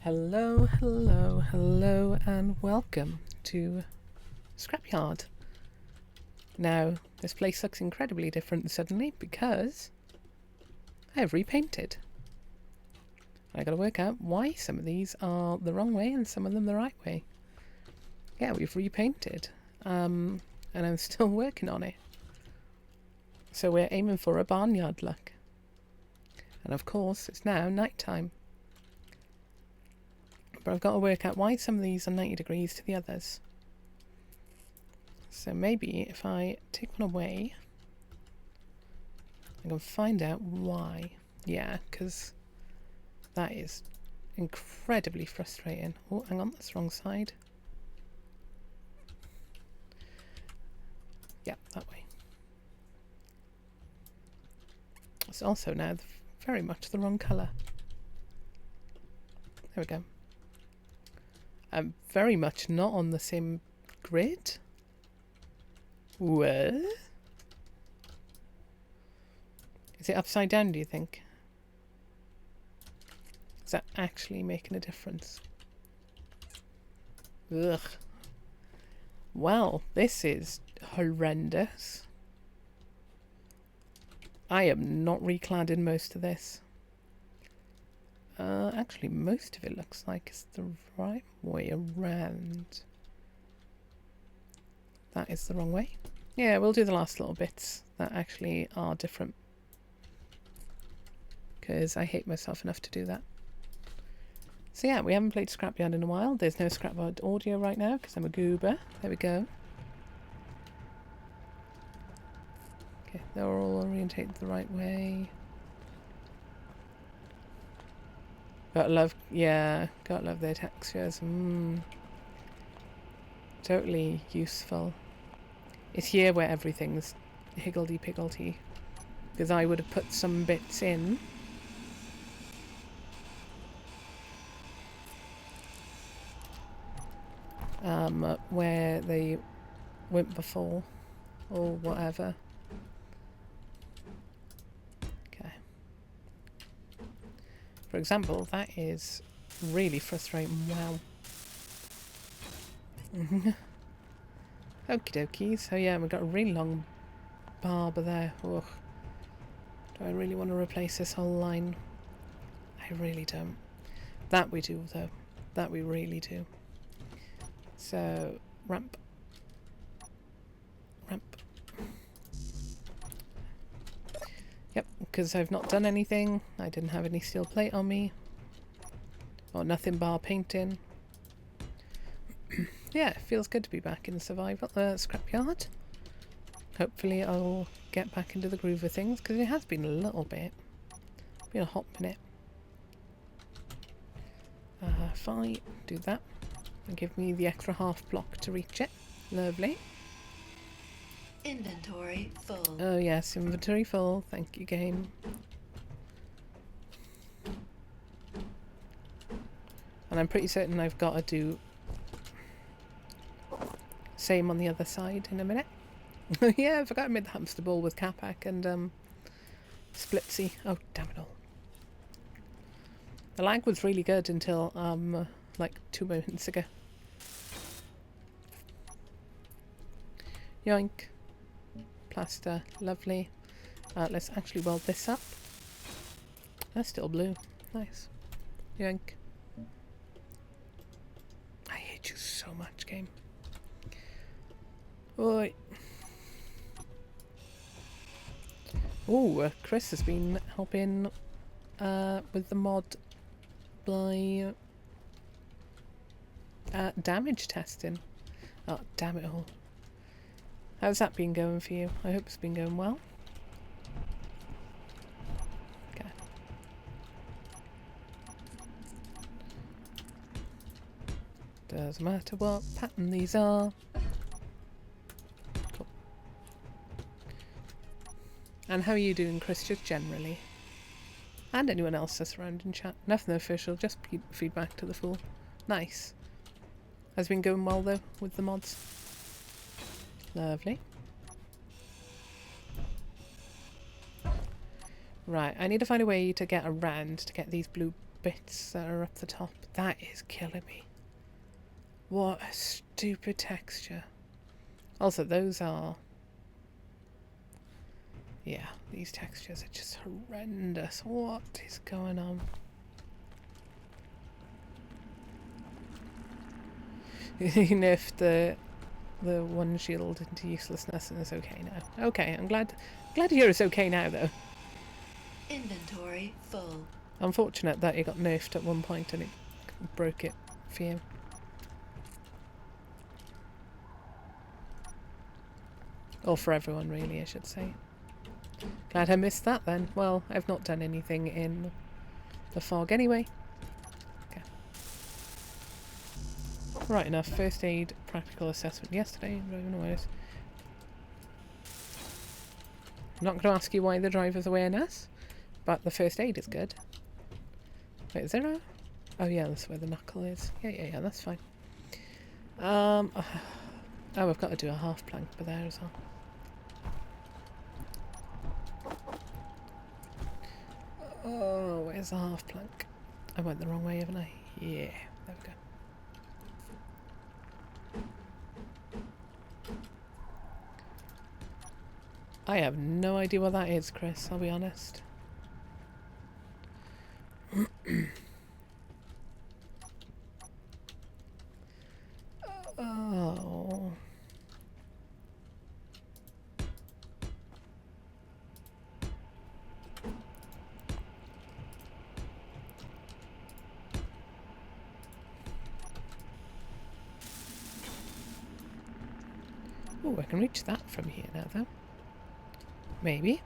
Hello, hello, hello, and welcome to Scrapyard. Now, this place looks incredibly different suddenly because I have repainted. I gotta work out why some of these are the wrong way and some of them the right way. Yeah, we've repainted, and I'm still working on it. So we're aiming for a barnyard look. And of course, it's now night time. But I've got to work out why some of these are 90 degrees to the others. So maybe if I take one away, I can find out why. Yeah, because that is incredibly frustrating. Oh, hang on, that's the wrong side. Yeah, that way. It's also now very much the wrong colour. There we go. I'm very much not on the same grid. What? Is it upside down, do you think? Is that actually making a difference? Ugh. Well, this is horrendous. I am not recladding most of this. Actually, most of it looks like it's the right way around. That is the wrong way. Yeah, we'll do the last little bits that actually are different. Because I hate myself enough to do that. So yeah, we haven't played Scrapyard in a while. There's no Scrapyard audio right now because I'm a goober. There we go. Okay, they're all orientated the right way. Gotta love, yeah, gotta love their textures. Totally useful. It's here where everything's higgledy-piggledy. Because I would have put some bits in. Where they went before. Or whatever. Okay. For example, that is really frustrating. Wow. Okie dokie. So yeah, we've got a really long barber there. Ugh. Do I really want to replace this whole line? I really don't. That we do though. That we really do. So, ramp. Ramp. Yep, because I've not done anything. I didn't have any steel plate on me. Or nothing bar painting. Yeah, it feels good to be back in the survival scrapyard. Hopefully I'll get back into the groove of things, because it has been a little bit. Been a hot minute. If I do that, and give me the extra half block to reach it. Lovely. Inventory full. Oh yes, inventory full. Thank you, game. And I'm pretty certain I've got to do same on the other side in a minute. Yeah, I forgot I made the hamster ball with Capac and Splitsy. Oh, damn it all. The lag was really good until like 2 moments ago. Yoink. Plaster. Lovely. Let's actually weld this up. That's still blue. Nice. Yoink. I hate you so much, game. Oi. Oh, Chris has been helping with the mod by damage testing. Oh, damn it all. How's that been going for you? I hope it's been going well. Okay. Doesn't matter what pattern these are. Cool. And how are you doing, Chris, just generally? And anyone else that's around in chat. Nothing official, just feedback to the full. Nice. Has been going well though with the mods. Lovely. Right, I need to find a way to get around to get these blue bits that are up the top. That is killing me. What a stupid texture. Also, those are... yeah, these textures are just horrendous. What is going on? He nerfed the one shield into uselessness and it's okay now. Okay, I'm glad to hear it's okay now though. Inventory full. Unfortunate that it got nerfed at one point and it broke it for you. Or for everyone really, I should say. Glad I missed that then. Well, I've not done anything in the fog anyway. Okay. Right enough. First aid practical assessment yesterday. I don't even know what it is. I'm not going to ask you why the driver's awareness, but the first aid is good. Wait, is there a... oh yeah, that's where the knuckle is. Yeah, that's fine. Oh, I've got to do a half plank for there as well. Oh, where's the half plank? I went the wrong way, haven't I? Yeah, there we go. I have no idea what that is, Chris, I'll be honest. Oh. Oh, I can reach that from here now, though. Maybe.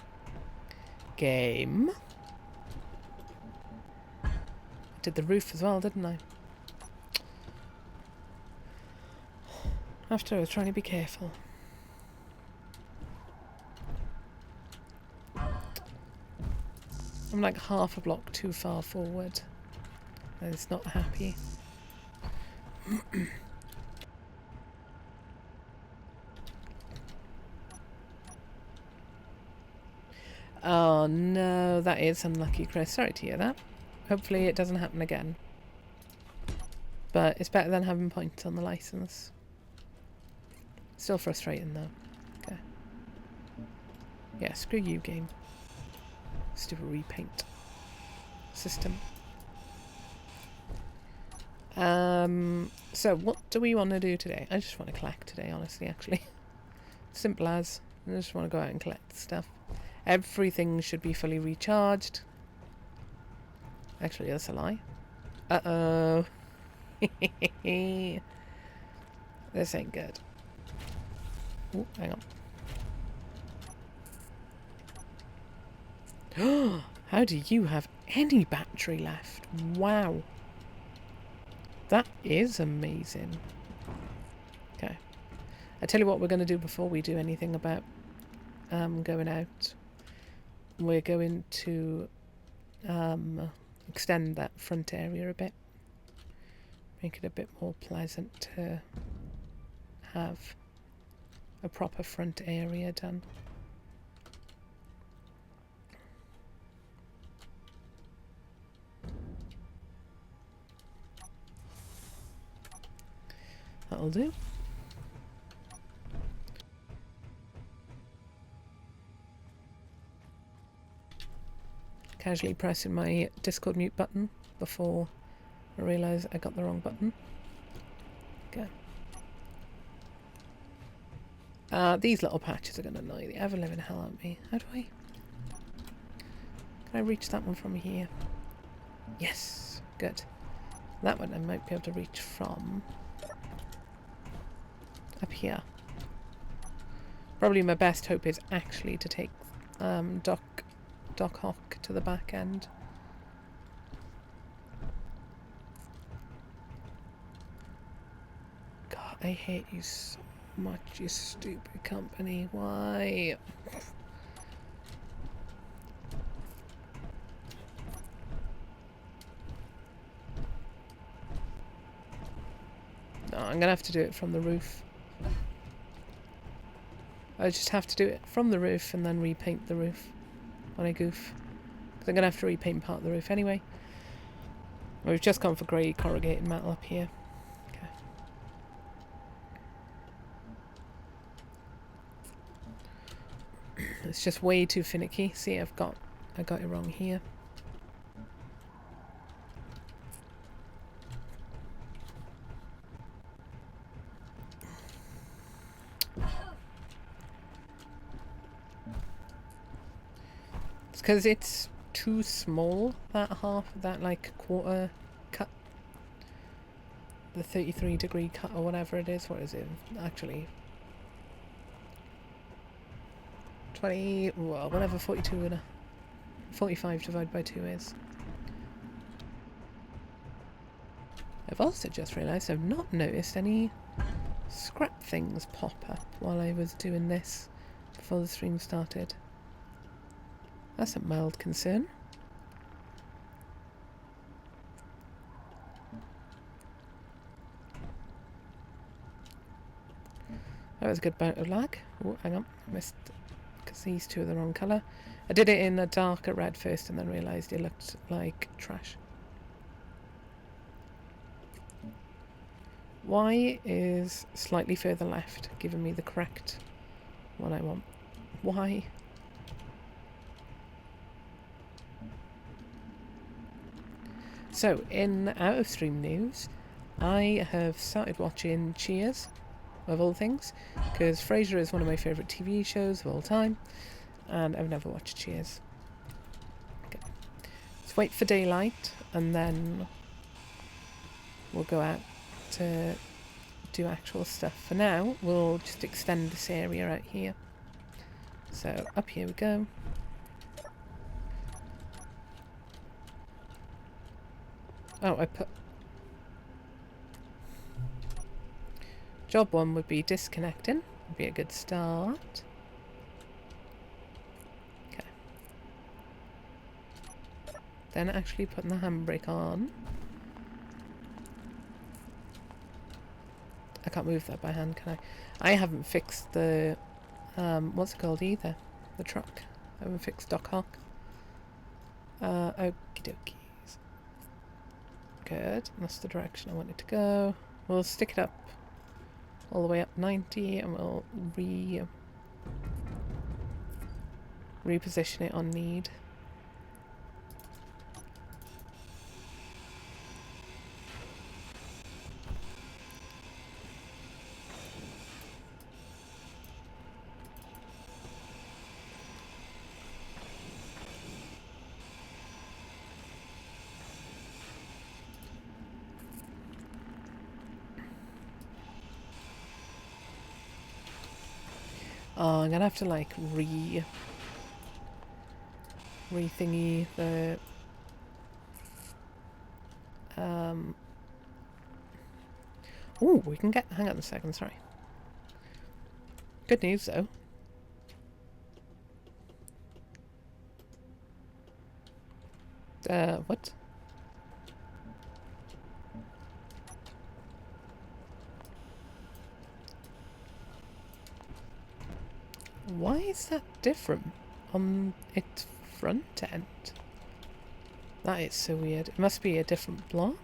Game. I did the roof as well, didn't I? After I was trying to be careful. I'm like half a block too far forward. And it's not happy. Oh no, that is unlucky, Chris. Sorry to hear that. Hopefully it doesn't happen again. But it's better than having points on the license. Still frustrating though. Okay. Yeah, screw you, game. Stupid repaint system. So what do we want to do today? I just want to collect today, honestly, actually. Simple as. I just want to go out and collect stuff. Everything should be fully recharged. Actually, that's a lie. Uh-oh. This ain't good. Oh, hang on. How do you have any battery left? Wow. That is amazing. Okay. I tell you what we're going to do before we do anything about going out. We're going to extend that front area a bit. Make it a bit more pleasant to have a proper front area done. That'll do. Casually pressing my Discord mute button before I realise I got the wrong button. Okay. These little patches are going to annoy the ever-living hell out of me. How do I... can I reach that one from here? Yes. Good. That one I might be able to reach from... up here. Probably my best hope is actually to take Doc Hawk to the back end. God, I hate you so much, you stupid company. Why? No, I'm gonna have to do it from the roof. I just have to do it from the roof and then repaint the roof when I goof. Because I'm going to have to repaint part of the roof anyway. We've just gone for grey corrugated metal up here. Okay. It's just way too finicky. See, I got it wrong here. It's because it's too small, that like quarter cut. The 33-degree cut or whatever it is. What is it? Actually, 20, well, whatever 42 and a 45 divided by 2 is. I've also just realised I've not noticed any scrap things pop up while I was doing this before the stream started. That's a mild concern. That was a good bout of lag. Oh, hang on, missed, because these two are the wrong colour. I did it in a darker red first and then realised it looked like trash. Y is slightly further left, giving me the correct one I want. Y. So, in out of stream news, I have started watching Cheers, of all things, because Frasier is one of my favourite TV shows of all time, and I've never watched Cheers. Okay. Let's wait for daylight, and then we'll go out to do actual stuff. For now, we'll just extend this area out here. So, up here we go. Oh, I put... Job 1 would be disconnecting. Would be a good start. Okay. Then actually putting the handbrake on. I can't move that by hand, can I? I haven't fixed the... what's it called either? The truck. I haven't fixed Doc Hawk. Okie dokies. Good. That's the direction I want it to go. We'll stick it up all the way up 90 and we'll reposition it on need. Oh, I'm gonna have to like re-thingy the oh, we can get, hang on a second, sorry. Good news though. What? Why is that different on its front end? That is so weird. It must be a different block.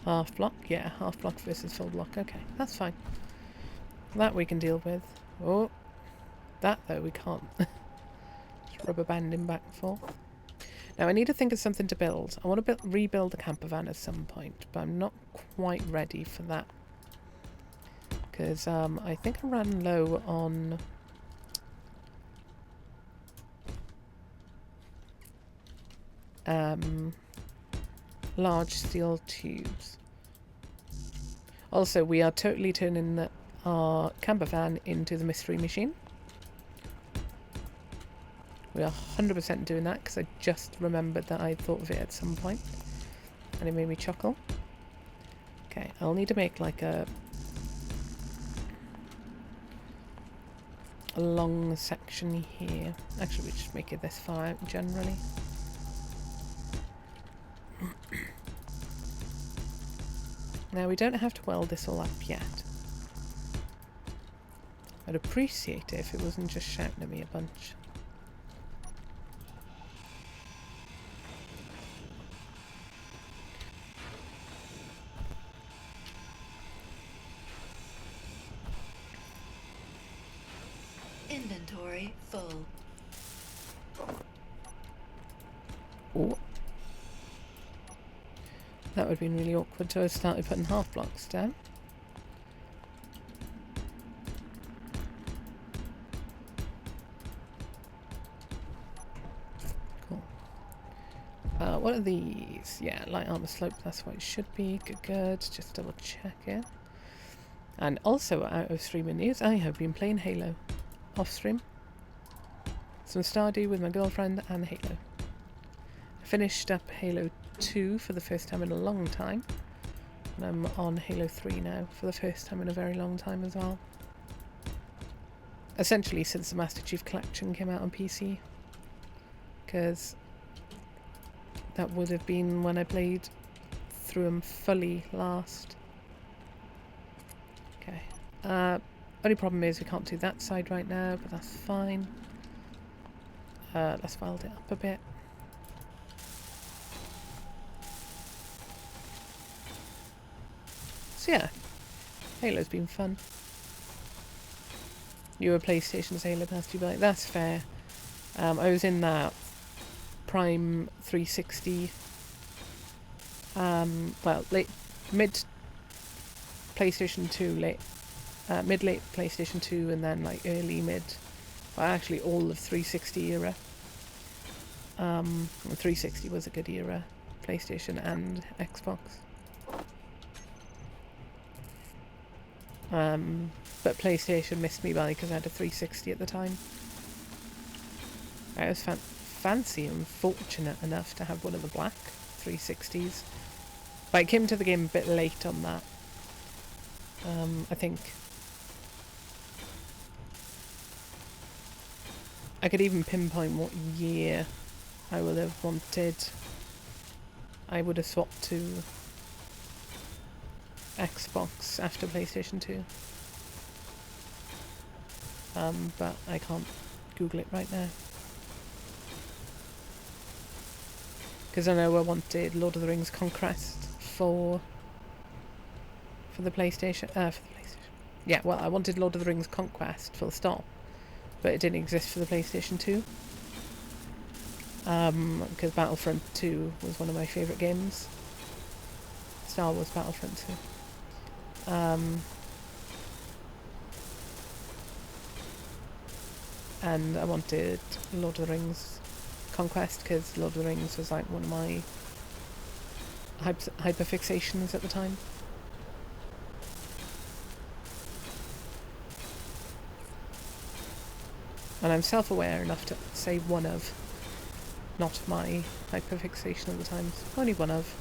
Half block? Yeah, half block versus full block. Okay, that's fine. That we can deal with. Oh, that though we can't. Just rubber banding back and forth. Now I need to think of something to build. I want to rebuild the camper van at some point, but I'm not quite ready for that. Because I think I ran low on large steel tubes. Also, we are totally turning our camper van into the mystery machine. We are 100% doing that because I just remembered that I thought of it at some point and it made me chuckle. Okay, I'll need to make like a long section here. Actually, we just make it this far out generally. Now, we don't have to weld this all up yet. I'd appreciate it if it wasn't just shouting at me a bunch. full. Oh. That would have been really awkward to have started putting half blocks down. Cool. What are these? Yeah, light armor slope, that's what it should be. Good, good. Just double check it. And also, out of streaming news, I have been playing Halo off stream. Some Stardew with my girlfriend and Halo. I finished up Halo 2 for the first time in a long time. And I'm on Halo 3 now for the first time in a very long time as well. Essentially since the Master Chief Collection came out on PC. Because that would have been when I played through them fully last. Okay. Only problem is we can't do that side right now, but that's fine. Let's weld it up a bit. So yeah, Halo's been fun. Newer PlayStation's Halo past you by. That's fair. I was in that Prime 360. Well, mid PlayStation 2, mid-late PlayStation 2, and then like early mid. Well, actually, all of 360 era. 360 was a good era. PlayStation and Xbox. But PlayStation missed me by because I had a 360 at the time. I was fancy and fortunate enough to have one of the black 360s. But I came to the game a bit late on that. I think I could even pinpoint what year I would have wanted. I would have swapped to Xbox after PlayStation 2. But I can't Google it right now. Because I know I wanted Lord of the Rings Conquest for the PlayStation. Yeah, well, I wanted Lord of the Rings Conquest full stop, but it didn't exist for the PlayStation 2. Because Battlefront 2 was one of my favourite games. Star Wars Battlefront 2. And I wanted Lord of the Rings Conquest because Lord of the Rings was like one of my hyperfixations at the time. And I'm self-aware enough to say one of, not my hyperfixation at the time. Only one of.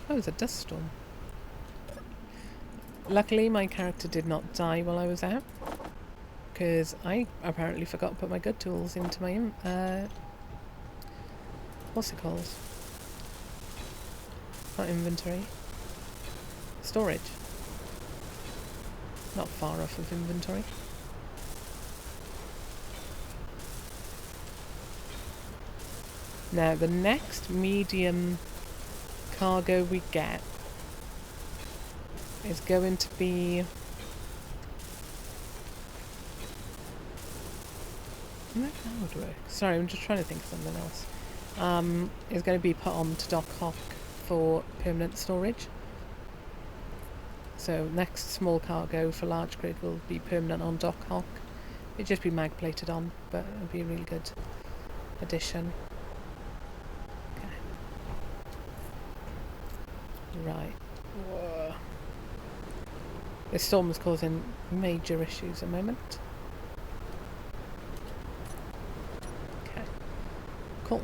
Oh, it was a dust storm. Luckily, my character did not die while I was out, because I apparently forgot to put my good tools into my what's it called? Not inventory. Storage. Not far off of inventory. Now, the next medium cargo we get is going to be... No, that would work. Sorry, I'm just trying to think of something else. Is going to be put onto Dock Hawk for permanent storage. So next small cargo for large grid will be permanent on Dock Hawk. It'd just be mag plated on, but it would be a really good addition. Okay. Right. Whoa. This storm is causing major issues at the moment. Okay. Cool.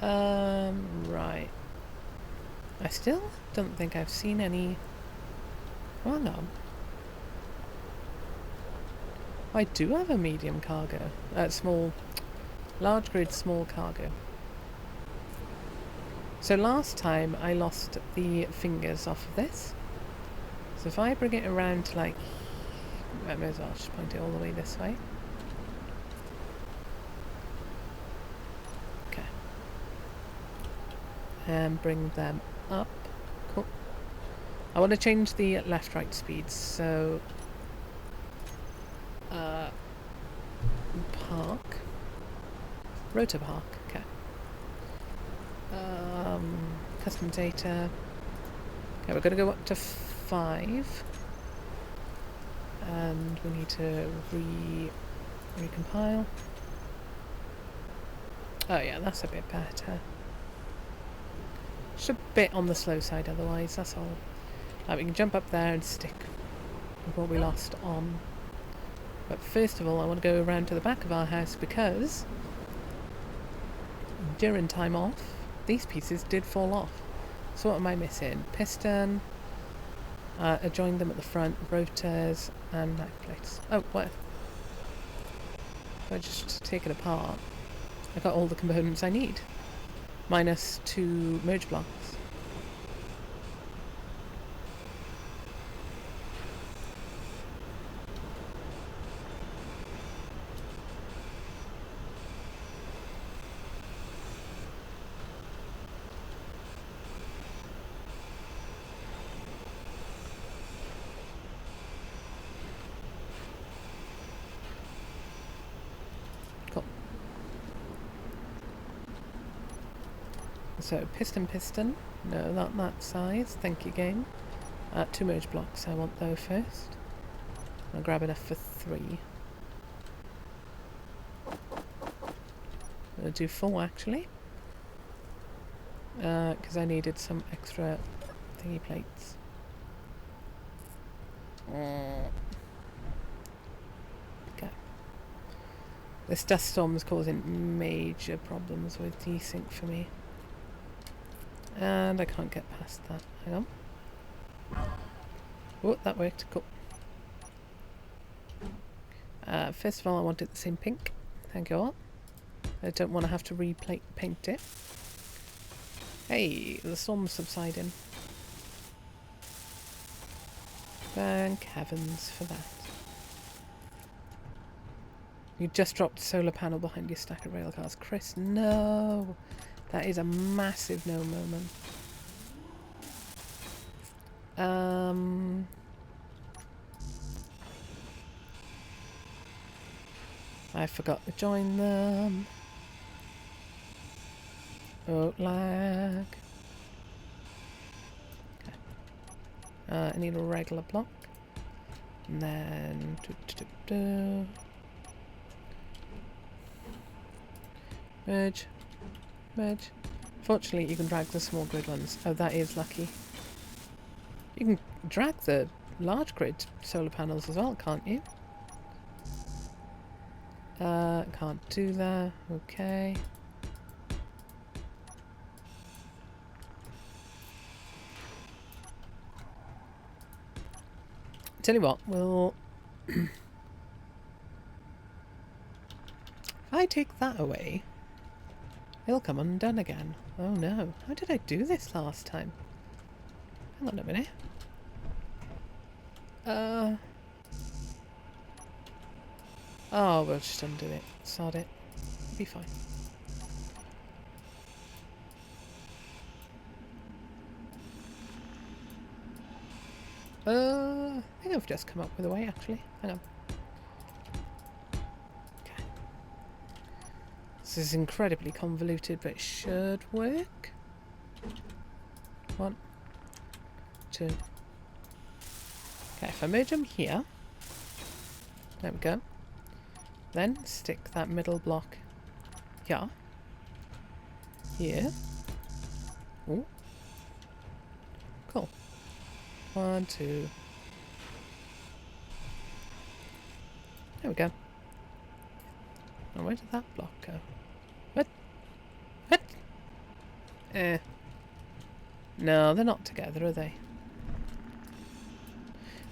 Right. I still don't think I've seen any... Well, no. I do have a medium cargo. Large grid, small cargo. So last time I lost the fingers off of this. So if I bring it around to like... I may as well just point it all the way this way. Okay. And bring them up. Cool. I want to change the left-right speeds, so park. Rotor park, okay. Custom data. Okay, we're going to go up to 5. And we need to recompile. Oh yeah, that's a bit better. Just a bit on the slow side otherwise, that's all. We can jump up there and stick with what we lost on. But first of all, I want to go around to the back of our house because during time off, these pieces did fall off. So what am I missing? Piston. I joined them at the front, rotors and back plates. Oh, what? If I just take it apart, I got all the components I need. Minus 2 merge blocks. Cool. So, piston. No, not that size. Thank you, game. 2 merge blocks. I want those first. I'll grab enough for 3. I'll do 4 actually. Because I needed some extra thingy plates. Okay. This dust storm is causing major problems with desync for me. And I can't get past that. Hang on. Oh, that worked. Cool. First of all, I wanted the same pink. Thank you all. I don't want to have to paint it. Hey, the storm's subsiding. Thank heavens for that. You just dropped a solar panel behind your stack of railcars. Chris, no! That is a massive no moment. I forgot to join them. Oh, lag. Okay. I need a regular block. And then... Merge. Fortunately, you can drag the small grid ones. Oh, that is lucky. You can drag the large grid solar panels as well, can't you? Can't do that. Okay. Tell you what, we'll... if I take that away, it'll come undone again. Oh no. How did I do this last time? Hang on a minute. Oh, we'll just undo it. Sod it. It'll be fine. I think I've just come up with a way, actually. Hang on. Okay. This is incredibly convoluted, but it should work. 1, 2. Okay, if I merge them here. There we go. Then stick that middle block here. Here. Ooh. Cool. 1, 2. There we go. Oh, where did that block go? What? No, they're not together, are they?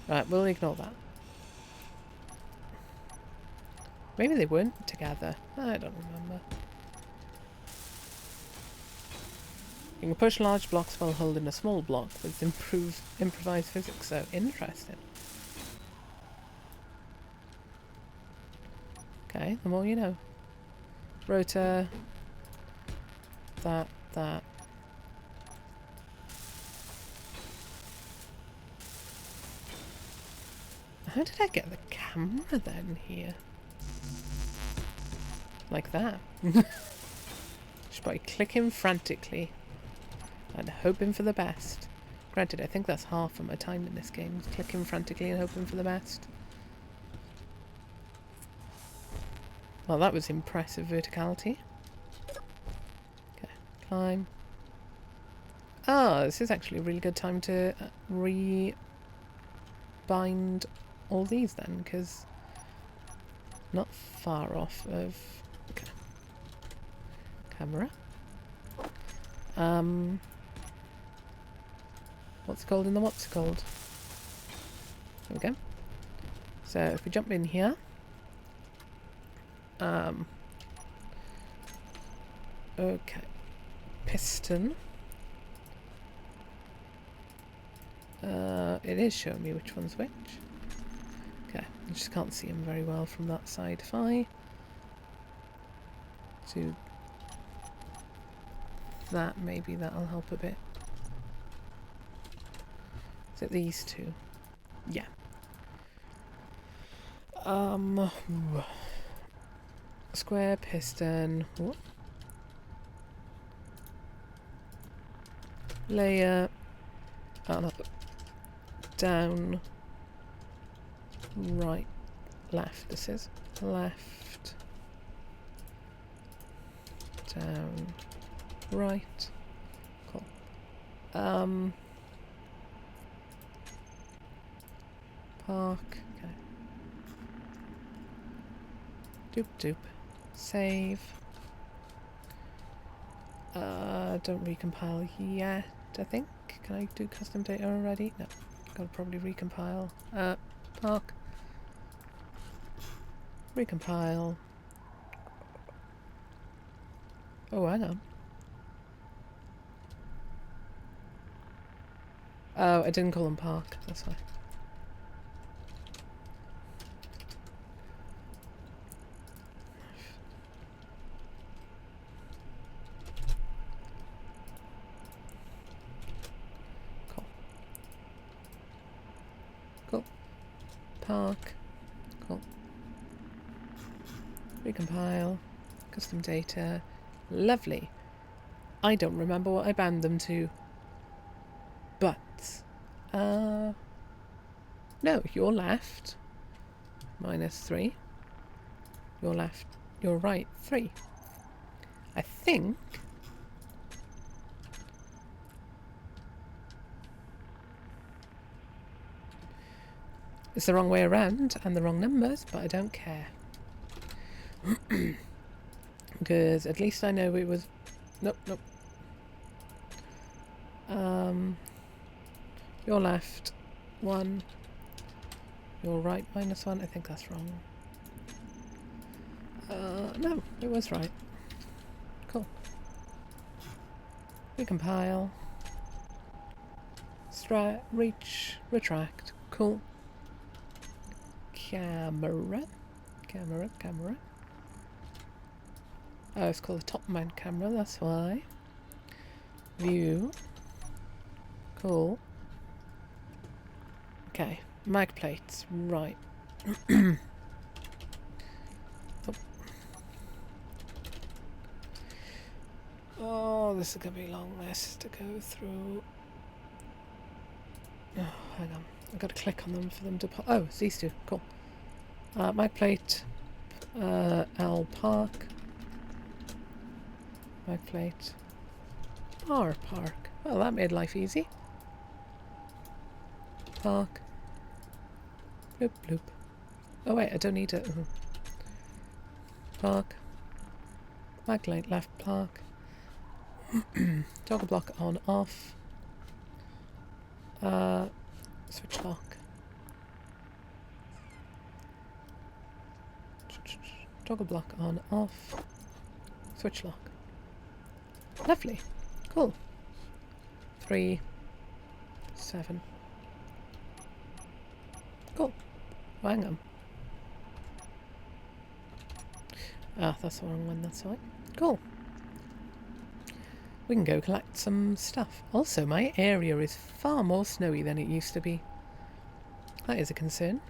Right, we'll ignore that. Maybe they weren't together. I don't remember. You can push large blocks while holding a small block with improved improvised physics, so interesting. Okay, the more you know. Rotor. That. How did I get the camera then here? Like that. Just by clicking frantically and hoping for the best. Granted, I think that's half of my time in this game, clicking frantically and hoping for the best. Well, that was impressive verticality. Okay, climb. Ah, this is actually a really good time to rebind all these then, because not far off of camera. What's called in the what's called? There we go. So if we jump in here, okay, piston. It is showing me which one's which. Okay, I just can't see him very well from that side. If I do that, maybe that'll help a bit. Is it these two? Yeah. Square piston. Whoop. Layer. Up. Down. Right. Left. This is left. Down. Right. Cool. Park. Okay. Doop doop. Save. Don't recompile yet, I think. Can I do custom data already? No. Gotta probably recompile. Park. Recompile. Oh, hang on. Oh, I didn't call them park. That's why. Cool. Cool. Park. Cool. Recompile. Custom data. Lovely. I don't remember what I bound them to. But, no, your left, -3. Your left, your right, 3. I think it's the wrong way around and the wrong numbers, but I don't care. Because at least I know it was... Nope, nope. Your left, 1. Your right, -1. I think that's wrong. No, it was right. Cool. Recompile. Reach, retract. Cool. Camera. Camera. Oh, it's called a top mount camera, that's why. View. Cool. Okay, mag plates, right. Oh, this is going to be a long list to go through. Oh, hang on. I've got to click on them for them to... Oh, it's these two. Cool. Mag plate. L park. Mag plate. R park. Well, that made life easy. Park. Bloop, bloop. Oh, wait, I don't need it. Park. Mag light left park. Toggle block on off. Switch lock. Toggle block on off. Switch lock. Lovely. Cool. 3, 7. Cool. Oh, hang on. Ah, that's the wrong one, that's right. Cool. We can go collect some stuff. Also, my area is far more snowy than it used to be. That is a concern.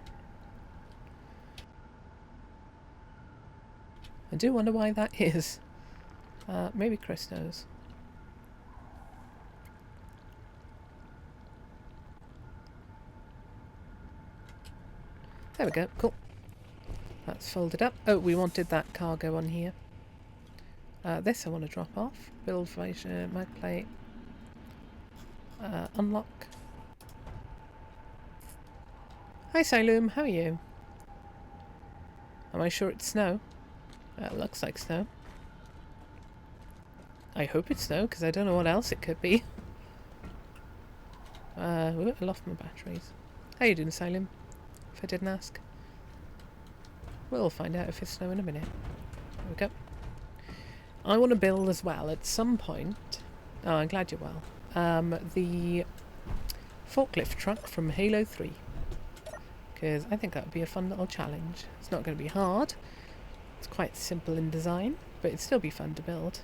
I do wonder why that is. Maybe Chris knows. There we go, cool. That's folded up. Oh, we wanted that cargo on here. This I want to drop off. Build visor, mag plate. Unlock. Hi Siloom, how are you? Am I sure it's snow? It looks like snow. I hope it's snow, because I don't know what else it could be. Ooh, I lost my batteries. How you doing, Siloom? If I didn't ask. We'll find out if it's snow in a minute. There we go. I want to build as well at some point. Oh, I'm glad you're well. The forklift truck from Halo 3. Because I think that would be a fun little challenge. It's not going to be hard. It's quite simple in design, but it'd still be fun to build.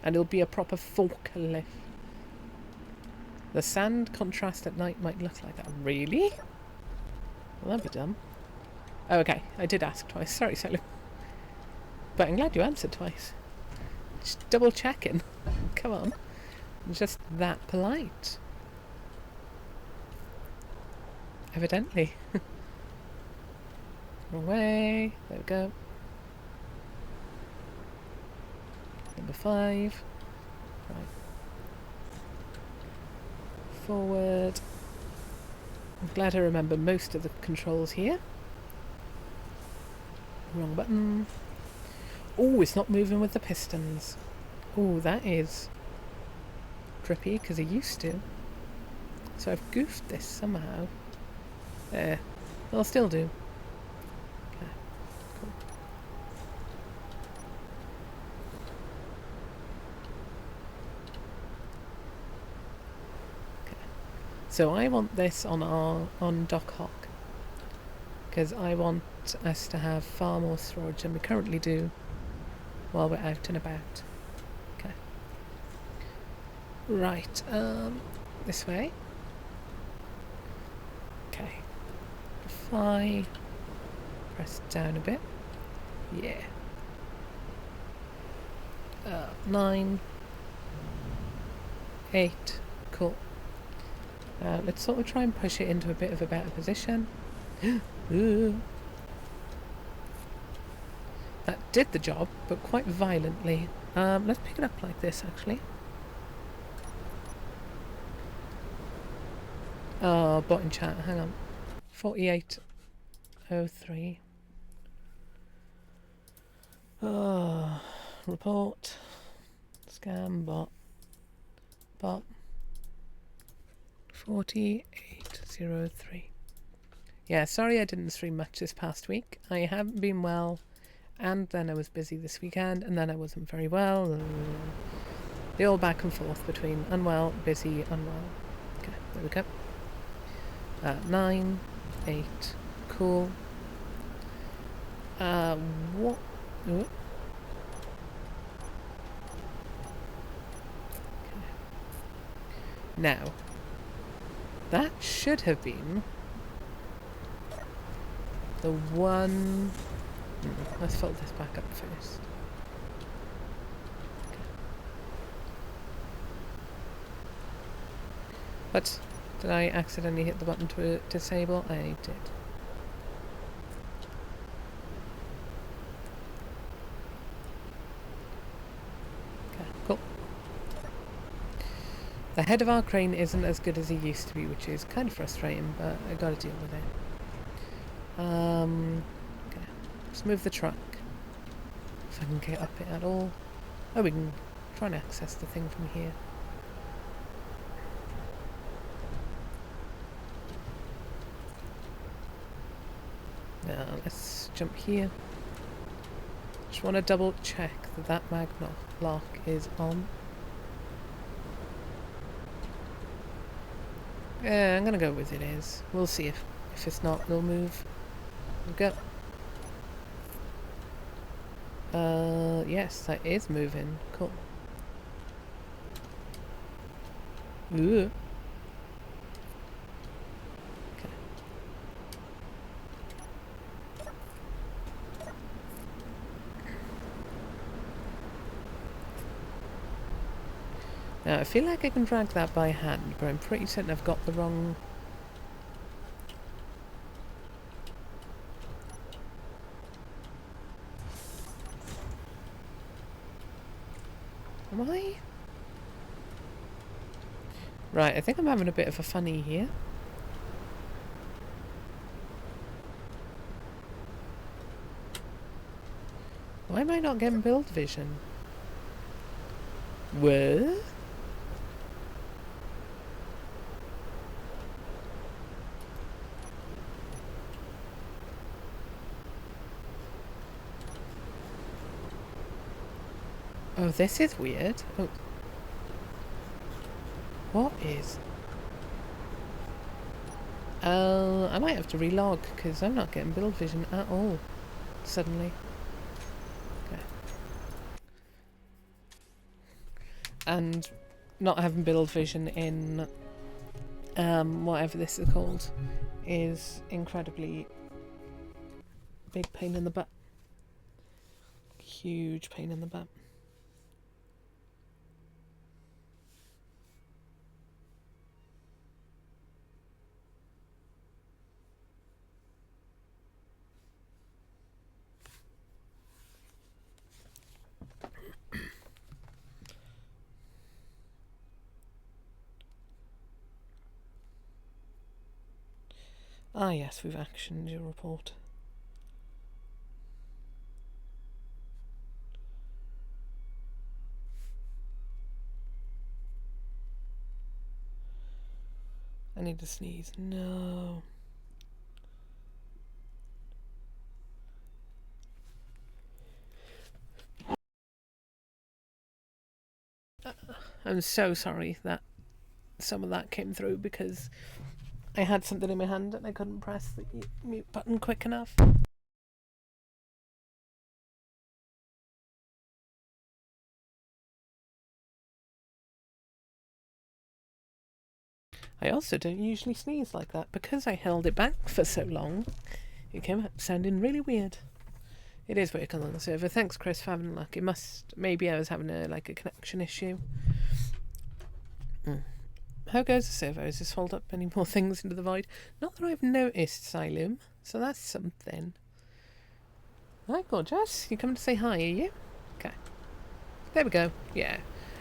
And it'll be a proper forklift. The sand contrast at night might look like that. Really? Well, that'd be dumb. Oh, okay. I did ask twice. Sorry, Sally. But I'm glad you answered twice. Just double checking. Come on. I'm just that polite. Evidently. Wrong way. There we go. Number 5. Right. Forward. I'm glad I remember most of the controls here. Wrong button. Oh, it's not moving with the pistons. Oh, that is trippy because I used to. So I've goofed this somehow. There. I'll still do. Okay. Cool. Okay. So I want this on Dock Hawk because I want us to have far more storage than we currently do while we're out and about. Okay. Right, this way. Okay. If I press down a bit. Yeah. 9. 8. Cool. Let's sort of try and push it into a bit of a better position. Ooh. That did the job, but quite violently. Let's pick it up like this, actually. Oh, bot in chat, hang on. 4803. Oh, report. Scam bot. Bot. 4803. Yeah, sorry I didn't stream much this past week. I haven't been well. And then I was busy this weekend, and then I wasn't very well. The all back and forth between unwell, busy, unwell. Okay, there we go. 9, 8, cool. What? Ooh. Okay. Now, that should have been the one. Let's fold this back up first. Okay. But did I accidentally hit the button to disable? I did. Okay, cool. The head of our crane isn't as good as he used to be, which is kind of frustrating, but I gotta deal with it. Okay. Let's move the truck. If I can get up it at all. Oh, we can try and access the thing from here. Now, let's jump here. Just want to double check that that magnet lock is on. Yeah, I'm gonna go with it is. We'll see if it's not, we'll move. We'll go. Yes, that is moving. Cool. Ooh. Okay. Now, I feel like I can drag that by hand, but I'm pretty certain I've got the wrong... Am I? Right, I think I'm having a bit of a funny here. Why am I not getting build vision? What? Oh, this is weird. Oh. What is... I might have to relog, because I'm not getting build vision at all, suddenly. Okay. And not having build vision in whatever this is called is incredibly big pain in the butt. Huge pain in the butt. Ah yes, we've actioned your report. I need to sneeze. No. I'm so sorry that some of that came through because I had something in my hand and I couldn't press the mute button quick enough. I also don't usually sneeze like that because I held it back for so long. It came out sounding really weird. It is working on the server. Thanks, Chris, for having luck. It must... Maybe I was having a connection issue. How goes the server? Has this hold up any more things into the void? Not that I've noticed, Silum. So that's something. Hi, gorgeous. You coming to say hi, are you? Okay. There we go. Yeah.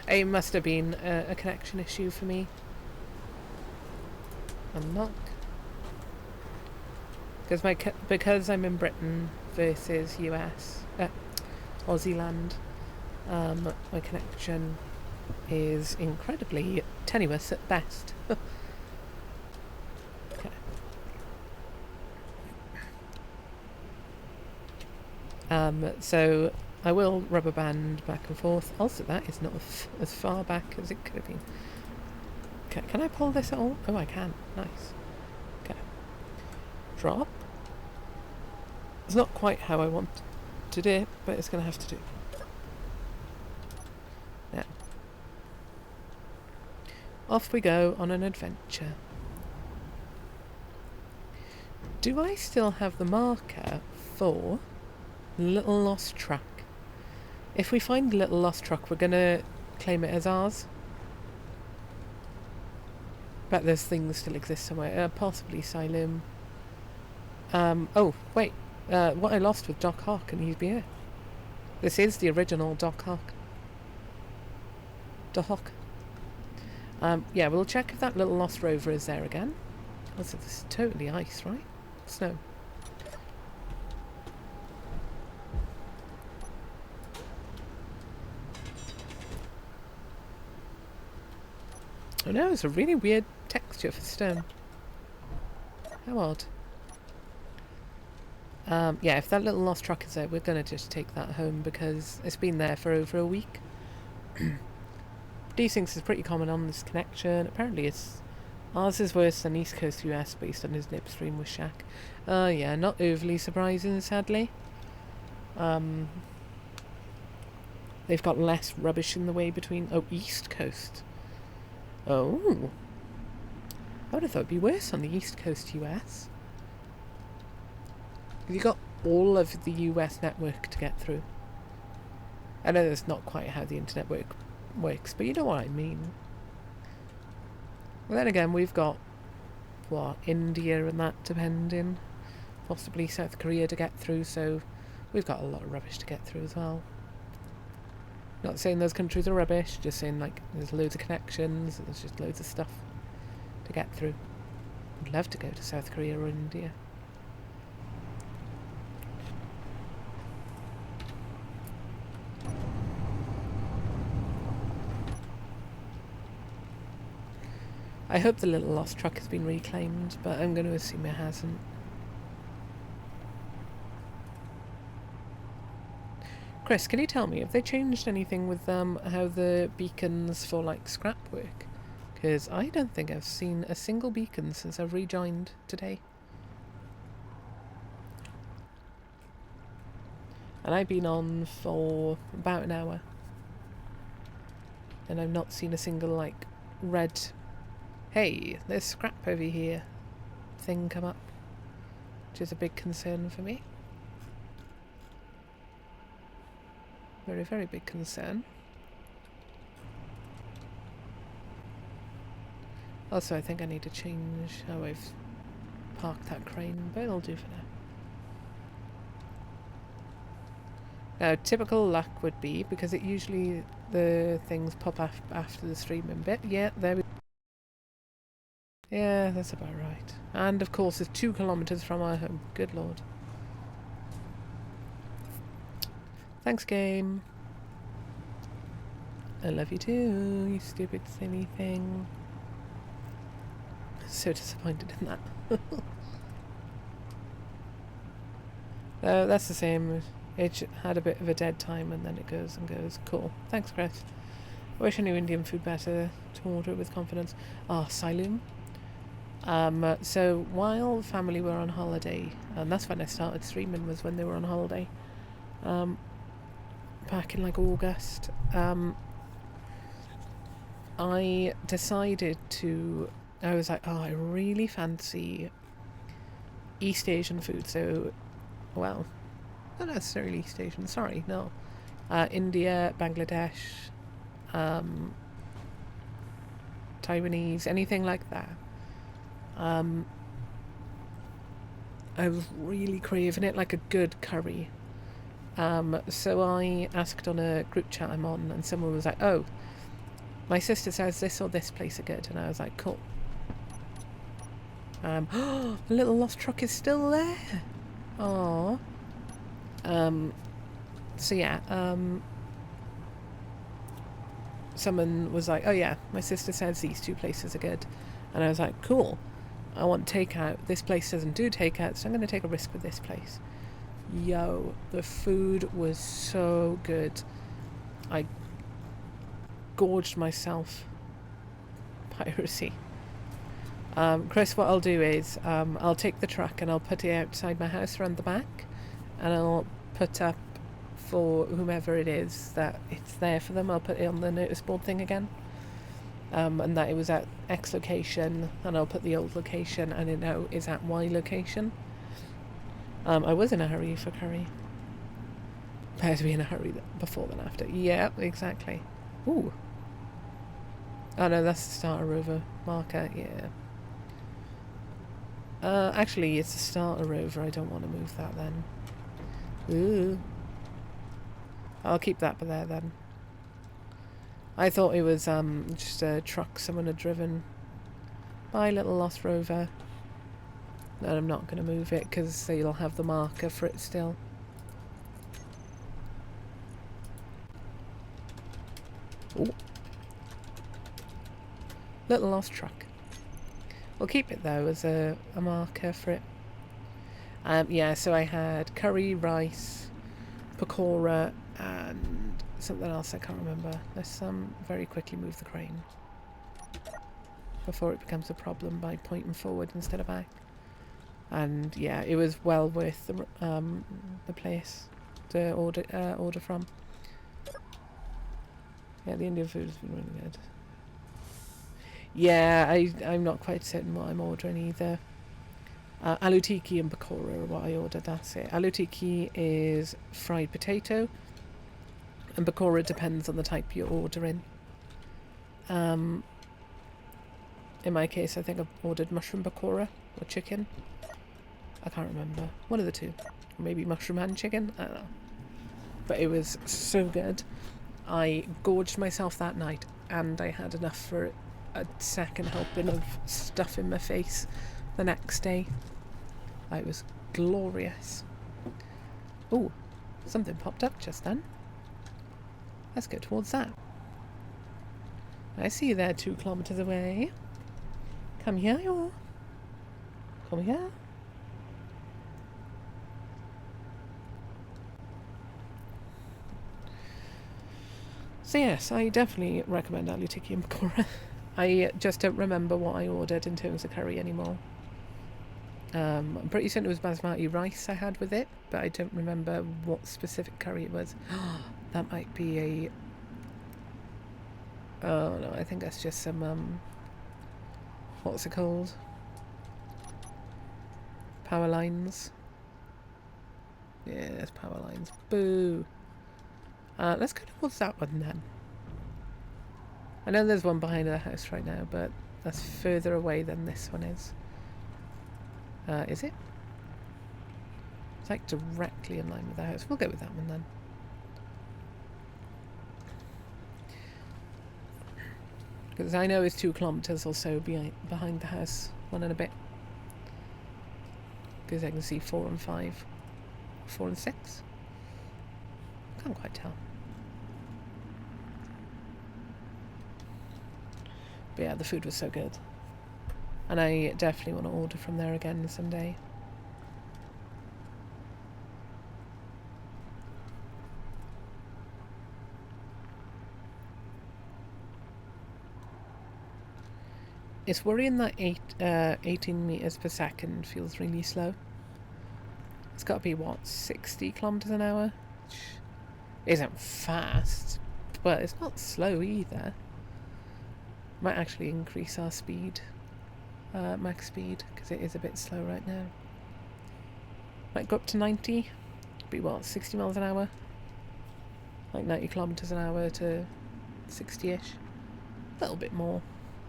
It must have been a connection issue for me. Unlock. Because I'm in Britain versus US, Aussie land, my connection is incredibly tenuous at best. Okay. So I will rubber band back and forth. Also, that is not as far back as it could have been. Okay, can I pull this at all? Oh, I can. Nice. Okay. Drop. It's not quite how I want to do it, but it's going to have to do. Now, off we go on an adventure. Do I still have the marker for Little Lost Truck? If we find Little Lost Truck, we're going to claim it as ours. Bet those things still exist somewhere. Possibly Silum. Oh, wait. What I lost with Doc Hawk and he's here. This is the original Doc Hawk. Doc Hawk. Yeah, we'll check if that little lost rover is there again. Also, this is totally ice, right? Snow. Oh no, it's a really weird texture for stone. How odd. Yeah, if that little lost truck is there, we're going to just take that home because it's been there for over a week. Desyncs is pretty common on this connection. Apparently ours is worse than East Coast US based on his nipstream with Shaq. Yeah, not overly surprising, sadly. They've got less rubbish in the way between... Oh, East Coast. Oh. I would have thought it'd be worse on the East Coast US. You got all of the US network to get through. I know that's not quite how the internet wicks, but you know what I mean. Well, then again, we've got, what, India and that depending. Possibly South Korea to get through, so we've got a lot of rubbish to get through as well. Not saying those countries are rubbish, just saying like there's loads of connections, there's just loads of stuff to get through. I'd love to go to South Korea or India. I hope the little lost truck has been reclaimed, but I'm going to assume it hasn't. Chris, can you tell me, have they changed anything with how the beacons for like scrap work? Because I don't think I've seen a single beacon since I've rejoined today. And I've been on for about an hour. And I've not seen a single like red, hey, there's scrap over here thing come up. Which is a big concern for me. Very, very big concern. Also, I think I need to change how I've parked that crane, but it'll do for now. Now, typical luck would be, because it usually, the things pop up after the streaming bit. Yeah, there we go. Yeah, that's about right. And of course, it's 2 kilometres from our home. Good lord. Thanks, game. I love you too, you stupid silly thing. So disappointed in that. That's the same. It had a bit of a dead time and then it goes and goes. Cool. Thanks, Chris. I wish I knew Indian food better to order it with confidence. Ah, Siloom. So while the family were on holiday, and that's when I started streaming, was when they were on holiday. Back in like August, I decided to, I was like, oh, I really fancy East Asian food. So, well, not necessarily East Asian, sorry, no. India, Bangladesh, Taiwanese, anything like that. I was really craving it, like a good curry. So I asked on a group chat I'm on, and someone was like, oh, my sister says this or this place are good, and I was like, cool. The little lost truck is still there. Aww. So yeah, someone was like, oh yeah, my sister says these 2 places are good, and I was like, cool. I want takeout. This place doesn't do takeout, so I'm going to take a risk with this place. Yo, the food was so good. I gorged myself. Piracy. Chris, what I'll do is I'll take the truck and I'll put it outside my house around the back, and I'll put up for whomever it is that it's there for them. I'll put it on the notice board thing again, and that it was at X location, and I'll put the old location, and it now is at Y location. I was in a hurry for curry. Better to be in a hurry before than after. Yeah, exactly. Ooh. Oh no, that's the starter rover marker, yeah. Actually, it's a starter rover. I don't want to move that then. Ooh. I'll keep that there then. I thought it was just a truck someone had driven. Bye, little lost rover. And I'm not going to move it because you'll have the marker for it still. Ooh. Little lost truck. We'll keep it though as a marker for it. Yeah, so I had curry, rice, pakora, and something else I can't remember. Let's very quickly move the crane before it becomes a problem by pointing forward instead of back. And yeah, it was well worth the place to order from. Yeah, the Indian food has been really good. Yeah, I'm not quite certain what I'm ordering either. Aloo tikki and pakora are what I ordered, that's it. Aloo tikki is fried potato, and pakora depends on the type you're ordering. In my case, I think I ordered mushroom pakora or chicken. I can't remember. One of the two. Or maybe mushroom and chicken. I don't know. But it was so good. I gorged myself that night, and I had enough for a second helping of stuff in my face the next day. It was glorious. Oh, something popped up just then. Let's go towards that. I see you there 2 kilometers away. Come here, you. Come here. So yes, I definitely recommend aloo tikki and pakora. I just don't remember what I ordered in terms of curry anymore. I'm pretty certain it was basmati rice I had with it, but I don't remember what specific curry it was. That might be a... Oh no, I think that's just some, what's it called? Power lines. Yeah, there's power lines. Boo! Let's go towards that one then. I know there's one behind the house right now, but that's further away than this one is. Is it? It's like directly in line with the house. We'll go with that one then. Because I know it's 2 kilometers or so behind the house. 1 and a bit. Because I can see 4 and 5. 4 and 6? Can't quite tell. But yeah, the food was so good. And I definitely want to order from there again someday. It's worrying that 18 meters per second feels really slow. It's got to be, what, 60 kilometers an hour? Which isn't fast, but it's not slow either. Might actually increase our speed, max speed, because it is a bit slow right now. Might go up to 90, be what, 60 miles an hour? Like 90 kilometers an hour to 60-ish. A little bit more.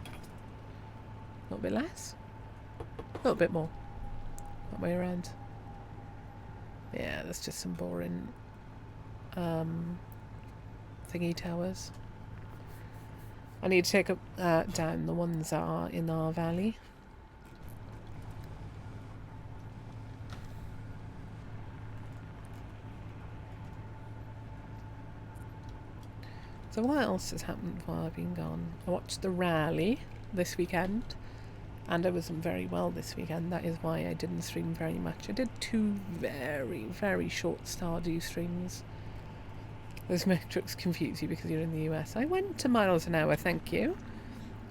A little bit less. A little bit more. That way around. Yeah, that's just some boring thingy towers. I need to take up down the ones that are in our valley. So what else has happened while I've been gone? I watched the rally this weekend, and I wasn't very well this weekend. That is why I didn't stream very much. I did 2 very, very short Stardew streams. Those metrics confuse you because you're in the US. I went to miles an hour, thank you.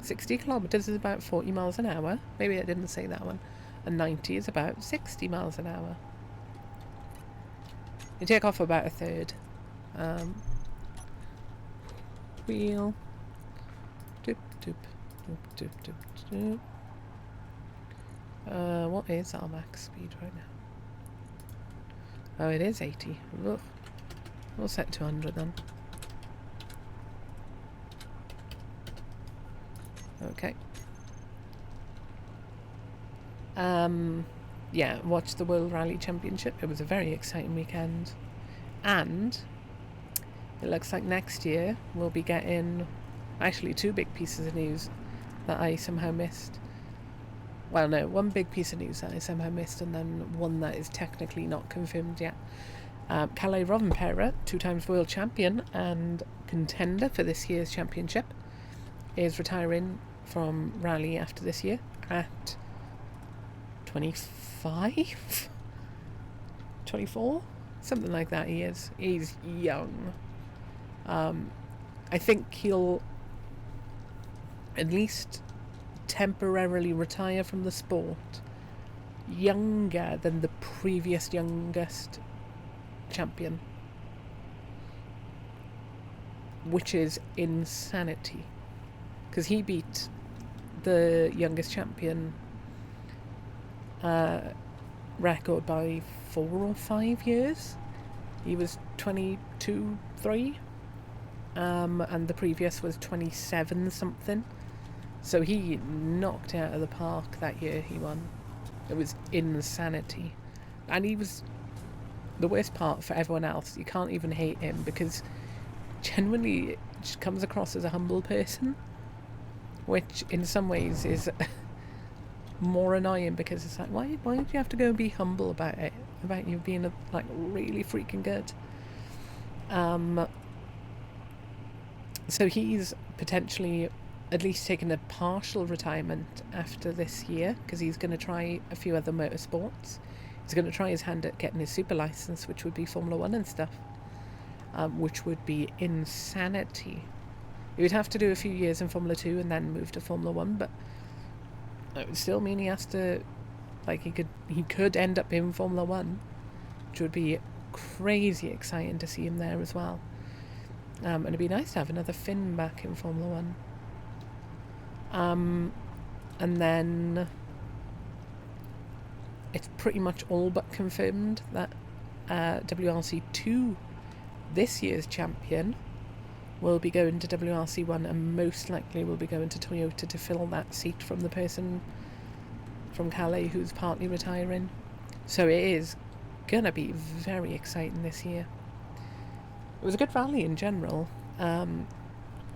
60 kilometers is about 40 miles an hour. Maybe I didn't say that one. And 90 is about 60 miles an hour. You take off about a third. Wheel. Doop, doop, doop, doop, doop, doop. What is our max speed right now? Oh, it is 80. Ugh. We'll set 200 then. Okay. Yeah, watched the World Rally Championship. It was a very exciting weekend. And it looks like next year we'll be getting actually 2 big pieces of news that I somehow missed. Well, no, 1 big piece of news that I somehow missed, and then 1 that is technically not confirmed yet. Kalle Rovanperä, 2 times world champion and contender for this year's championship, is retiring from rally after this year at 25? 24? Something like that he is. He's young. I think he'll at least temporarily retire from the sport younger than the previous youngest champion, which is insanity, because he beat the youngest champion record by 4 or 5 years. He was 22, 3. and the previous was 27 something. So he knocked it out of the park that year. He won. It was insanity. And he was the worst part for everyone else. You can't even hate him because genuinely it just comes across as a humble person, which in some ways is more annoying because it's like, why do you have to go and be humble about it, about you being like really freaking good? So he's potentially at least taken a partial retirement after this year because he's going to try a few other motorsports. He's going to try his hand at getting his super license, which would be Formula 1 and stuff, which would be insanity. He would have to do a few years in Formula 2 and then move to Formula 1, but it would still mean he has to, like, he could end up in Formula 1, which would be crazy exciting to see him there as well. And it'd be nice to have another Finn back in Formula 1. And then it's pretty much all but confirmed that WRC2, this year's champion, will be going to WRC1 and most likely will be going to Toyota to fill that seat from the person from Calais who's partly retiring. So it is going to be very exciting this year. It was a good rally in general.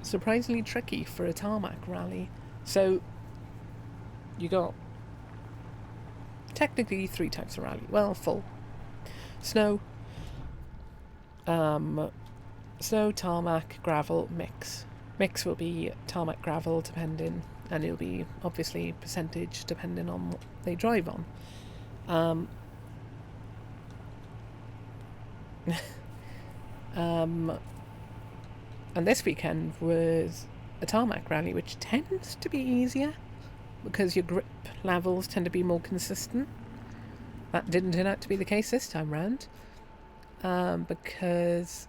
Surprisingly tricky for a tarmac rally. So you got technically 3 types of rally. Well, full. Snow, tarmac, gravel, mix. Mix will be tarmac, gravel depending, and it'll be obviously percentage depending on what they drive on. And this weekend was a tarmac rally, which tends to be easier because your grip levels tend to be more consistent. That didn't turn out to be the case this time round, because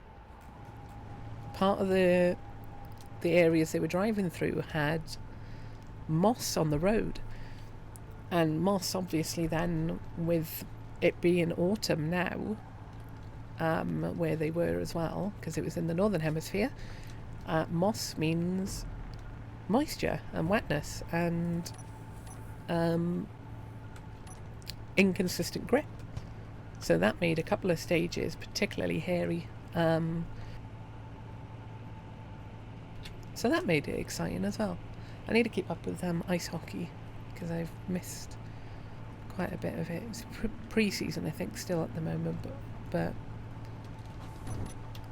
part of the areas they were driving through had moss on the road, and moss obviously then, with it being autumn now, where they were as well, because it was in the northern hemisphere, moss means moisture and wetness and inconsistent grip. So that made a couple of stages particularly hairy. So that made it exciting as well. I need to keep up with ice hockey because I've missed quite a bit of it. It's pre-season, I think, still at the moment, but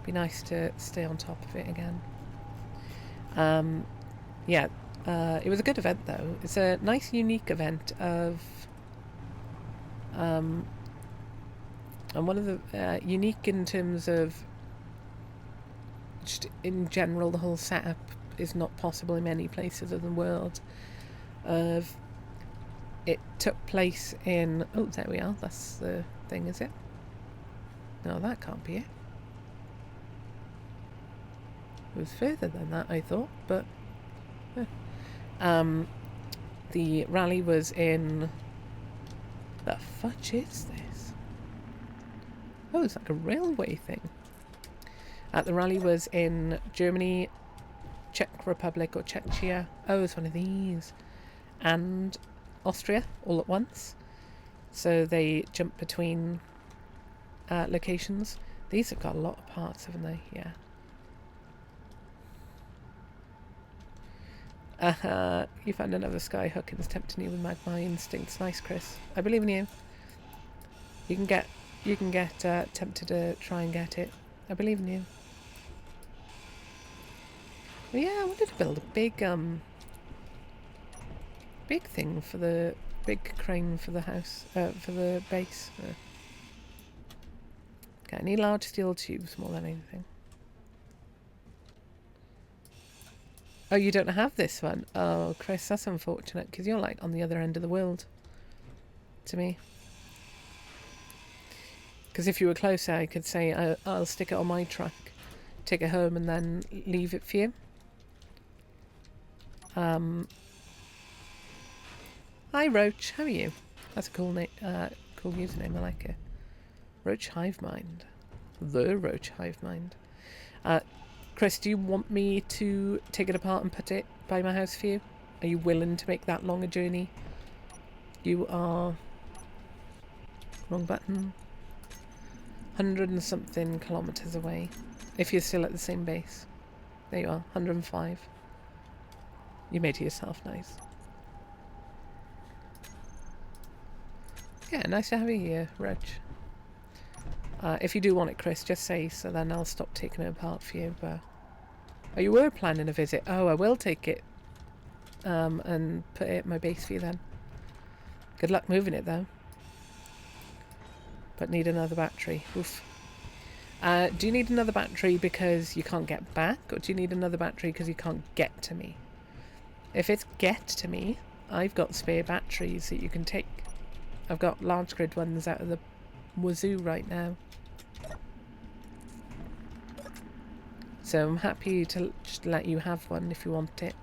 be nice to stay on top of it again. It was a good event though. It's a nice, unique event of, and one of the unique in terms of just in general, the whole setup is not possible in many places of the world. It took place in, oh, there we are, that's the thing, is it? No, that can't be it. It was further than that, I thought, but the rally was in, the fudge is this? Oh, it's like a railway thing. The rally was in Germany, Czech Republic or Czechia. Oh, it's one of these. And Austria all at once. So they jump between locations. These have got a lot of parts, haven't they? Yeah. You found another sky hook and it's tempting you with magma instincts. Nice, Chris. I believe in you. You can get tempted to try and get it. I believe in you. Well, yeah, I wanted to build a big thing for the big crane for the house, for the base. Okay, I need large steel tubes more than anything. Oh, you don't have this one? Oh, Chris, that's unfortunate, because you're like on the other end of the world to me. Because if you were closer, I could say, I'll stick it on my truck, take it home, and then leave it for you. Hi, Roach. How are you? That's a cool cool username. I like it. Roach Hive Mind. The Roach Hive Mind. Chris, do you want me to take it apart and put it by my house for you? Are you willing to make that long a journey? You are... Wrong button. 100 and something kilometres away. If you're still at the same base. There you are, 105. You made it yourself, nice. Yeah, nice to have you here, Reg. If you do want it, Chris, just say so, then I'll stop taking it apart for you. But oh, you were planning a visit. Oh, I will take it and put it at my base for you then. Good luck moving it though. But need another battery. Oof. Do you need another battery because you can't get back, or do you need another battery because you can't get to me? If it's get to me, I've got spare batteries that you can take. I've got large grid ones out of the wazoo right now. So I'm happy to just let you have one if you want it.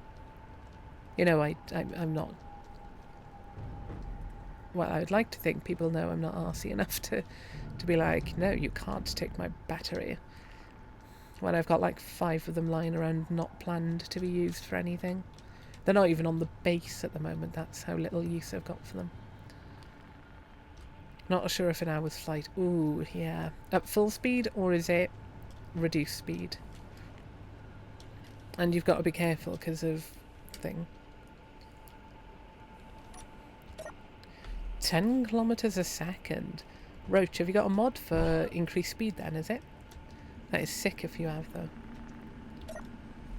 You know, I'm not... Well, I would like to think people know I'm not arsey enough to be like, no, you can't take my battery. When I've got like 5 of them lying around not planned to be used for anything. They're not even on the base at the moment, that's how little use I've got for them. Not sure if an hour's flight. Ooh, yeah. At full speed, or is it reduced speed? And you've got to be careful because of thing. 10 kilometres a second. Roach, have you got a mod for increased speed then, is it? That is sick if you have, though.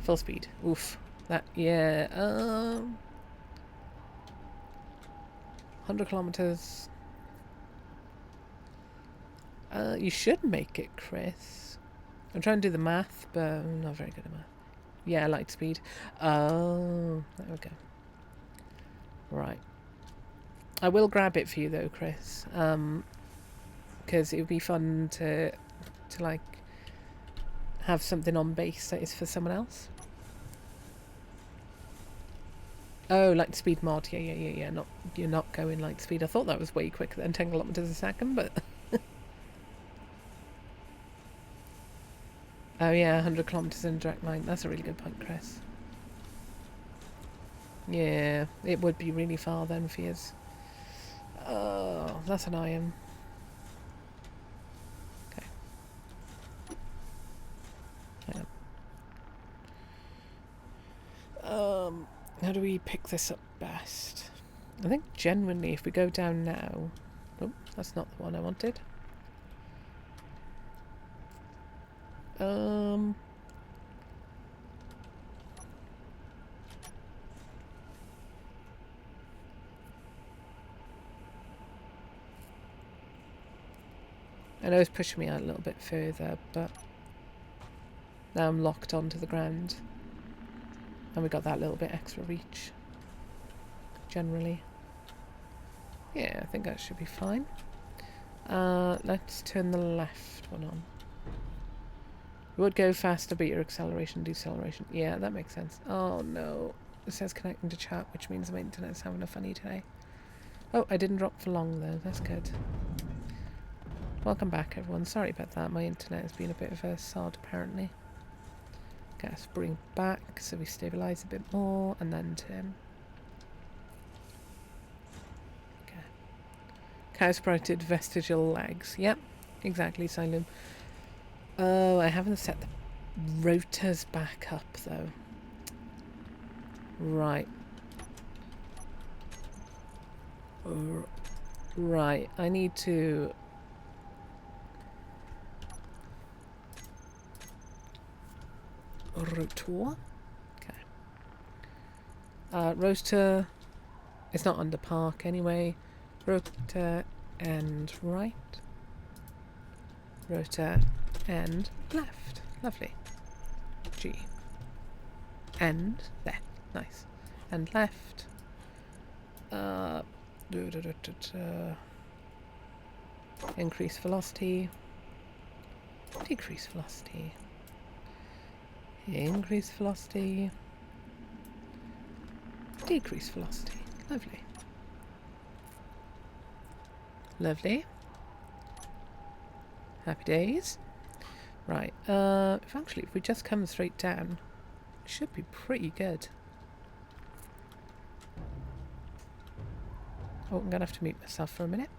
Full speed. Oof. That, yeah. 100 kilometres. You should make it, Chris. I'm trying to do the math, but I'm not very good at math. Yeah, light speed. Oh, there we go. Right. I will grab it for you though, Chris. Because it would be fun to like have something on base that is for someone else. Oh, light speed mod. Yeah. Not, you're not going light speed. I thought that was way quicker than 10 kilometers a second, but oh yeah, 100 kilometers in a direct line. That's a really good point, Chris. Yeah, it would be really far then for yours. Oh, that's an iron. Okay. Hang on. How do we pick this up best? I think genuinely if we go down now... Oh, that's not the one I wanted. I know it's pushing me out a little bit further, but now I'm locked onto the ground. And we got that little bit extra reach. Generally. Yeah, I think that should be fine. Let's turn the left one on. You would go faster, but your acceleration, deceleration. Yeah, that makes sense. Oh no. It says connecting to chat, which means my internet's having a funny day. Oh, I didn't drop for long though. That's good. Welcome back, everyone. Sorry about that. My internet has been a bit of a sod, apparently. Get us bring back so we stabilise a bit more, and then turn. Okay. Cow-sprouted vestigial legs. Yep, exactly, Silum. Oh, I haven't set the rotors back up, though. Right. Right, I need to... Rotor? Okay. Rotor... It's not under park anyway. Rotor and right. Rotor and left. Lovely. G. And left. Nice. And left. Increase velocity. Decrease velocity. Increase velocity. Decrease velocity. Lovely. Lovely. Happy days. Right. If we just come straight down, it should be pretty good. Oh, I'm gonna have to mute myself for a minute.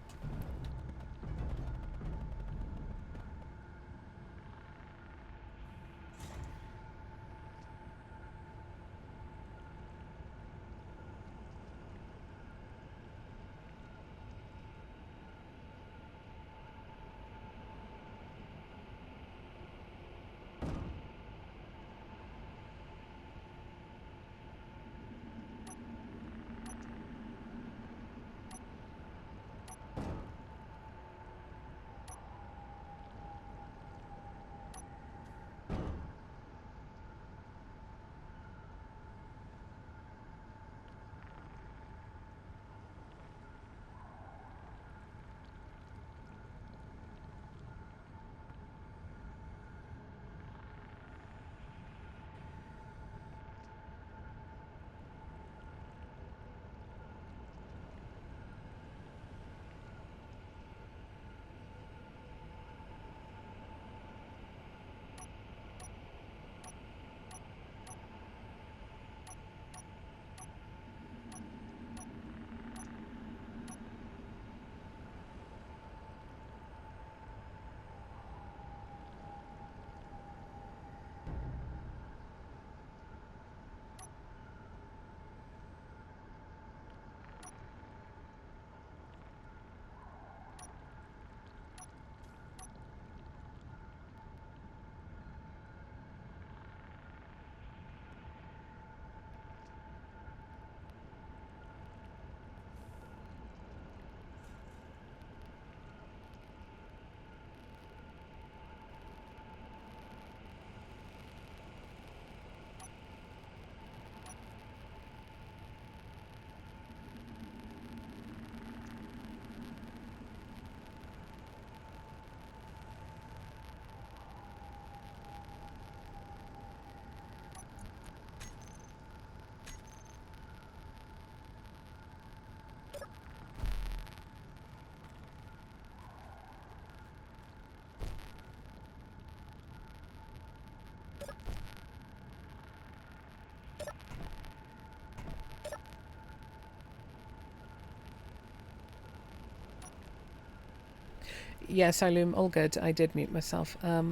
Yes, Ilum, all good. I did mute myself. I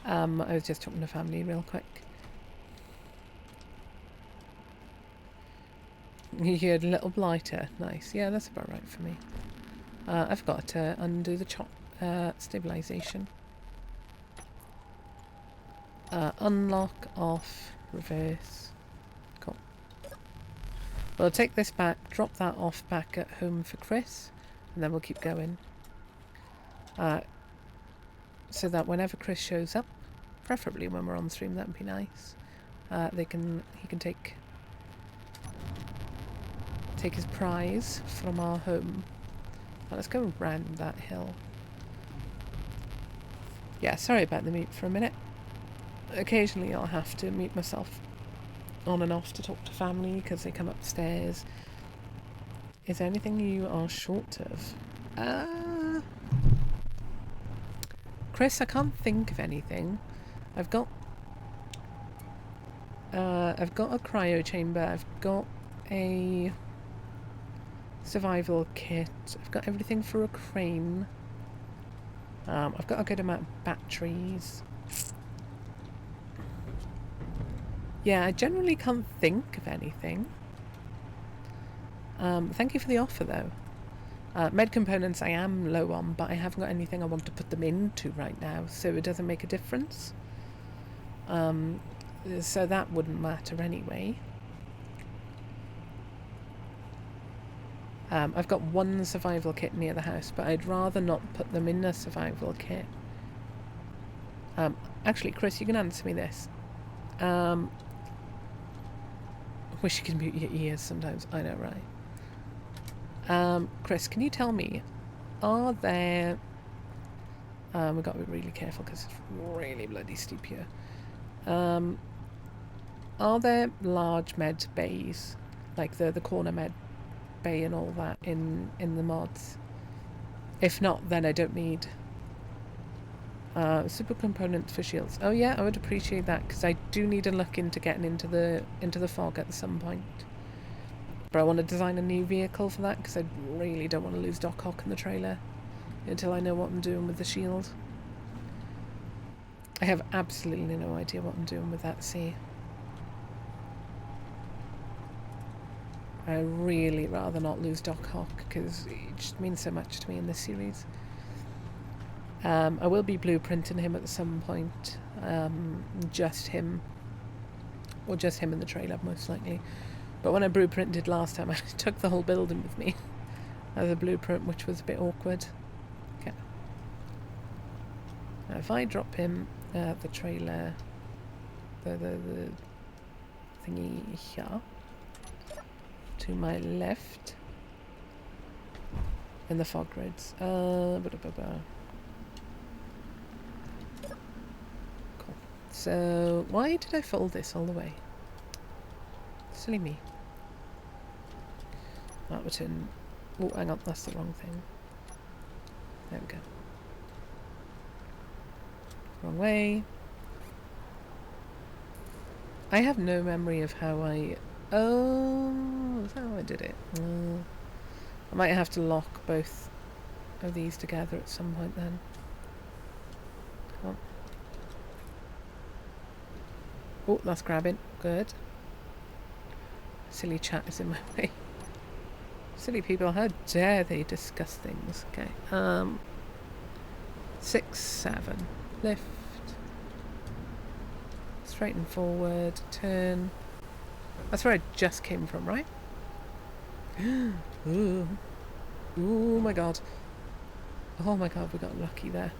was just talking to family real quick. You heard a little blighter. Nice. Yeah, that's about right for me. I've got to undo the chop stabilization. Unlock, off, reverse. Cool. We'll take this back, drop that off back at home for Chris, and then we'll keep going. So that whenever Chris shows up, preferably when we're on stream, that'd be nice. He can take his prize from our home. Well, let's go round that hill. Yeah, sorry about the mute for a minute. Occasionally I'll have to mute myself on and off to talk to family because they come upstairs. Is there anything you are short of? Chris, I can't think of anything. I've got a cryo chamber. I've got a survival kit. I've got everything for a crane. I've got a good amount of batteries. Yeah, I generally can't think of anything. Thank you for the offer, though. Med components I am low on, but I haven't got anything I want to put them into right now, so it doesn't make a difference. So that wouldn't matter anyway. I've got one survival kit near the house, but I'd rather not put them in a survival kit. Actually, Chris, you can answer me this. Wish you could mute your ears sometimes. I know, right? Chris, can you tell me, are there... we've got to be really careful because it's really bloody steep here. Are there large med bays, like the corner med bay and all that in the mods? If not, then I don't need Super components for shields. Oh yeah, I would appreciate that, because I do need to look into getting into the fog at some point. But I want to design a new vehicle for that, because I really don't want to lose Doc Ock in the trailer until I know what I'm doing with the shield. I have absolutely no idea what I'm doing with that sea. I really rather not lose Doc Ock, because it just means so much to me in this series. I will be blueprinting him at some point. Just him. Or just him in the trailer, most likely. But when I blueprinted last time, I took the whole building with me as a blueprint, which was a bit awkward. Okay. Now if I drop him the trailer, the thingy here, to my left, in the fog grids. Cool. So why did I fold this all the way? Silly me. That would turn. Oh, hang on, that's the wrong thing. There we go. Wrong way. I have no memory of how I... Oh, is that how I did it? I might have to lock both of these together at some point then. Come on. Oh, that's grabbing. Good. Silly chat is in my way. Silly people, how dare they discuss things? Okay. 6, 7. Lift. Straighten forward. Turn. That's where I just came from, right? Ooh. Ooh my god. Oh my god, we got lucky there.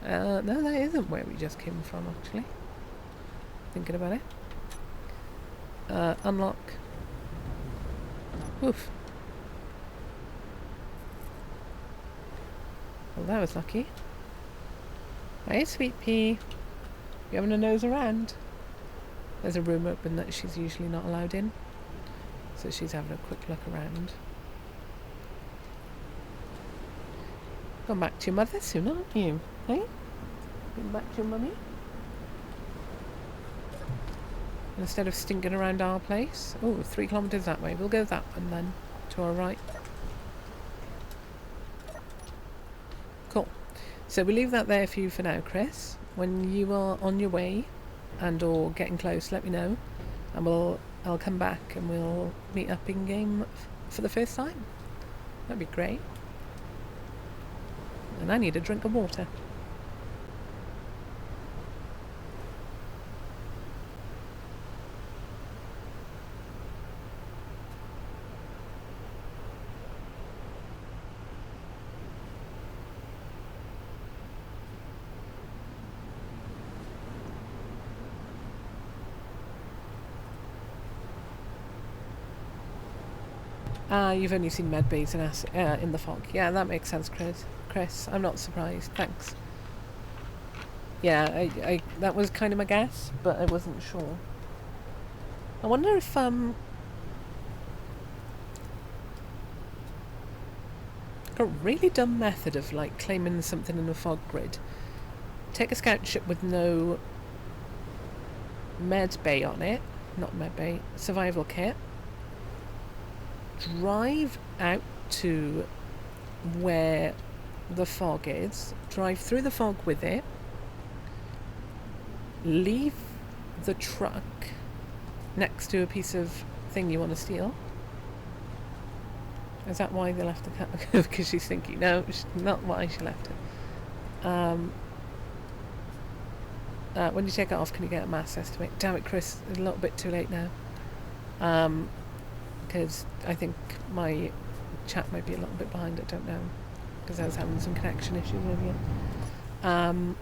No, that isn't where we just came from, actually. Thinking about it. Unlock. Oof. Well, that was lucky. Hey, sweet pea. You having a nose around? There's a room open that she's usually not allowed in. So she's having a quick look around. Going back to your mother soon, aren't you? Hey? Going back to your mummy? Instead of stinking around our place. Oh, 3 kilometres that way. We'll go that one then. To our right. Cool. So we leave that there for you for now, Chris. When you are on your way and or getting close, let me know. And I'll come back and we'll meet up in game for the first time. That'd be great. And I need a drink of water. You've only seen med bays in the fog. Yeah, that makes sense, Chris. I'm not surprised. Thanks. Yeah, I that was kind of my guess, but I wasn't sure. I wonder if got a really dumb method of like claiming something in a fog grid. Take a scout ship with no med bay on it, not med bay, survival kit. Drive out to where the fog is, drive through the fog with it, leave the truck next to a piece of thing you want to steal. Is that why they left the cat? Because she's thinking. No, not why she left it. When you take it off, can you get a mass estimate? Damn it, Chris, it's a little bit too late now. Because I think my chat might be a little bit behind, I don't know, because I was having some connection issues earlier.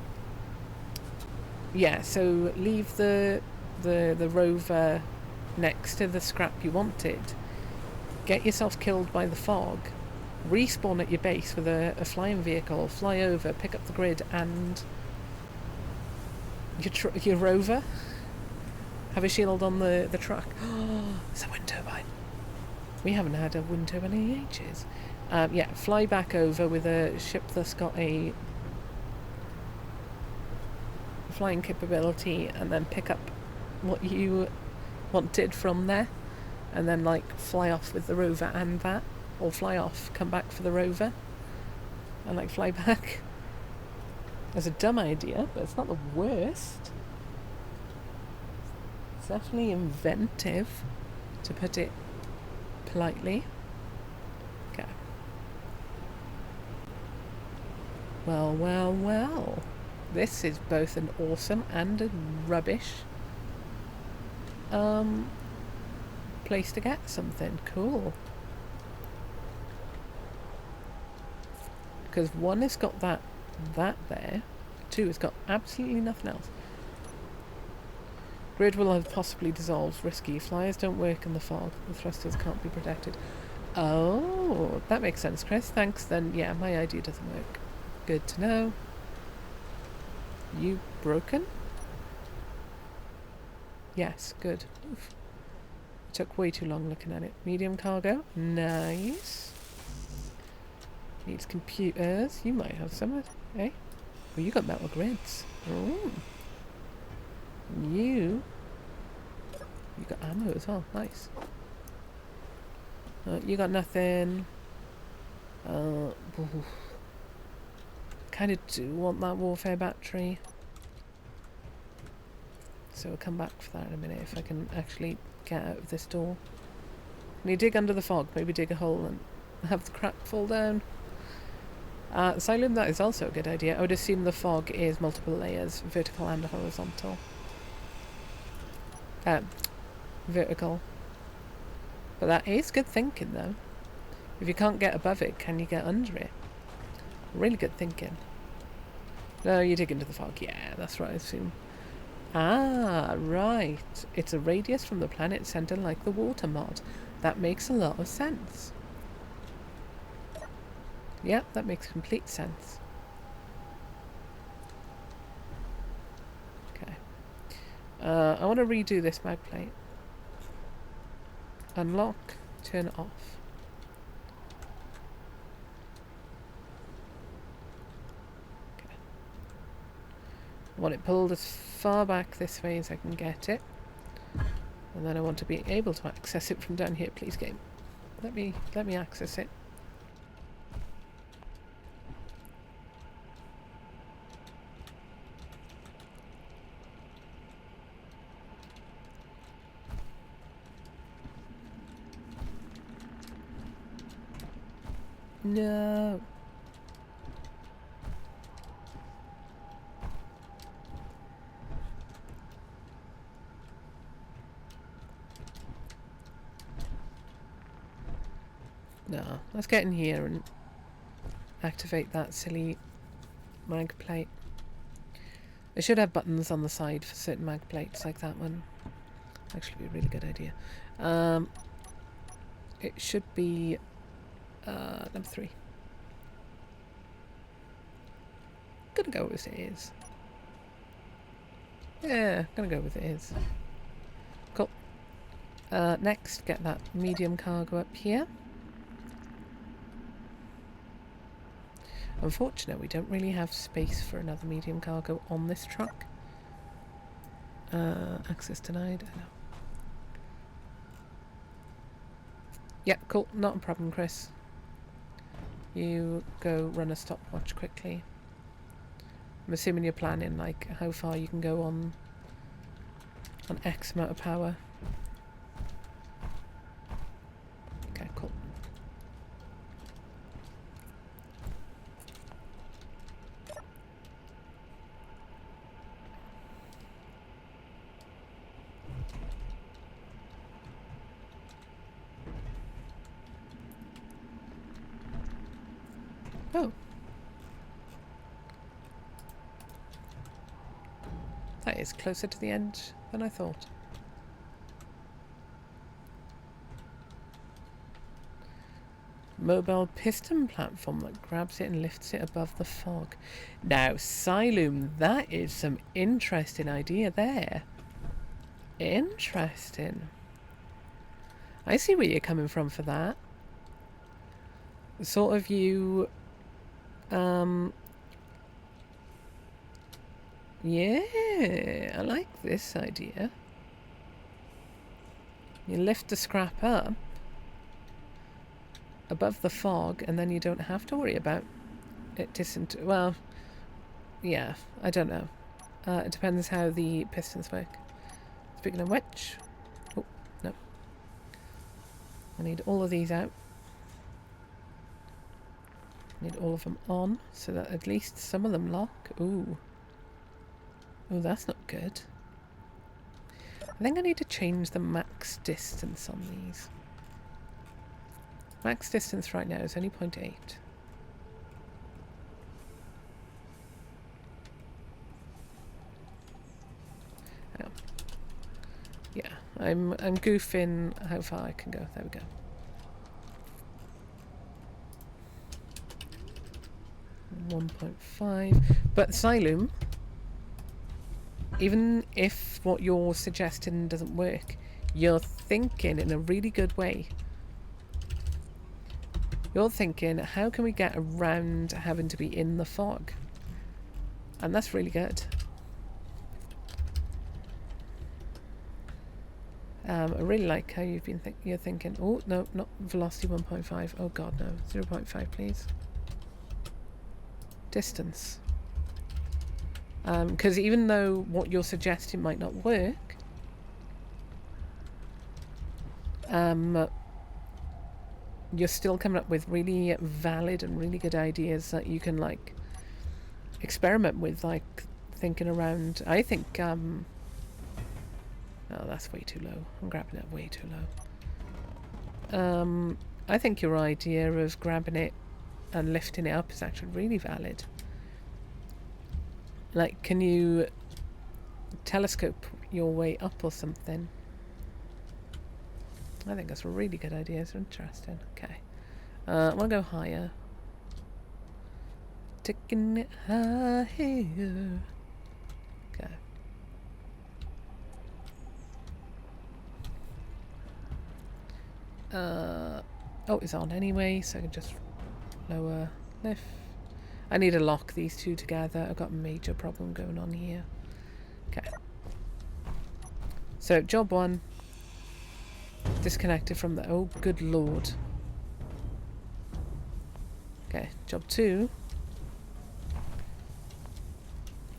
Yeah, so leave the rover next to the scrap you wanted, get yourself killed by the fog, respawn at your base with a flying vehicle, fly over, pick up the grid and your rover, have a shield on the truck. Oh, it's a wind turbine. We haven't had a wind turbine in ages. Yeah, fly back over with a ship that's got a flying capability and then pick up what you wanted from there, and then like fly off with the rover and that, or fly off, come back for the rover, and like fly back. It's a dumb idea, but it's not the worst. It's definitely inventive, to put it politely. Okay. Well, well, well. This is both an awesome and a rubbish place to get something. Cool. Because one has got that there. Two has got absolutely nothing else. Grid will have possibly dissolved. Risky. Flyers don't work in the fog. The thrusters can't be protected. Oh, that makes sense, Chris. Thanks. Then, yeah, my idea doesn't work. Good to know. You broken? Yes, good. Oof. It took way too long looking at it. Medium cargo. Nice. Needs computers. You might have some, eh? Oh, you got metal grids. Oh. You got ammo as well. Nice. You got nothing. Kind of do want that warfare battery. So we'll come back for that in a minute if I can actually get out of this door. Can you dig under the fog? Maybe dig a hole and have the crap fall down. Asylum, that is also a good idea. I would assume the fog is multiple layers, vertical and horizontal. Vertical. But that is good thinking, though. If you can't get above it, can you get under it? Really good thinking. No, you dig into the fog. Yeah, that's right, I assume. Ah, right. It's a radius from the planet center like the water mod. That makes a lot of sense. Yep, that makes complete sense. Okay. I want to redo this mag plate. Unlock, turn it off. Okay. I want it pulled as far back this way as I can get it. And then I want to be able to access it from down here. Please, game. Let me access it. No. No. Let's get in here and activate that silly mag plate. It should have buttons on the side for certain mag plates like that one. Actually be a really good idea. It should be number 3. Gonna go with it is. Yeah, gonna go with it is. Cool. Next, get that medium cargo up here. Unfortunately, we don't really have space for another medium cargo on this truck. Access denied. I know. Yeah, cool. Not a problem, Chris. You go run a stopwatch quickly. I'm assuming you're planning like how far you can go on X amount of power. Okay, cool. Oh. That is closer to the end than I thought. Mobile piston platform that grabs it and lifts it above the fog. Now, Siloom, that is some interesting idea there. Interesting. I see where you're coming from for that. Sort of yeah, I like this idea. You lift the scrap up above the fog, and then you don't have to worry about it well, yeah, I don't know. It depends how the pistons work. Speaking of which, oh, no. I need all of these out. I need all of them on, so that at least some of them lock. Ooh. Oh, that's not good. I think I need to change the max distance on these. Max distance right now is only 0.8. Oh. Yeah, I'm goofing how far I can go. There we go. .5. But Xylem, even if what you're suggesting doesn't work, you're thinking in a really good way. You're thinking, how can we get around having to be in the fog? And that's really good. I really like how you've been you're thinking, oh, no, not velocity 1.5. Oh, God, no. 0.5, please. Distance. Because even though what you're suggesting might not work, you're still coming up with really valid and really good ideas that you can, like, experiment with, like, thinking around. I think, oh, that's way too low. I'm grabbing it way too low. I think your idea of grabbing it and lifting it up is actually really valid. Like, can you telescope your way up or something? I think that's a really good idea. It's interesting. Okay. I want to go higher. Taking it higher. Okay. Oh, it's on anyway, so I can just lower, lift. I need to lock these two together. I've got a major problem going on here. Okay. So, job 1. Disconnected from the... Oh, good lord. Okay, job 2.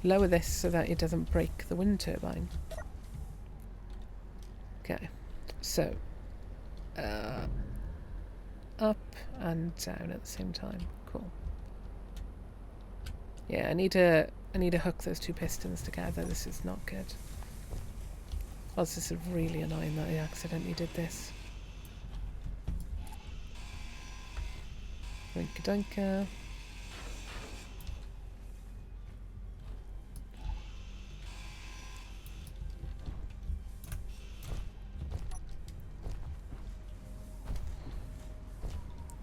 Lower this so that it doesn't break the wind turbine. Okay, so... up and down at the same time. Cool. Yeah, I need to hook those two pistons together. This is not good. Oh, this is really annoying that I accidentally did this. Doinka doinka.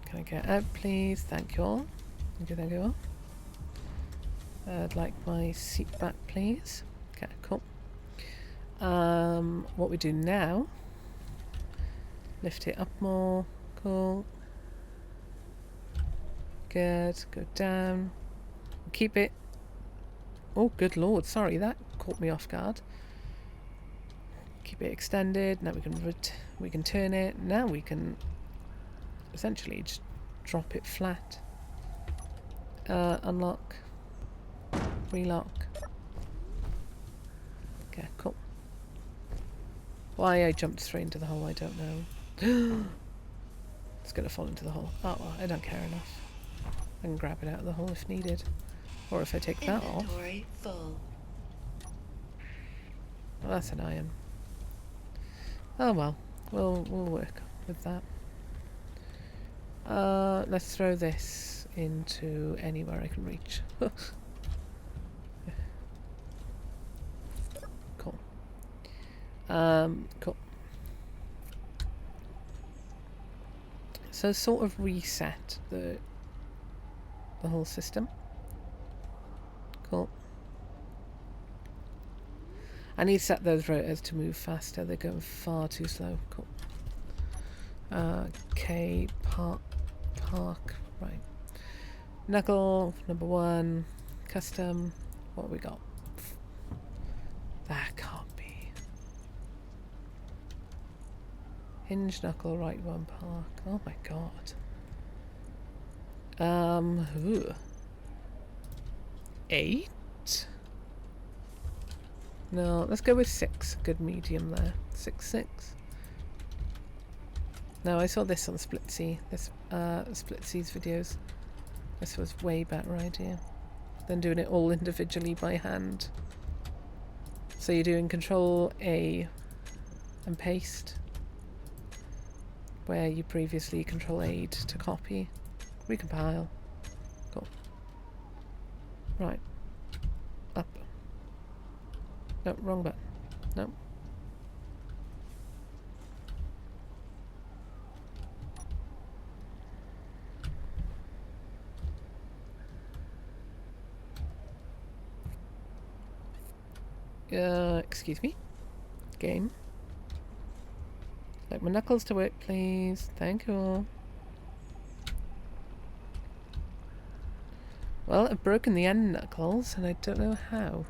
Can I get out, please? Thank you all. Thank you, thank you all. I'd like my seat back, please. Okay, cool. What we do now, lift it up more. Cool. Good. Go down. Keep it. Oh, good lord. Sorry, that caught me off guard. Keep it extended. Now we can turn it. Now we can essentially just drop it flat. Unlock. Relock. Okay, cool. Why I jumped straight into the hole, I don't know. It's gonna fall into the hole. Oh well, I don't care enough. I can grab it out of the hole if needed. Or if I take that off. Inventory full. Well, that's an iron. Oh well, we'll work with that. Let's throw this into anywhere I can reach. Cool. Cool. So sort of reset the whole system. Cool. I need to set those rotors to move faster. They're going far too slow. Cool. Okay, park, right. Knuckle, number 1, custom, what have we got? That can't be. Hinge knuckle, right one park. Oh my god. Ooh. 8? No, let's go with 6. Good medium there. 6, 6. No, I saw this on Splitsy. This Splitsy's videos. This was way better idea than doing it all individually by hand. So you're doing Control A and paste, where you previously Control A to copy, recompile. Cool. Right. Up. No, wrong button. No. Excuse me. Game. Like my knuckles to work, please. Thank you. Well, I've broken the end knuckles, and I don't know how.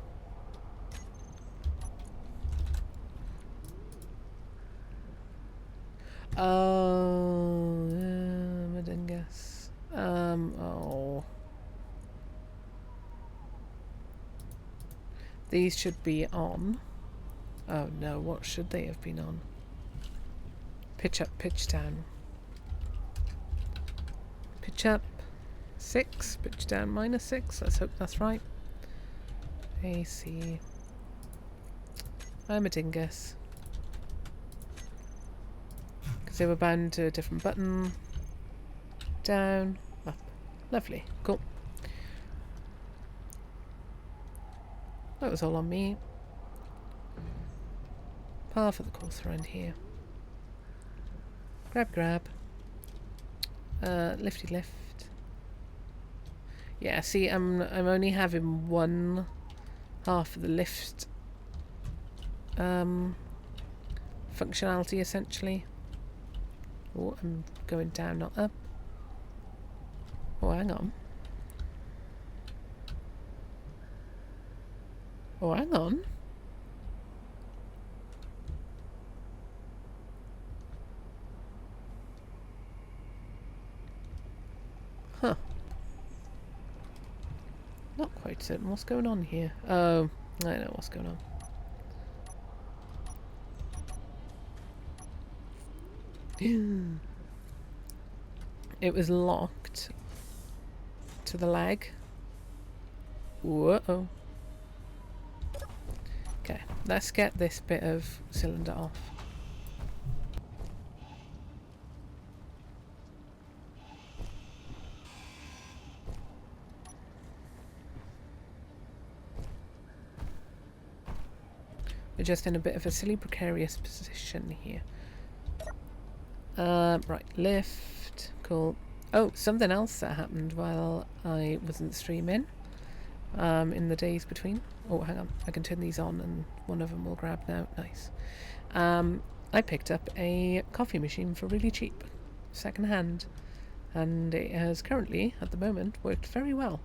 Oh, I didn't guess. Oh. These should be on. Oh no, what should they have been on? Pitch up, pitch down. Pitch up, 6. Pitch down, -6. Let's hope that's right. AC. I'm a dingus. Because they were bound to a different button. Down, up. Lovely, cool. That was all on me. Par for the course around here. Grab, grab. Lifty lift. Yeah, see, I'm only having one half of the lift functionality essentially. Oh, I'm going down, not up. Oh, hang on. Oh, hang on. Huh. Not quite certain what's going on here. Oh, I know what's going on. It was locked to the leg. Whoa. Okay, let's get this bit of cylinder off. We're just in a bit of a silly precarious position here. Right, lift, cool. Oh, something else that happened while I wasn't streaming in the days between. Oh, hang on, I can turn these on and one of them will grab now. Nice. I picked up a coffee machine for really cheap, second hand, and it has currently, at the moment, worked very well.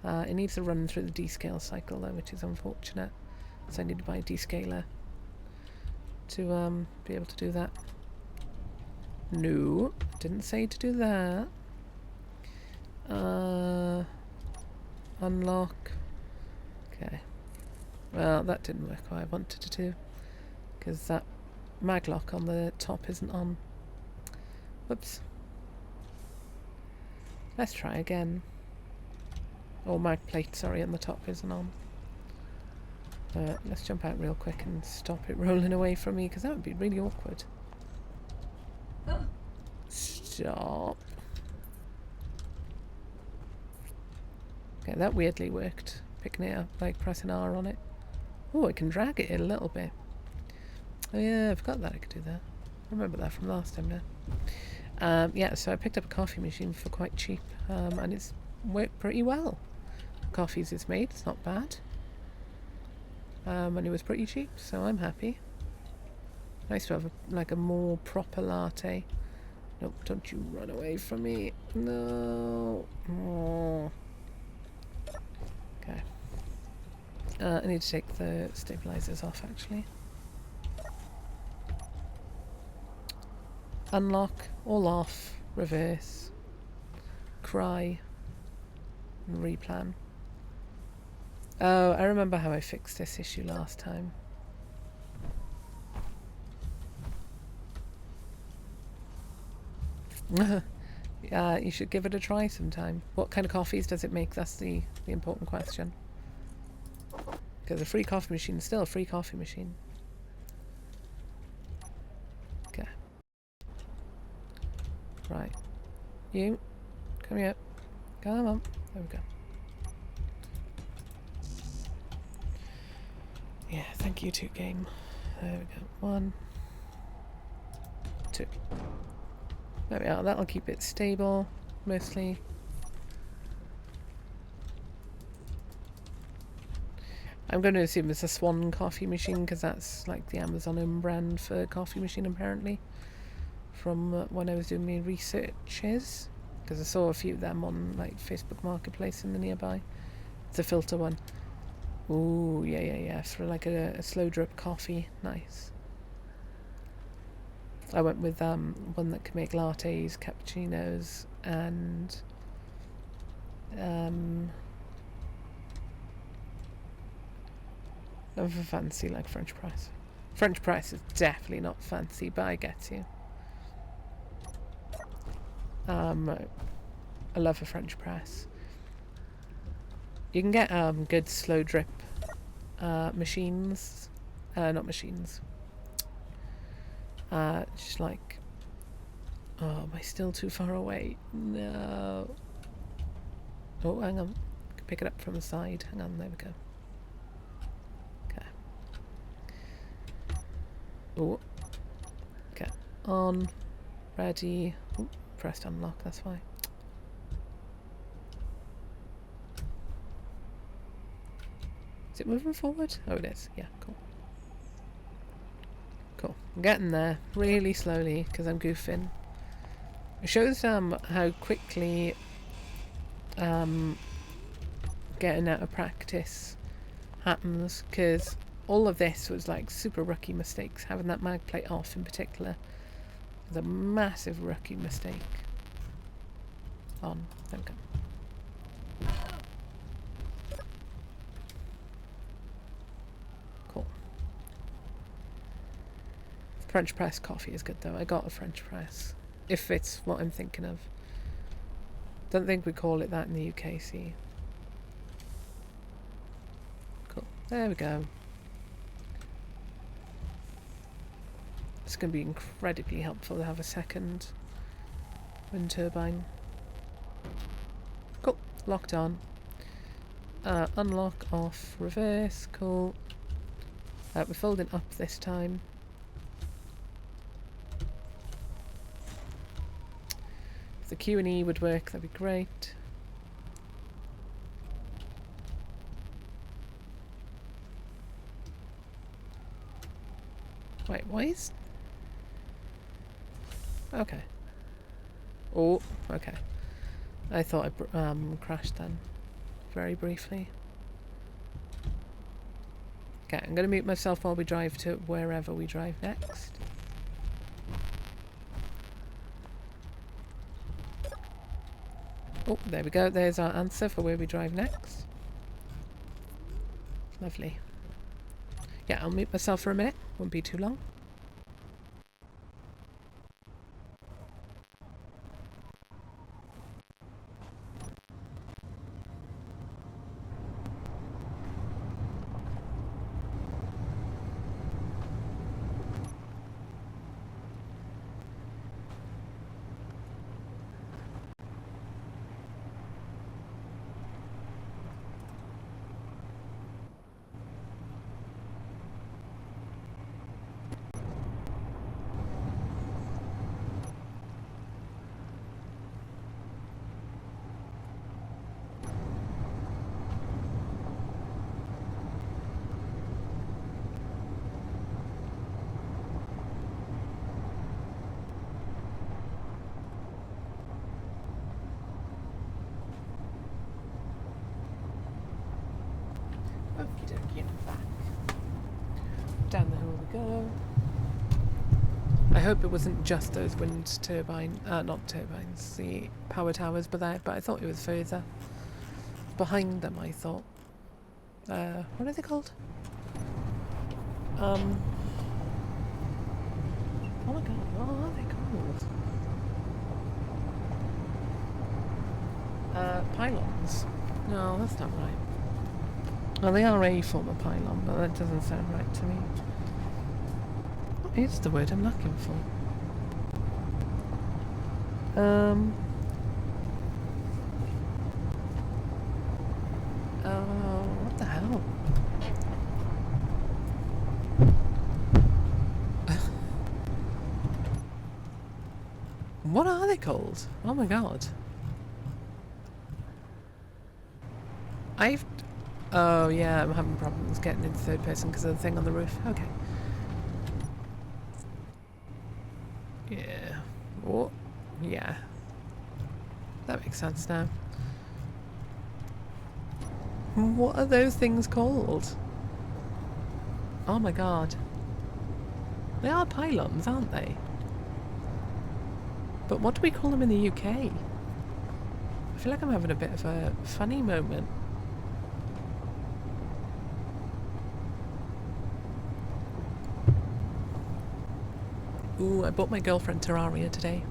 It needs to run through the descale cycle though, which is unfortunate. So I need to buy a descaler to be able to do that. No, didn't say to do that. Unlock. Okay. Well, that didn't work how I wanted it to, because that mag lock on the top isn't on. Whoops. Let's try again. Or mag plate, sorry, on the top isn't on. Let's jump out real quick and stop it rolling away from me, because that would be really awkward. Stop. Okay, that weirdly worked. Picking it up, like pressing R on it. Oh, I can drag it in a little bit. Oh yeah, I forgot that I could do that. I remember that from last time now. Yeah, so I picked up a coffee machine for quite cheap, and it's worked pretty well. Coffees it's made, it's not bad. And it was pretty cheap, so I'm happy. Nice to have like a more proper latte. Nope, don't you run away from me. No. Oh. Okay. I need to take the stabilizers off, actually. Unlock, all off, reverse, cry, and replan. Oh, I remember how I fixed this issue last time. You should give it a try sometime. What kind of coffees does it make? That's the important question. Because a free coffee machine is still a free coffee machine. Okay. Right. You. Come here. Come on. There we go. Yeah, thank you, 2 game. There we go. 1, 2. There we are. That'll keep it stable, mostly. I'm going to assume it's a Swan coffee machine because that's like the Amazon own brand for coffee machine, apparently. From when I was doing my researches, because I saw a few of them on like Facebook Marketplace in the nearby. It's a filter one. Ooh, yeah. For like a slow drip coffee. Nice. I went with one that can make lattes, cappuccinos, and of a fancy like French press. French press is definitely not fancy, but I get you. I love a French press. You can get good slow drip machines, not machines. Just like, oh, am I still too far away? No. Oh, hang on. I can pick it up from the side. Hang on, there we go. Okay. Oh. Okay. On. Ready. Ooh, pressed unlock, that's why. Is it moving forward? Oh, it is. Yeah, cool. Cool. I'm getting there really slowly because I'm goofing. It shows how quickly getting out of practice happens, because all of this was like super rookie mistakes. Having that mag plate off in particular was a massive rookie mistake. On. There we go. Cool. French press coffee is good though. I got a French press. If it's what I'm thinking of. Don't think we call it that in the UK, see. Cool. There we go. It's going to be incredibly helpful to have a second wind turbine. Cool. Locked on. Unlock, off, reverse. Cool. We're folding up this time. If the Q&E would work, that'd be great. Wait, why is... Okay. Oh, okay. I thought I crashed then. Very briefly. Okay, I'm going to mute myself while we drive to wherever we drive next. Oh, there we go. There's our answer for where we drive next. Lovely. Yeah, I'll mute myself for a minute. Won't be too long. Okie dokie, back. Down the hill we go. I hope it wasn't just those wind turbine, not turbines, the power towers but I thought it was further. Behind them, I thought. What are they called? Oh my god, what are they called? Pylons. No, that's not right. Well, they are a form of pylon, but that doesn't sound right to me. What is the word I'm looking for? What the hell? What are they called? Oh my god. Oh yeah, I'm having problems getting into third person because of the thing on the roof. Okay. Yeah. Oh, yeah. That makes sense now. What are those things called? Oh my god. They are pylons, aren't they? But what do we call them in the UK? I feel like I'm having a bit of a funny moment. Ooh, I bought my girlfriend Terraria today.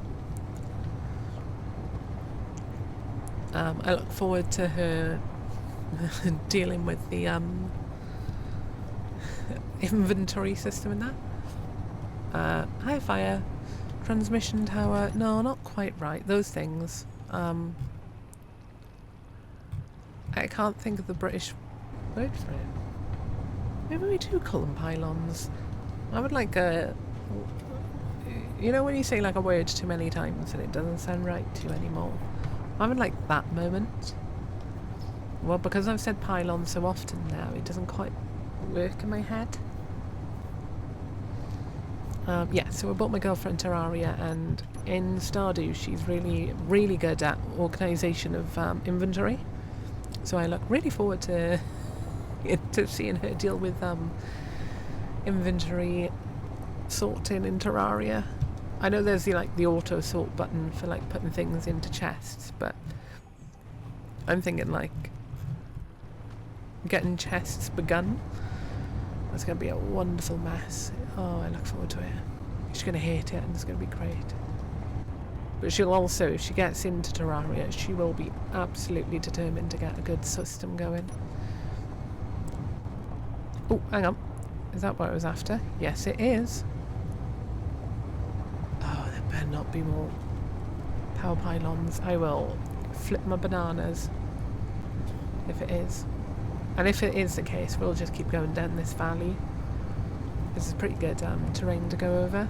I look forward to her dealing with the inventory system and that. High fire, transmission tower. No, not quite right. Those things. I can't think of the British word for it. Maybe we do call them pylons. I would like a... You know when you say like a word too many times and it doesn't sound right to you anymore? I would like that moment. Well, because I've said pylon so often now, it doesn't quite work in my head. Yeah, so I bought my girlfriend Terraria, and in Stardew she's really, really good at organisation of inventory. So I look really forward to seeing her deal with inventory sorting in Terraria. I know there's the auto sort button for like putting things into chests, but I'm thinking like getting chests begun. That's going to be a wonderful mess. Oh, I look forward to it. She's going to hate it and it's going to be great. But she'll also, if she gets into Terraria, she will be absolutely determined to get a good system going. Oh, hang on. Is that what I was after? Yes, it is. Oh, there better not be more power pylons. I will flip my bananas if it is. And if it is the case, we'll just keep going down this valley. This is pretty good terrain to go over.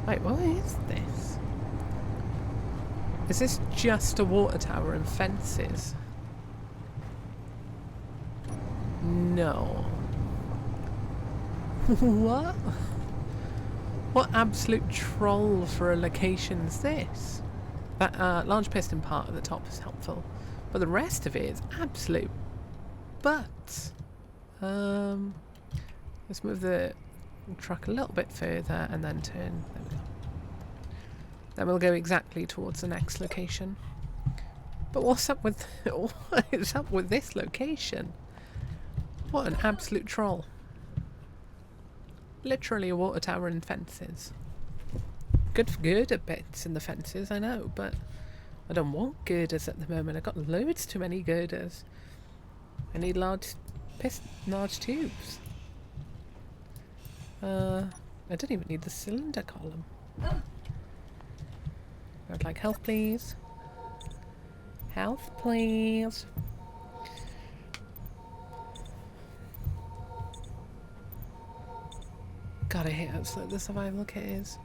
Wait, what is this? Is this just a water tower and fences? No. What? What absolute troll for a location is this? That large piston part at the top is helpful, but the rest of it is absolute butts. Let's move the truck a little bit further and then turn. There we go. Then we'll go exactly towards the next location. But what's up with what is up with this location? What an absolute troll. Literally a water tower and fences. Good for girder bits in the fences, I know, but I don't want girders at the moment. I've got loads too many girders. I need large tubes. I don't even need the cylinder column. I'd like health, please. Health, please. God, I hate how slow the survival kit is.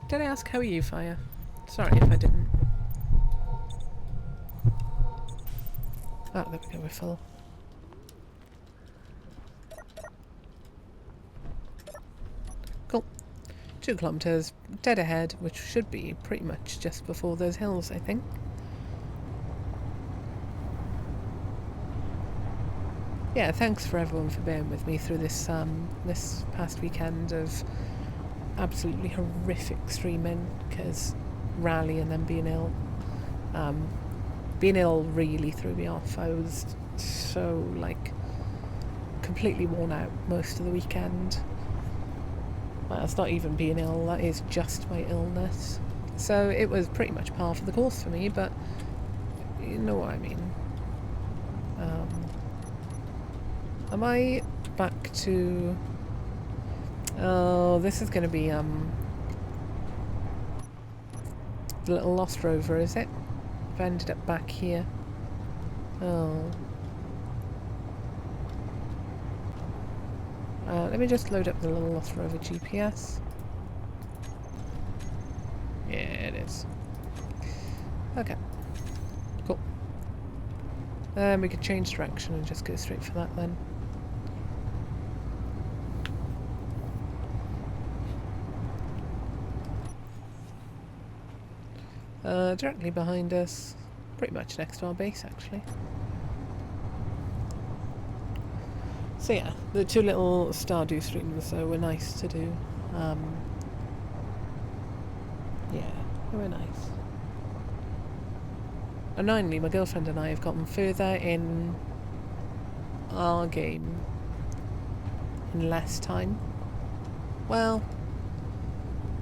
Did I ask how are you, Fire? Sorry if I didn't. Oh, there we go, we're full. Cool. 2 kilometres, dead ahead, which should be pretty much just before those hills, I think. Yeah, thanks for everyone for bearing with me through this this past weekend of absolutely horrific streaming, because Rally and then being ill. Being ill really threw me off. I was so, like, completely worn out most of the weekend. Well, it's not even being ill, that is just my illness. So it was pretty much par for the course for me, but you know what I mean. Am I back to... Oh, this is going to be the little Lost Rover, is it? I've ended up back here. Oh. Let me just load up the little Lost Rover GPS. Yeah, it is. Okay. Cool. We could change direction and just go straight for that then. Directly behind us, pretty much next to our base actually. So yeah, the 2 little Stardew streams though were nice to do. Yeah, they were nice. Annoyingly, my girlfriend and I have gotten further in our game in less time. Well,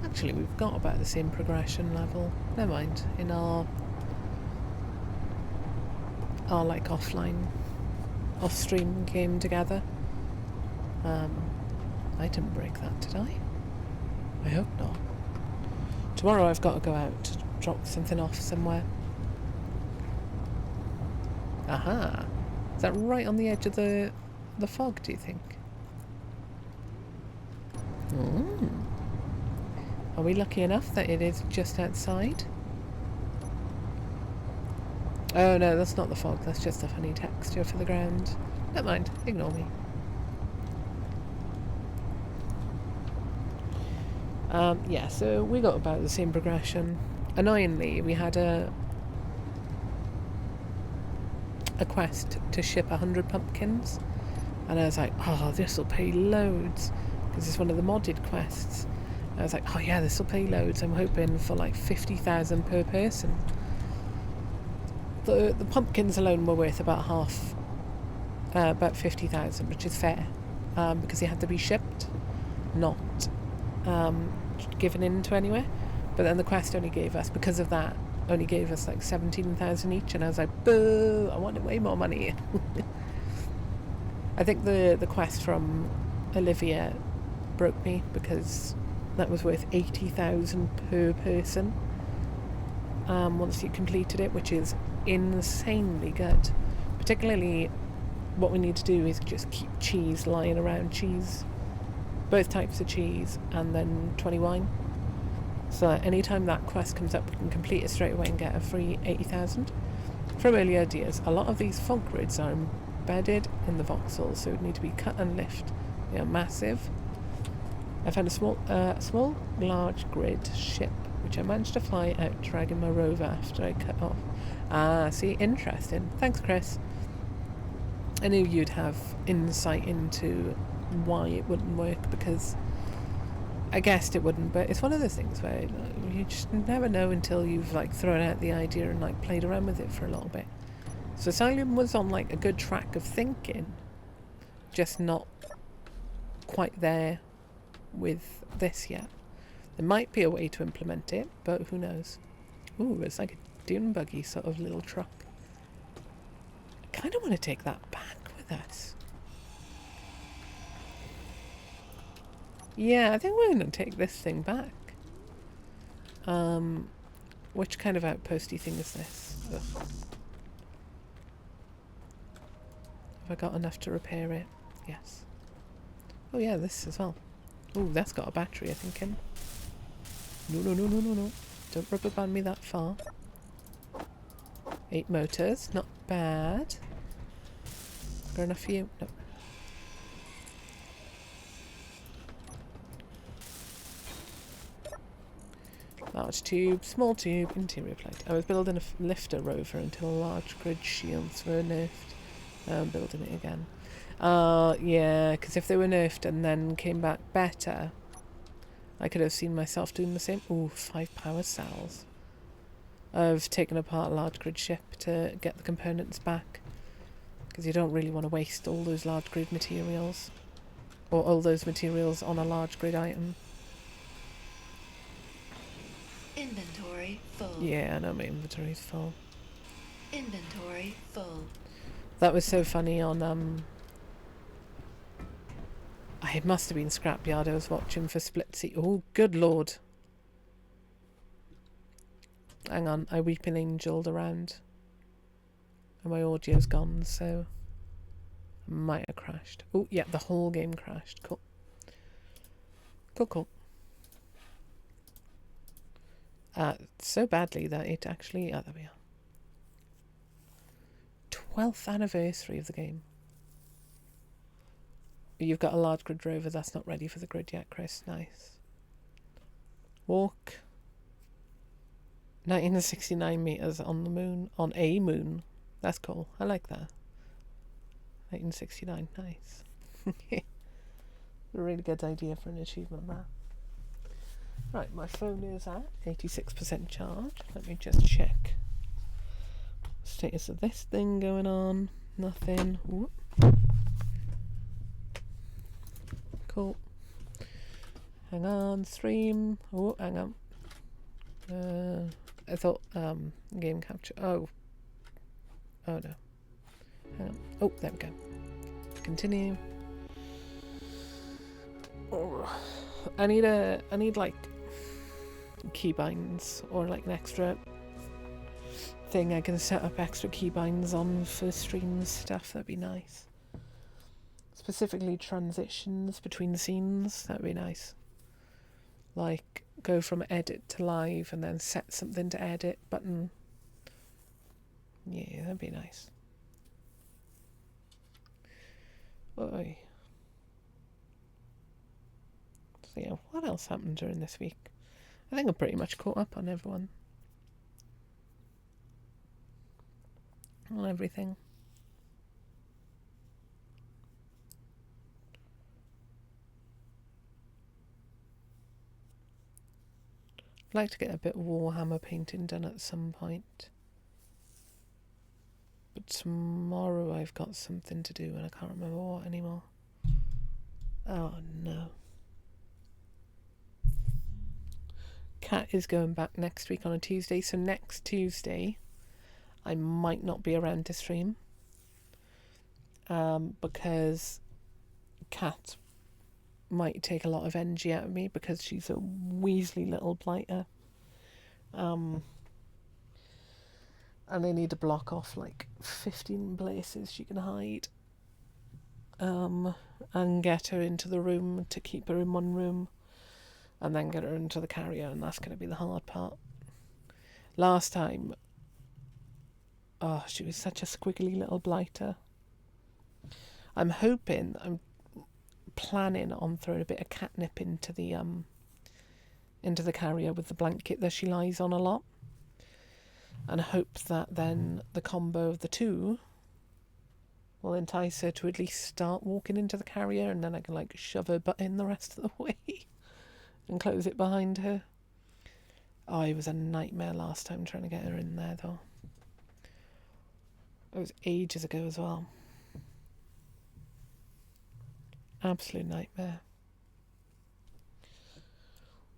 actually we've got about the same progression level. Never mind, in our like offline, off-stream game together. I didn't break that, did I? I hope not. Tomorrow I've got to go out to drop something off somewhere. Aha! Is that right on the edge of the fog, do you think? Are we lucky enough that it is just outside? Oh no, that's not the fog, that's just a funny texture for the ground. Never mind, ignore me. Yeah, so we got about the same progression. Annoyingly, we had a quest to ship 100 pumpkins, and I was like, oh, this will pay loads, because it's one of the modded quests. I was like, oh yeah, this will pay loads. I'm hoping for like 50,000 per person. The pumpkins alone were worth about half, about 50,000, which is fair, because they had to be shipped, not given into anywhere. But then the quest only gave us, because of that, only gave us like 17,000 each, and I was like, boo, I wanted way more money. I think the quest from Olivia broke me, because that was worth 80,000 per person once you completed it, which is insanely good. Particularly what we need to do is just keep cheese lying around, cheese, both types of cheese, and then 20 wine. So anytime that quest comes up, we can complete it straight away and get a free 80,000. From earlier ideas, a lot of these fog grids are embedded in the voxels, so it would need to be cut and lift. They are massive. I found a small, large grid ship, which I managed to fly out dragging my rover after I cut off. Ah, see, interesting. Thanks, Chris. I knew you'd have insight into why it wouldn't work, because I guessed it wouldn't, but it's one of those things where you just never know until you've like thrown out the idea and like played around with it for a little bit. So Asylum was on like a good track of thinking, just not quite there with this yet. There might be a way to implement it, but who knows. Ooh, it's like a dune buggy sort of little truck. I kind of want to take that back with us. Yeah, I think we're going to take this thing back. Which kind of outposty thing is this? Ugh. Have I got enough to repair it? Yes. Oh yeah, this as well. Oh, that's got a battery, I think, in. No, no, no, no, no, no. Don't rubber band me that far. 8 motors, not bad. Got enough for you? No. Large tube, small tube, interior plate. I was building a lifter rover until large grid shields were nerfed. Now I'm building it again. Yeah, because if they were nerfed and then came back better, I could have seen myself doing the same. Ooh, 5 power cells. I've taken apart a large grid ship to get the components back, because you don't really want to waste all those large grid materials, or all those materials on a large grid item. Inventory full. Yeah, I know my inventory's full. Inventory full. That was so funny on it must have been Scrapyard I was watching for Split Sea. Oh, good lord. Hang on, I weeping angeled around. And my audio's gone, so I might have crashed. Oh, yeah, the whole game crashed. Cool. Cool. So badly that it actually... Oh, there we are. 12th anniversary of the game. You've got a large grid rover that's not ready for the grid yet, Chris. Nice. Walk 1969 meters on the moon. On a moon. That's cool. I like that. 1969. Nice. A really good idea for an achievement there. Right, my phone is at 86% charge. Let me just check. Status of this thing going on. Nothing. Whoop. Cool. Hang on, stream. Oh, hang on. I thought game capture. Oh no. Hang on. Oh, there we go. Continue. Oh, I need like keybinds or like an extra thing I can set up extra keybinds on for stream stuff. That'd be nice. Specifically transitions between scenes, that'd be nice. Like go from edit to live and then set something to edit button. Yeah, that'd be nice. Oi. So yeah, what else happened during this week? I think I'm pretty much caught up on everyone. On everything. I'd like to get a bit of Warhammer painting done at some point. But tomorrow I've got something to do and I can't remember what anymore. Oh no. Kat is going back next week on a Tuesday, so next Tuesday I might not be around to stream. Because Kat might take a lot of energy out of me because she's a weaselly little blighter. And I need to block off like 15 places she can hide. And get her into the room to keep her in one room. And then get her into the carrier, and that's going to be the hard part. Last time, she was such a squiggly little blighter. I'm planning on throwing a bit of catnip into the carrier with the blanket that she lies on a lot, and hope that then the combo of the two will entice her to at least start walking into the carrier, and then I can like shove her butt in the rest of the way and close it behind her. Oh, it was a nightmare last time trying to get her in there though. It was ages ago as well. Absolute nightmare.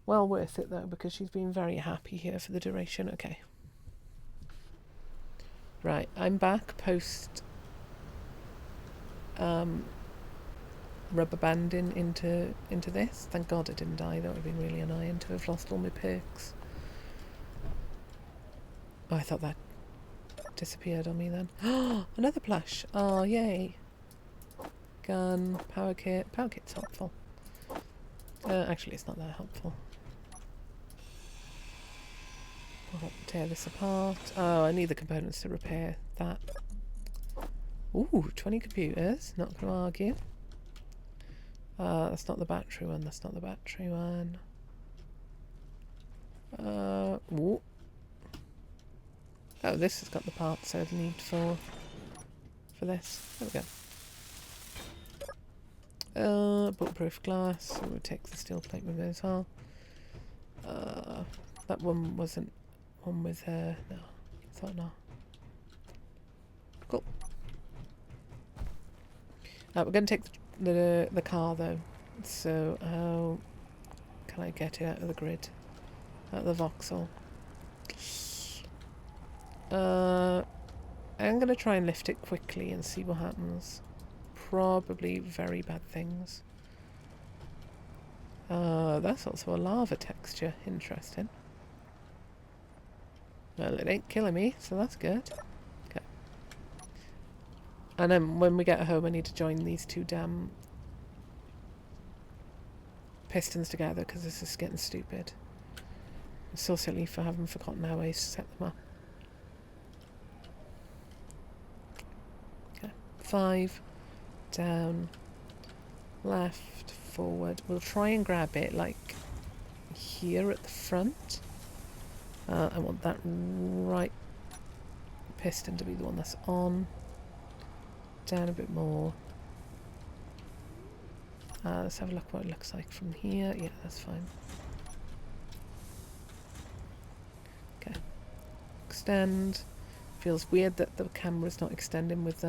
Well worth it though, because she's been very happy here for the duration. Okay. Right, I'm back post rubber banding into this. Thank God I didn't die. That would have been really annoying to have lost all my perks. Oh, I thought that disappeared on me then. Oh, another plush. Oh, yay. Gun, power kit. Power kit's helpful. Actually, it's not that helpful. I'll tear this apart. Oh, I need the components to repair that. Ooh, 20 computers. Not going to argue. That's not the battery one. That's not the battery one. Ooh. Oh, this has got the parts I need for this. There we go. Bulletproof glass. So we'll take the steel plate with it as well. That one wasn't one with her. No, I thought not. Cool. We're going to take the car though. So how can I get it out of the grid? Out of the voxel? I'm going to try and lift it quickly and see what happens. Probably very bad things. That's also a lava texture. Interesting. Well, it ain't killing me, so that's good. Okay. And then when we get home, I need to join these two damn pistons together because this is getting stupid. I'm so silly for having forgotten how I set them up. Okay. 5 down, left, forward. We'll try and grab it like here at the front. I want that right piston to be the one that's on. Down a bit more. Let's have a look what it looks like from here. Yeah, that's fine. Okay. Extend. Feels weird that the camera's not extending with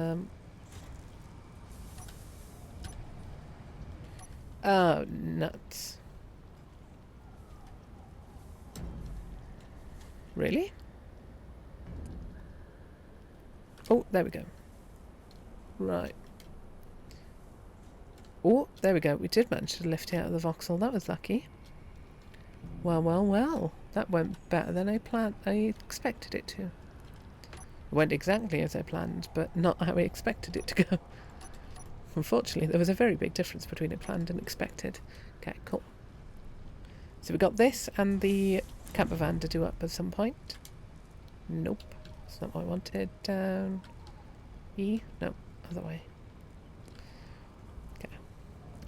Oh, nuts. Really? Oh, there we go. Right. Oh, there we go. We did manage to lift it out of the voxel. That was lucky. Well, well, well. That went better than I expected it to. It went exactly as I planned, but not how I expected it to go. Unfortunately, there was a very big difference between it planned and expected. Okay, cool. So we got this and the camper van to do up at some point. Nope. That's not what I wanted. Down. E? No. Other way. Okay.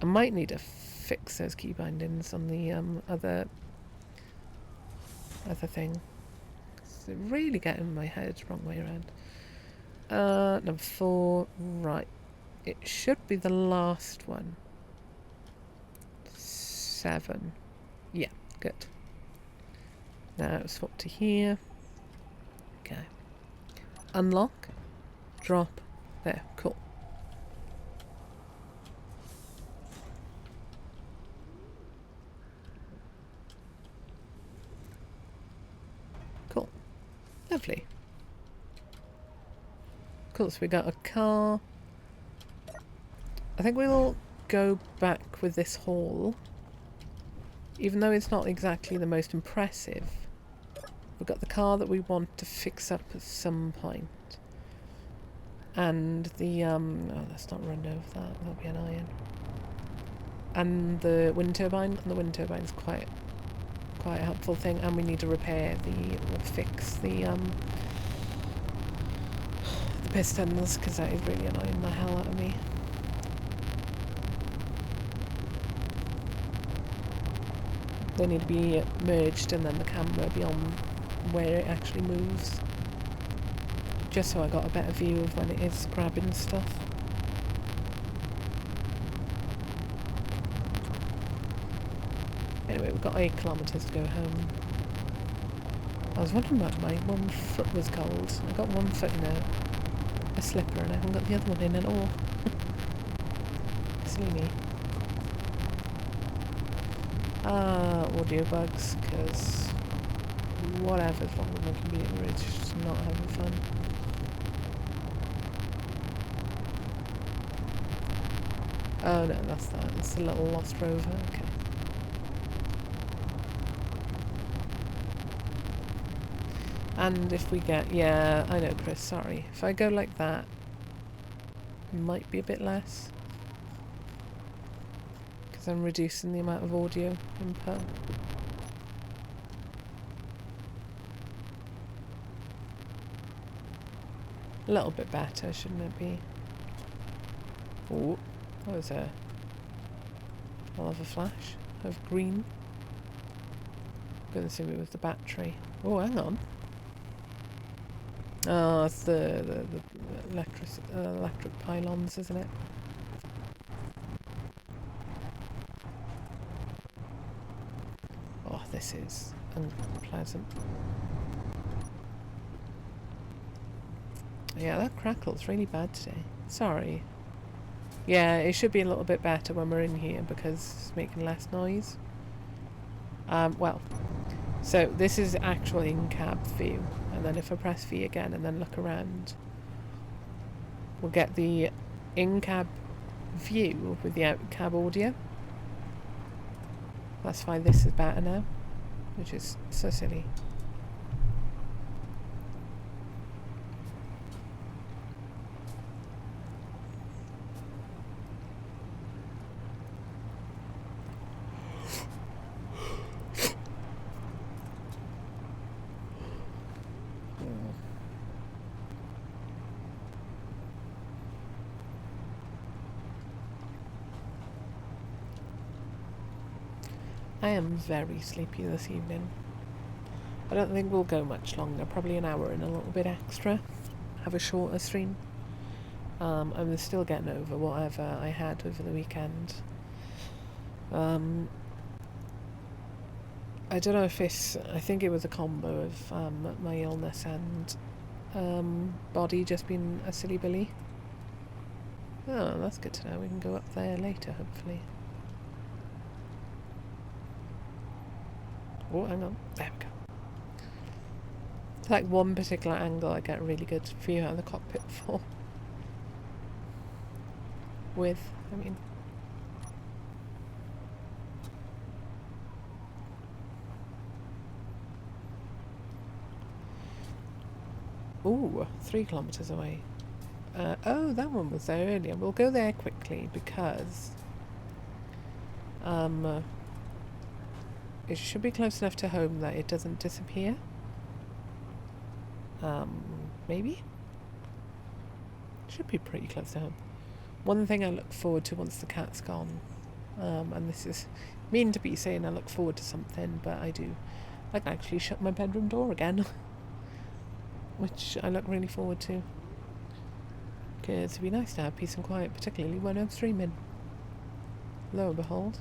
I might need to fix those key bindings on the other thing. It's really getting my head wrong way around. Number 4. Right. It should be the last one. 7. Yeah, good. Now swap to here. Okay. Unlock. Drop. There, cool. Cool. Lovely. Cool, so we got a car. I think we'll go back with this haul. Even though it's not exactly the most impressive. We've got the car that we want to fix up at some point. And the, oh, let's not run over that. That'll be an iron. And the wind turbine. And the wind turbine's quite a helpful thing. And we need to repair or fix the pistons, because that is really annoying the hell out of me. They need to be merged and then the camera be on where it actually moves. Just so I got a better view of when it is grabbing stuff. Anyway, we've got 8 kilometres to go home. I was wondering why my one foot was cold. I got one foot in a slipper and I haven't got the other one in at all. Silly me. Audio bugs, because whatever's wrong with my computer, it's just not having fun. Oh no, that's that. It's a little lost rover. Okay. And if we get... Yeah, I know, Chris, sorry. If I go like that, it might be a bit less. Because I'm reducing the amount of audio input. A little bit better, shouldn't it be? Oh, that was a... I'll have a flash of green. Gonna see if it was the battery. Oh, hang on. Oh, it's the electric pylons, isn't it? Oh, this is unpleasant. Yeah, that crackle's really bad today. Sorry. Yeah, it should be a little bit better when we're in here because it's making less noise. Well, so this is actual in-cab view, and then if I press V again and then look around, we'll get the in-cab view with the out-cab audio. That's why this is better now, which is so silly. I am very sleepy this evening. I don't think we'll go much longer, probably an hour and a little bit extra. Have a shorter stream. I'm still getting over whatever I had over the weekend. I don't know if it's... I think it was a combo of my illness and body just being a silly billy. Oh, that's good to know. We can go up there later, hopefully. Oh, hang on. There we go. It's like one particular angle I get a really good view out of the cockpit for. With, I mean. Ooh, 3 kilometres away. Oh, that one was there earlier. We'll go there quickly because it should be close enough to home that it doesn't disappear. Maybe? Should be pretty close to home. One thing I look forward to once the cat's gone, and this is mean to be saying I look forward to something, but I do. I can actually shut my bedroom door again, which I look really forward to. Because it'd be nice to have peace and quiet, particularly when I'm streaming. Lo and behold.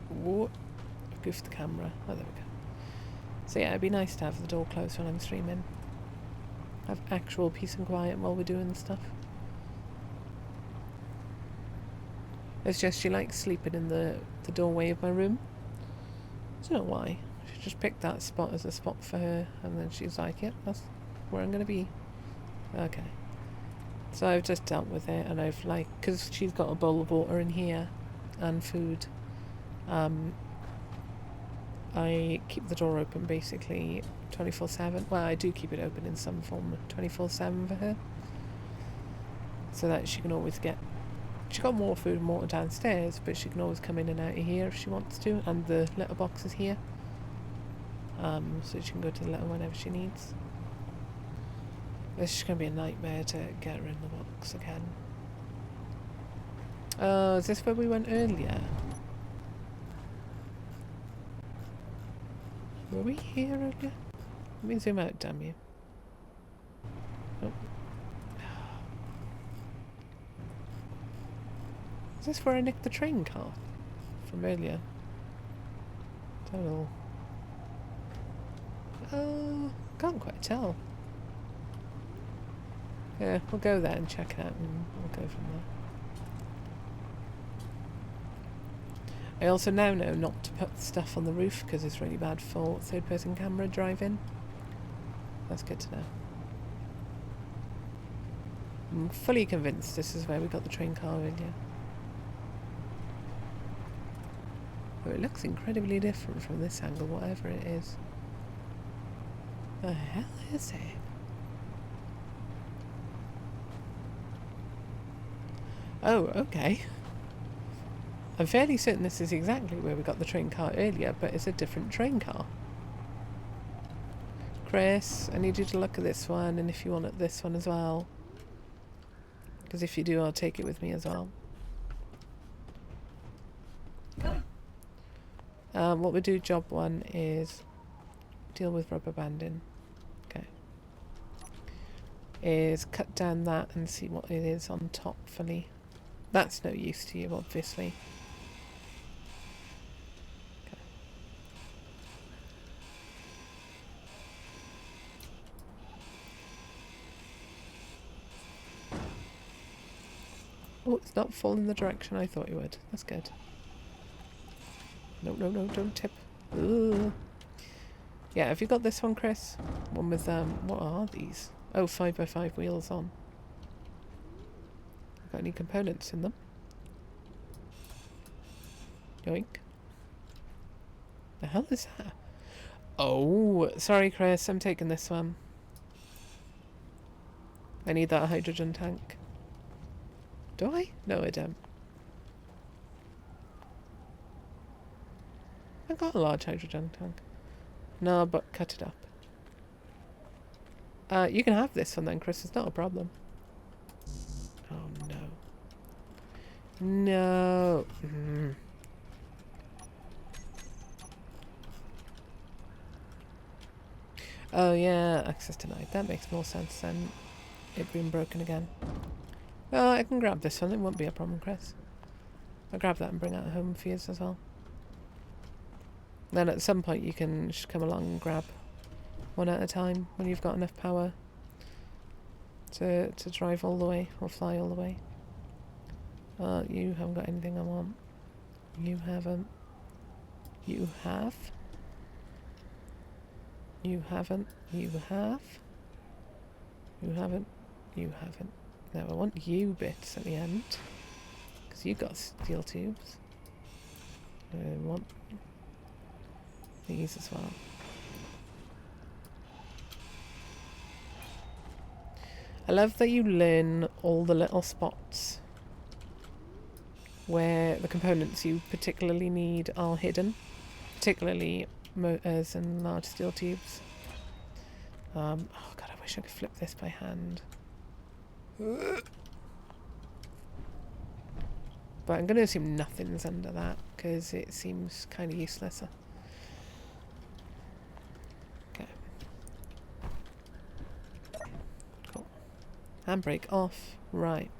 Whoa, I've goofed the camera. Oh, there we go. So yeah, it'd be nice to have the door closed when I'm streaming. Have actual peace and quiet while we're doing stuff. It's just she likes sleeping in the doorway of my room. I don't know why. She just picked that spot as a spot for her, and then she's like, yep, that's where I'm going to be. Okay. So I've just dealt with it, and I've because she's got a bowl of water in here and food, I keep the door open basically 24/7. Well, I do keep it open in some form 24/7 for her, so that she can always get... She's got more food and water downstairs, but she can always come in and out of here if she wants to, and the litter box is here, so she can go to the litter whenever she needs. It's just going to be a nightmare to get her in the box again. Oh, is this where we went earlier? Were we here earlier? Let me zoom out, damn you. Oh. Is this where I nicked the train car from earlier? Don't know. Can't quite tell. Yeah, we'll go there and check it out and we'll go from there. I also now know not to put stuff on the roof because it's really bad for third-person camera driving. That's good to know. I'm fully convinced this is where we got the train car earlier. Oh, it looks incredibly different from this angle, whatever it is. The hell is it? Oh, okay. I'm fairly certain this is exactly where we got the train car earlier, but it's a different train car. Chris, I need you to look at this one, and if you want this one as well. Because if you do, I'll take it with me as well. What we do, job 1 is deal with rubber banding. Okay. Is cut down that and see what it is on top fully. That's no use to you, obviously. Okay. Oh, it's not falling the direction I thought it would. That's good. No, no, no, don't tip. Ooh. Yeah, have you got this one, Chris? One with, what are these? Oh, 5x5 wheels on. Got any components in them? Yoink. The hell is that? Oh, sorry, Chris, I'm taking this one. I need that hydrogen tank. Do I? No, I don't. I've got a large hydrogen tank. No, but cut it up. You can have this one then, Chris. It's not a problem. Oh, no. No. Oh, yeah. Access denied. That makes more sense than it being broken again. Well, I can grab this one. It won't be a problem, Chris. I'll grab that and bring it home for you as well. Then at some point you can just come along and grab one at a time when you've got enough power to drive all the way or fly all the way. You haven't got anything I want. You haven't. You have. You haven't. You have. You haven't. You haven't. Now I want you bits at the end because you got steel tubes. I want these as well. I love that you learn all the little spots where the components you particularly need are hidden, particularly motors and large steel tubes. Oh god, I wish I could flip this by hand. But I'm going to assume nothing's under that because it seems kind of useless. Okay. Cool. Handbrake off. Right.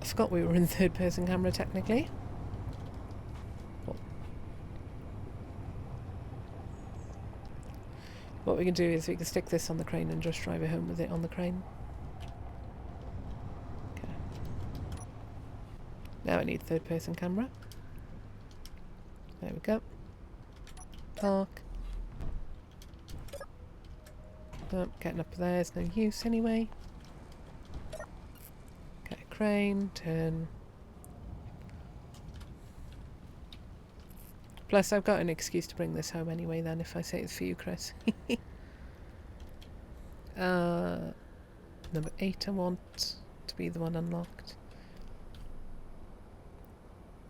I forgot we were in third person camera technically. Cool. What we can do is we can stick this on the crane and just drive it home with it on the crane. Okay. Now I need third person camera. There we go. Park. Oh, getting up there is no use anyway. Okay, crane, turn. Plus I've got an excuse to bring this home anyway then if I say it's for you, Chris. Number 8 I want to be the one unlocked.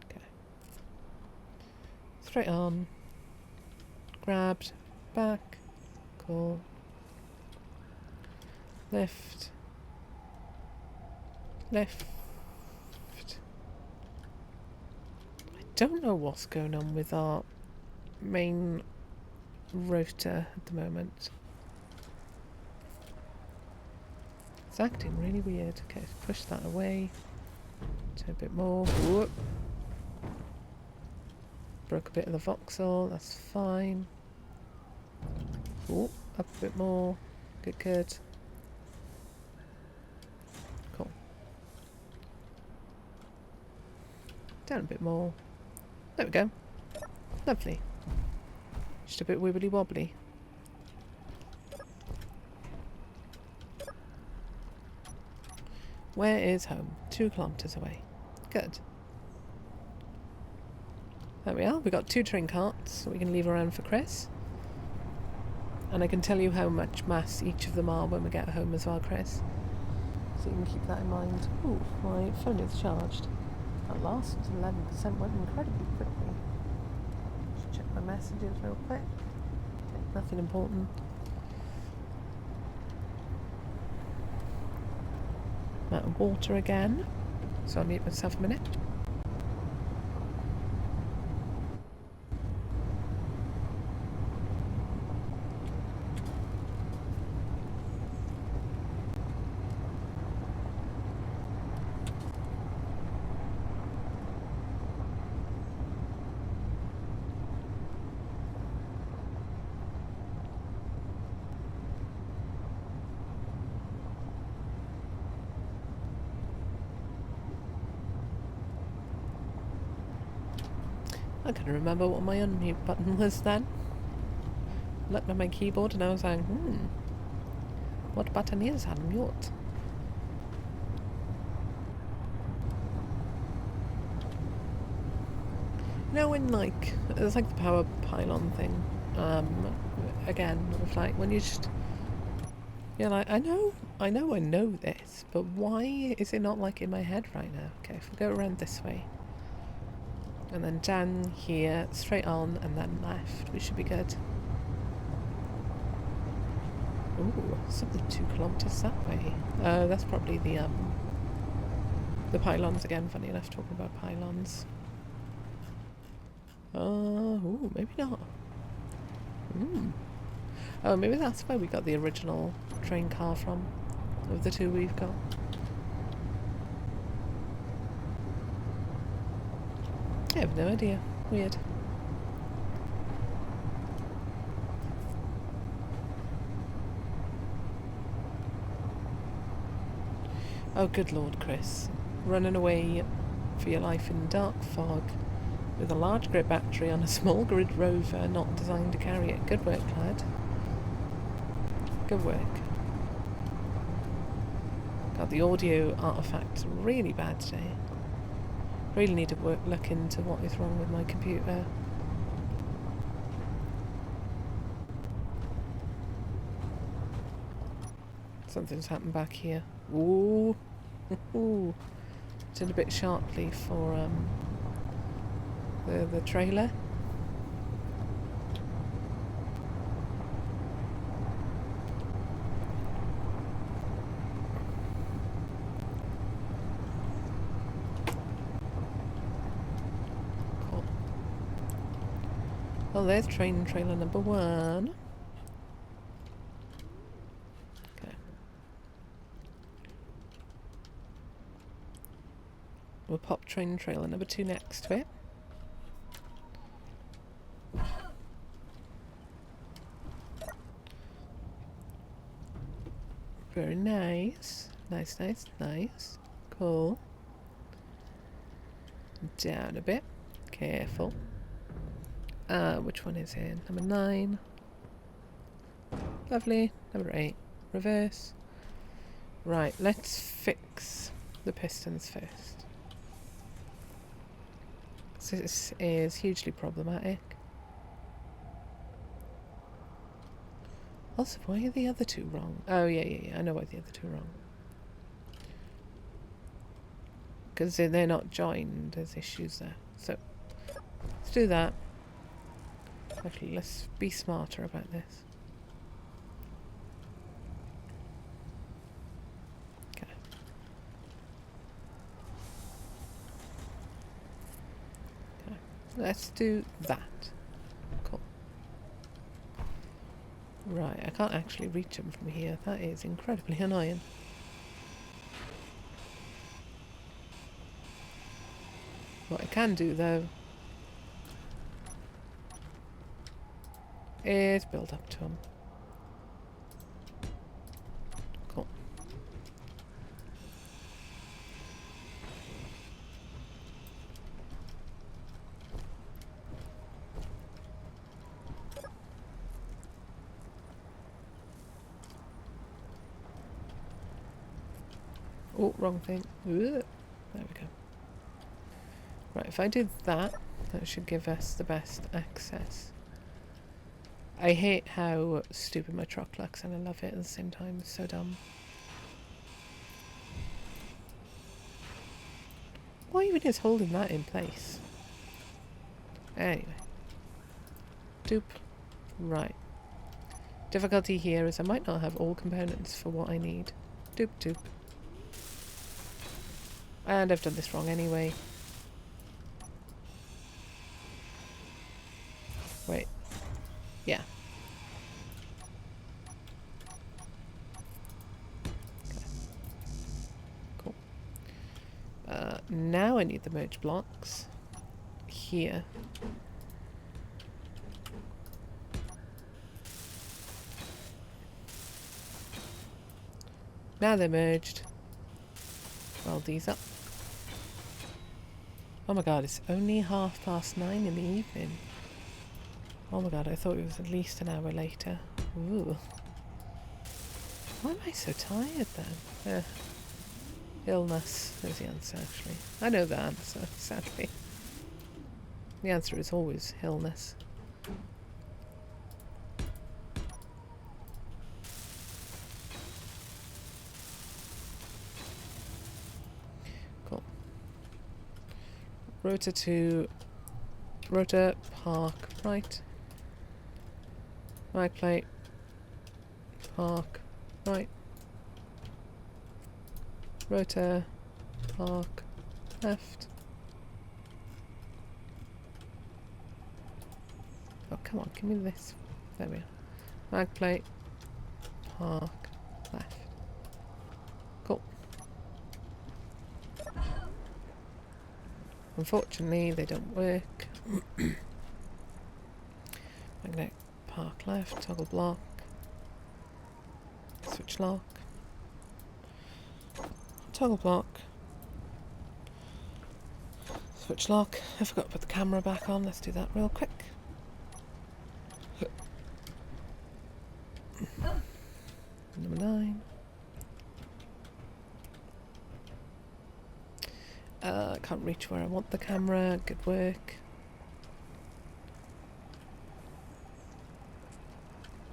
Okay. Straight on. Grabbed. Back. Cool. Lift. Lift. I don't know what's going on with our main rotor at the moment. It's acting really weird. Okay, push that away. Turn a bit more. Whoop. Broke a bit of the voxel, that's fine. Oh, up a bit more. Good, good. Cool. Down a bit more. There we go. Lovely. Just a bit wibbly wobbly. Where is home? 2 kilometres away. Good. There we are. We've got 2 train carts that we can leave around for Chris. And I can tell you how much mass each of them are when we get home as well, Chris. So you can keep that in mind. Ooh, my phone is charged. At last, 11% went incredibly quickly. Just check my messages real quick. Okay, nothing important. I'm out of water again, so I'll mute myself a minute. I couldn't remember what my unmute button was then. Looked at my keyboard and I was like, what button is unmute? You know when it's like the power pylon thing, again, with like, when you just, you're like, I know this, but why is it not like in my head right now? Okay, if we go around this way, and then down here, straight on, and then left, we should be good. Ooh, something 2 kilometers that way. That's probably the pylons again, funny enough, talking about pylons. Ooh, maybe not. Oh, maybe that's where we got the original train car from, of the 2 we've got. I have no idea. Weird. Oh, good lord, Chris. Running away for your life in dark fog with a large grid battery on a small grid rover not designed to carry it. Good work, lad. Good work. God, the audio artifact's really bad today. Really need to look into what is wrong with my computer. Something's happened back here. Ooh. Ooh. Did a bit sharply for the trailer. Cool. Oh, there's trailer number 1. Okay. We'll pop trailer number 2 next to it. Very nice. Nice, nice, nice. Cool. Down a bit. Careful. Which one is it? Number 9. Lovely. Number 8. Reverse. Right, let's fix the pistons first. This is hugely problematic. Also, why are the other 2 wrong? Oh, yeah. I know why the other 2 are wrong. Because they're not joined. There's issues there. So, let's do that. Actually, let's be smarter about this. Okay. Let's do that. Cool. Right, I can't actually reach them from here. That is incredibly annoying. What I can do, though, is build up to them. Cool. Oh, wrong thing. Ugh. There we go. Right, if I do that, that should give us the best access. I hate how stupid my truck looks, and I love it at the same time. It's so dumb. What even is holding that in place? Anyway. Doop. Right. Difficulty here is I might not have all components for what I need. Doop doop. And I've done this wrong anyway. Wait. Yeah. Okay. Cool. Now I need the merge blocks here. Now they're merged. Weld these up. Oh my god, it's only 9:30 in the evening. Oh my god, I thought it was at least an hour later. Ooh. Why am I so tired then? Illness is the answer, actually. I know the answer, sadly. The answer is always illness. Cool. Rotor to... Rotor, park, right. Right plate. Park, right. Rotor, park, left. Oh, come on, give me this. There we are. Mag plate, park, left. Cool. Unfortunately, they don't work. Magnetic park left, toggle block, switch lock, toggle block, switch lock. I forgot to put the camera back on. Let's do that real quick. Number 9. I can't reach where I want the camera. Good work.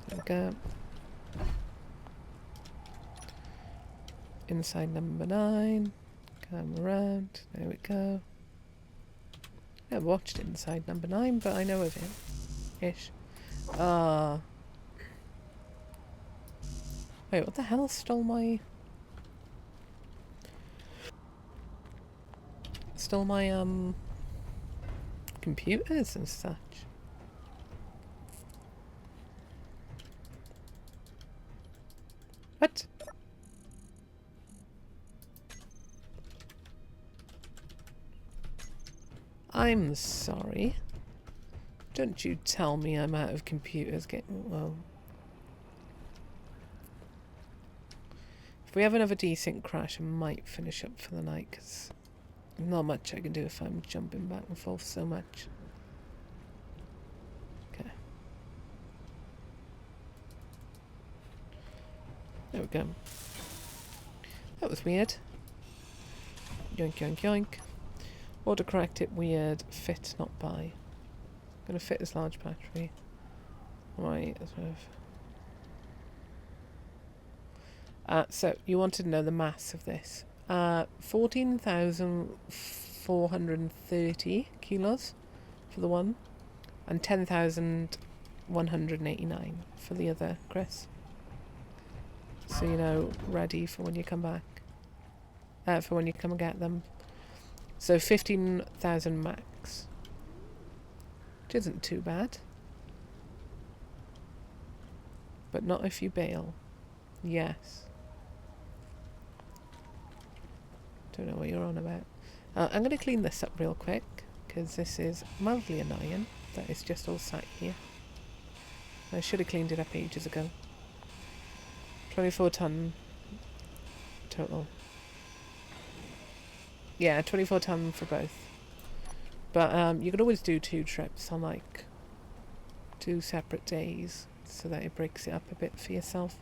There we go. Inside number 9. Come around. There we go. I never watched Inside number 9, but I know of him. Ish. Wait, what the hell stole my... computers and such? What? I'm sorry. Don't you tell me I'm out of computers. Well... If we have another decent crash, I might finish up for the night, because not much I can do if I'm jumping back and forth so much. Okay. There we go. That was weird. Yoink, yoink, yoink. Autocorrect it weird. Fit, not buy. Gonna fit this large battery. Right, sort of. So, you wanted to know the mass of this. 14,430 kilos for the one, and 10,189 for the other, Chris. So, you know, ready for when you come back. For when you come and get them. So, 15,000 max. Which isn't too bad. But not if you bail. Yes. Don't know what you're on about. I'm going to clean this up real quick, because this is mildly annoying that it's just all sat here. I should have cleaned it up ages ago. 24 ton total. Yeah, 24 ton for both. But you could always do 2 trips on like 2 separate days, so that it breaks it up a bit for yourself.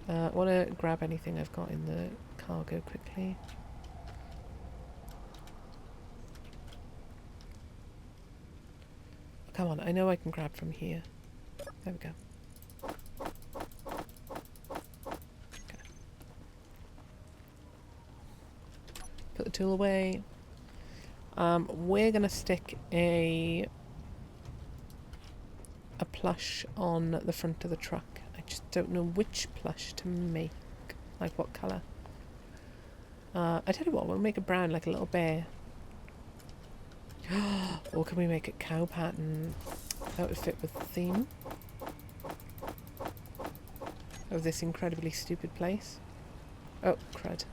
I want to grab anything I've got in the cargo quickly. Come on, I know I can grab from here. There we go. Okay. Put the tool away. We're gonna stick a plush on the front of the truck. I just don't know which plush to make. Like what colour. I tell you what, we'll make a brown like a little bear. Or can we make it cow pattern? That would fit with the theme of this incredibly stupid place. Oh, crud.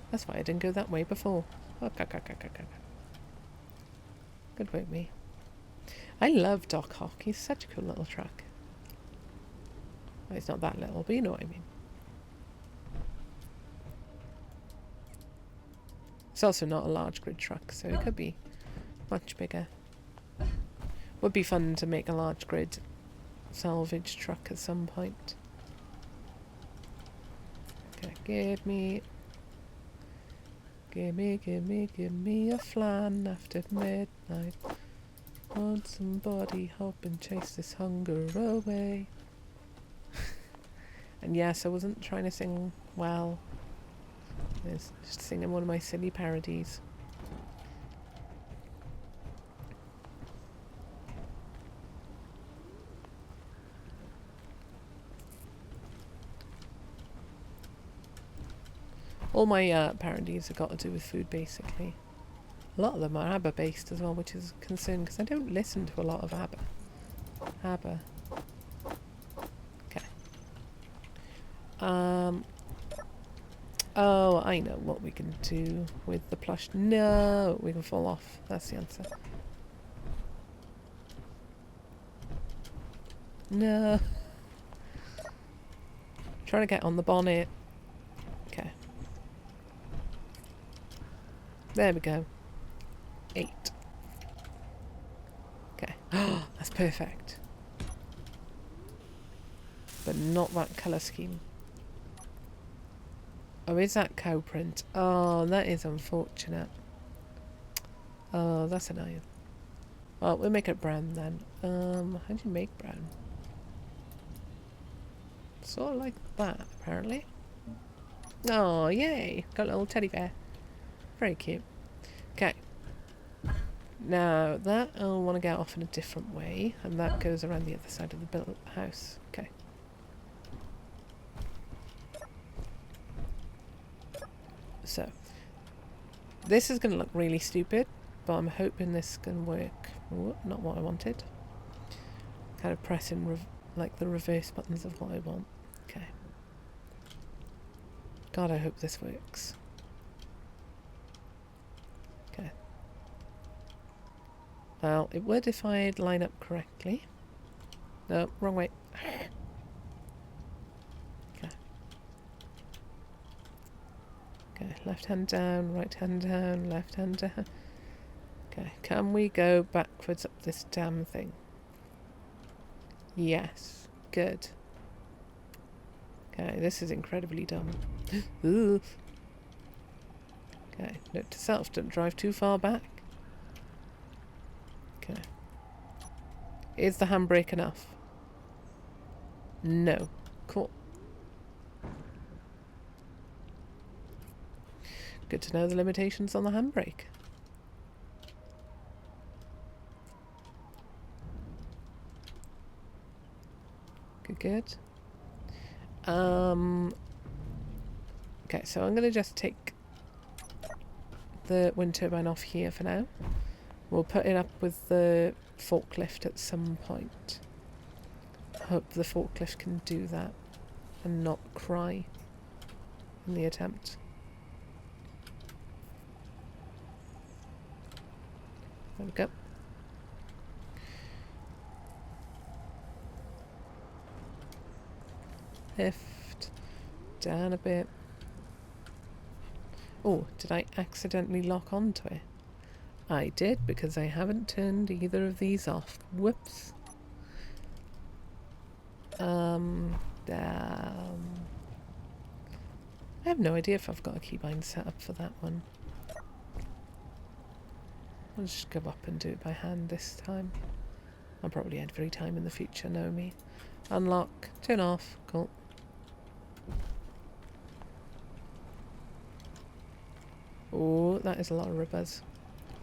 That's why I didn't go that way before. Oh, good work, me. I love Doc Hawk. He's such a cool little truck. Well, he's not that little, but you know what I mean. It's also not a large grid truck, so it could be much bigger. Would be fun to make a large grid salvage truck at some point. Okay, give me a flan after midnight. Want somebody help and chase this hunger away. And yes, I wasn't trying to sing well. I was just singing one of my silly parodies. All my parodies have got to do with food, basically. A lot of them are ABBA based as well, which is a concern because I don't listen to a lot of ABBA. ABBA. Okay. Oh, I know what we can do with the plush. No, we can fall off. That's the answer. No. Trying to get on the bonnet. Okay. There we go. 8. Okay. That's perfect. But not that colour scheme. Oh, is that cow print? Oh, that is unfortunate. Oh, that's annoying. Well, we'll make it brown then. How do you make brown? Sort of like that, apparently. Oh, yay! Got a little teddy bear. Very cute. Okay. Now, that I'll want to get off in a different way, and that goes around the other side of the house. Okay. So, this is going to look really stupid, but I'm hoping this can work. Ooh, not what I wanted. Kind of pressing like the reverse buttons of what I want. Okay. God, I hope this works. Okay. Well, it would if I'd line up correctly. No, wrong way. Okay. Okay, left hand down, right hand down, left hand down. Okay, can we go backwards up this damn thing? Yes, good. Okay, this is incredibly dumb. Ooh. Okay, note to self, don't drive too far back. Okay. Is the handbrake enough? No. Cool. Good to know the limitations on the handbrake. Good, good. Okay, so I'm going to just take the wind turbine off here for now. We'll put it up with the forklift at some point. I hope the forklift can do that and not cry in the attempt. There we go. Lift down a bit. Oh, did I accidentally lock onto it? I did, because I haven't turned either of these off. Whoops. I have no idea if I've got a keybind set up for that one. I'll just go up and do it by hand this time. I'll probably every time in the future, know me. Unlock, turn off, cool. Oh, that is a lot of rubbers.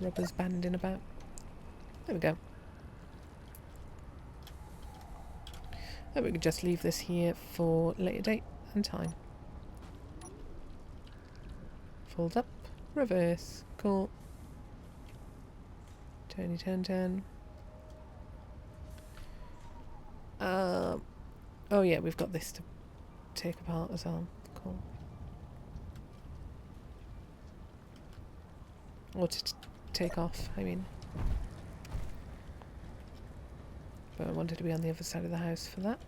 Rubbers banding about. There we go. And we can just leave this here for later date and time. Fold up, reverse, cool. Turny, turn. Oh yeah, we've got this to take apart as well. Cool. Or to take off, I mean. But I wanted to be on the other side of the house for that.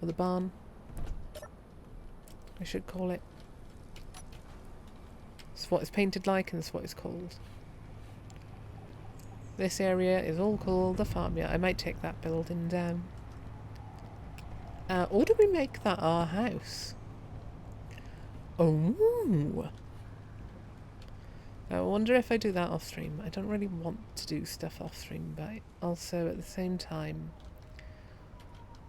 Or the barn, I should call it. It's what it's painted like and it's what it's called. This area is all called the farmyard. I might take that building down. Or do we make that our house? Oh! I wonder if I do that off stream. I don't really want to do stuff off stream, but also at the same time,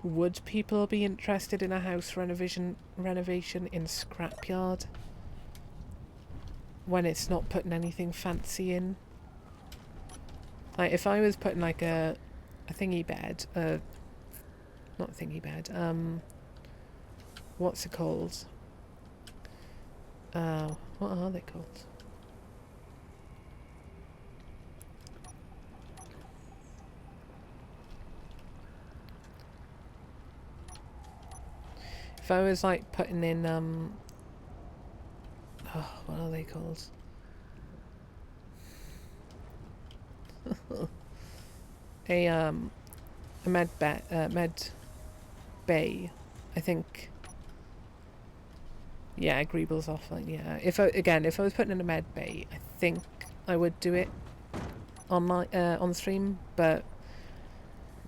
would people be interested in a house renovation in Scrapyard when it's not putting anything fancy in? Like if I was putting like a thingy bed, not a thingy bed, what's it called? What are they called? If I was like putting in what are they called? a med bay, I think. Yeah, Greeble's offline. Yeah, if I was putting in a med bay, I think I would do it on my on stream, but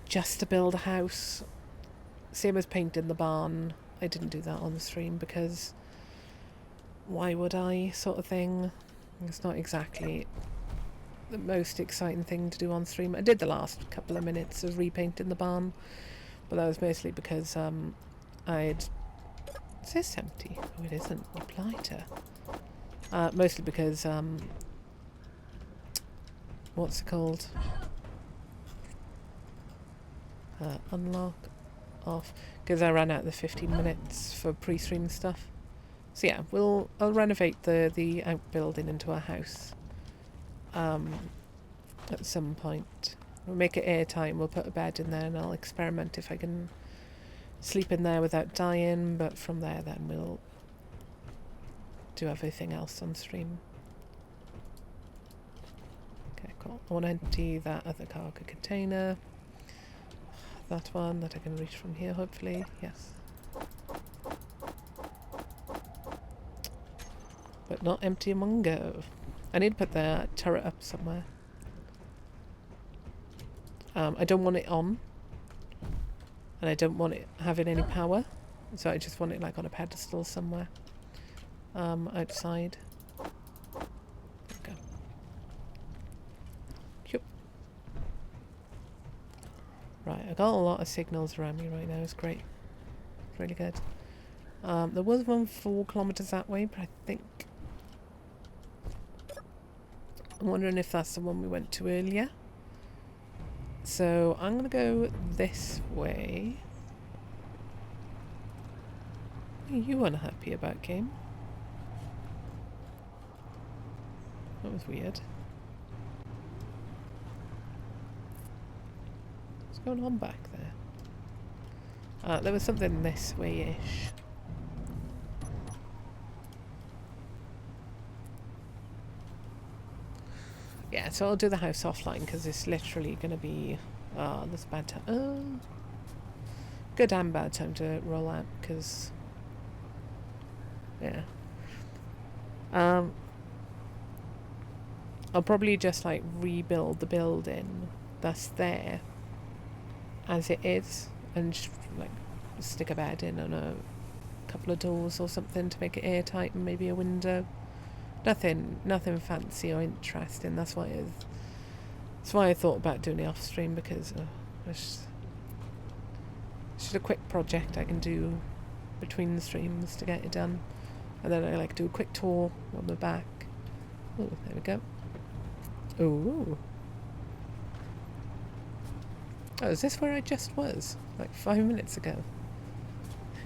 just to build a house, same as painting the barn, I didn't do that on the stream because why would I, sort of thing. It's not exactly the most exciting thing to do on stream. I did the last couple of minutes of repainting the barn, but that was mostly because I'd... Is this empty? Oh, it isn't. Reply to. Mostly because what's it called? Unlock off, because I ran out the 15 minutes for pre-stream stuff. So yeah, I'll renovate the outbuilding into a house at some point. We'll make it airtight. We'll put a bed in there, and I'll experiment if I can sleep in there without dying. But from there, then we'll do everything else on stream. Okay, cool. I want to empty that other cargo container. That one that I can reach from here, hopefully. Yes. But not empty in one go. I need to put the turret up somewhere. I don't want it on. And I don't want it having any power. So I just want it like on a pedestal somewhere. Outside. There we go. Yep. Right, I got a lot of signals around me right now. It's great. It's really good. There was one 4 kilometers that way, but I think... I'm wondering if that's the one we went to earlier. So I'm going to go this way. What are you unhappy about, game? That was weird. What's going on back there? There was something this way-ish. Yeah, so I'll do the house offline because it's literally going to be... there's bad time. Good and bad time to roll out because... Yeah. I'll probably just like rebuild the building that's there as it is and just like stick a bed in and a couple of doors or something to make it airtight and maybe a window. Nothing fancy or interesting. That's why I thought about doing it off stream because it's just a quick project I can do between the streams to get it done, and then I like do a quick tour on the back. Oh, there we go. Ooh. Oh, is this where I just was like 5 minutes ago?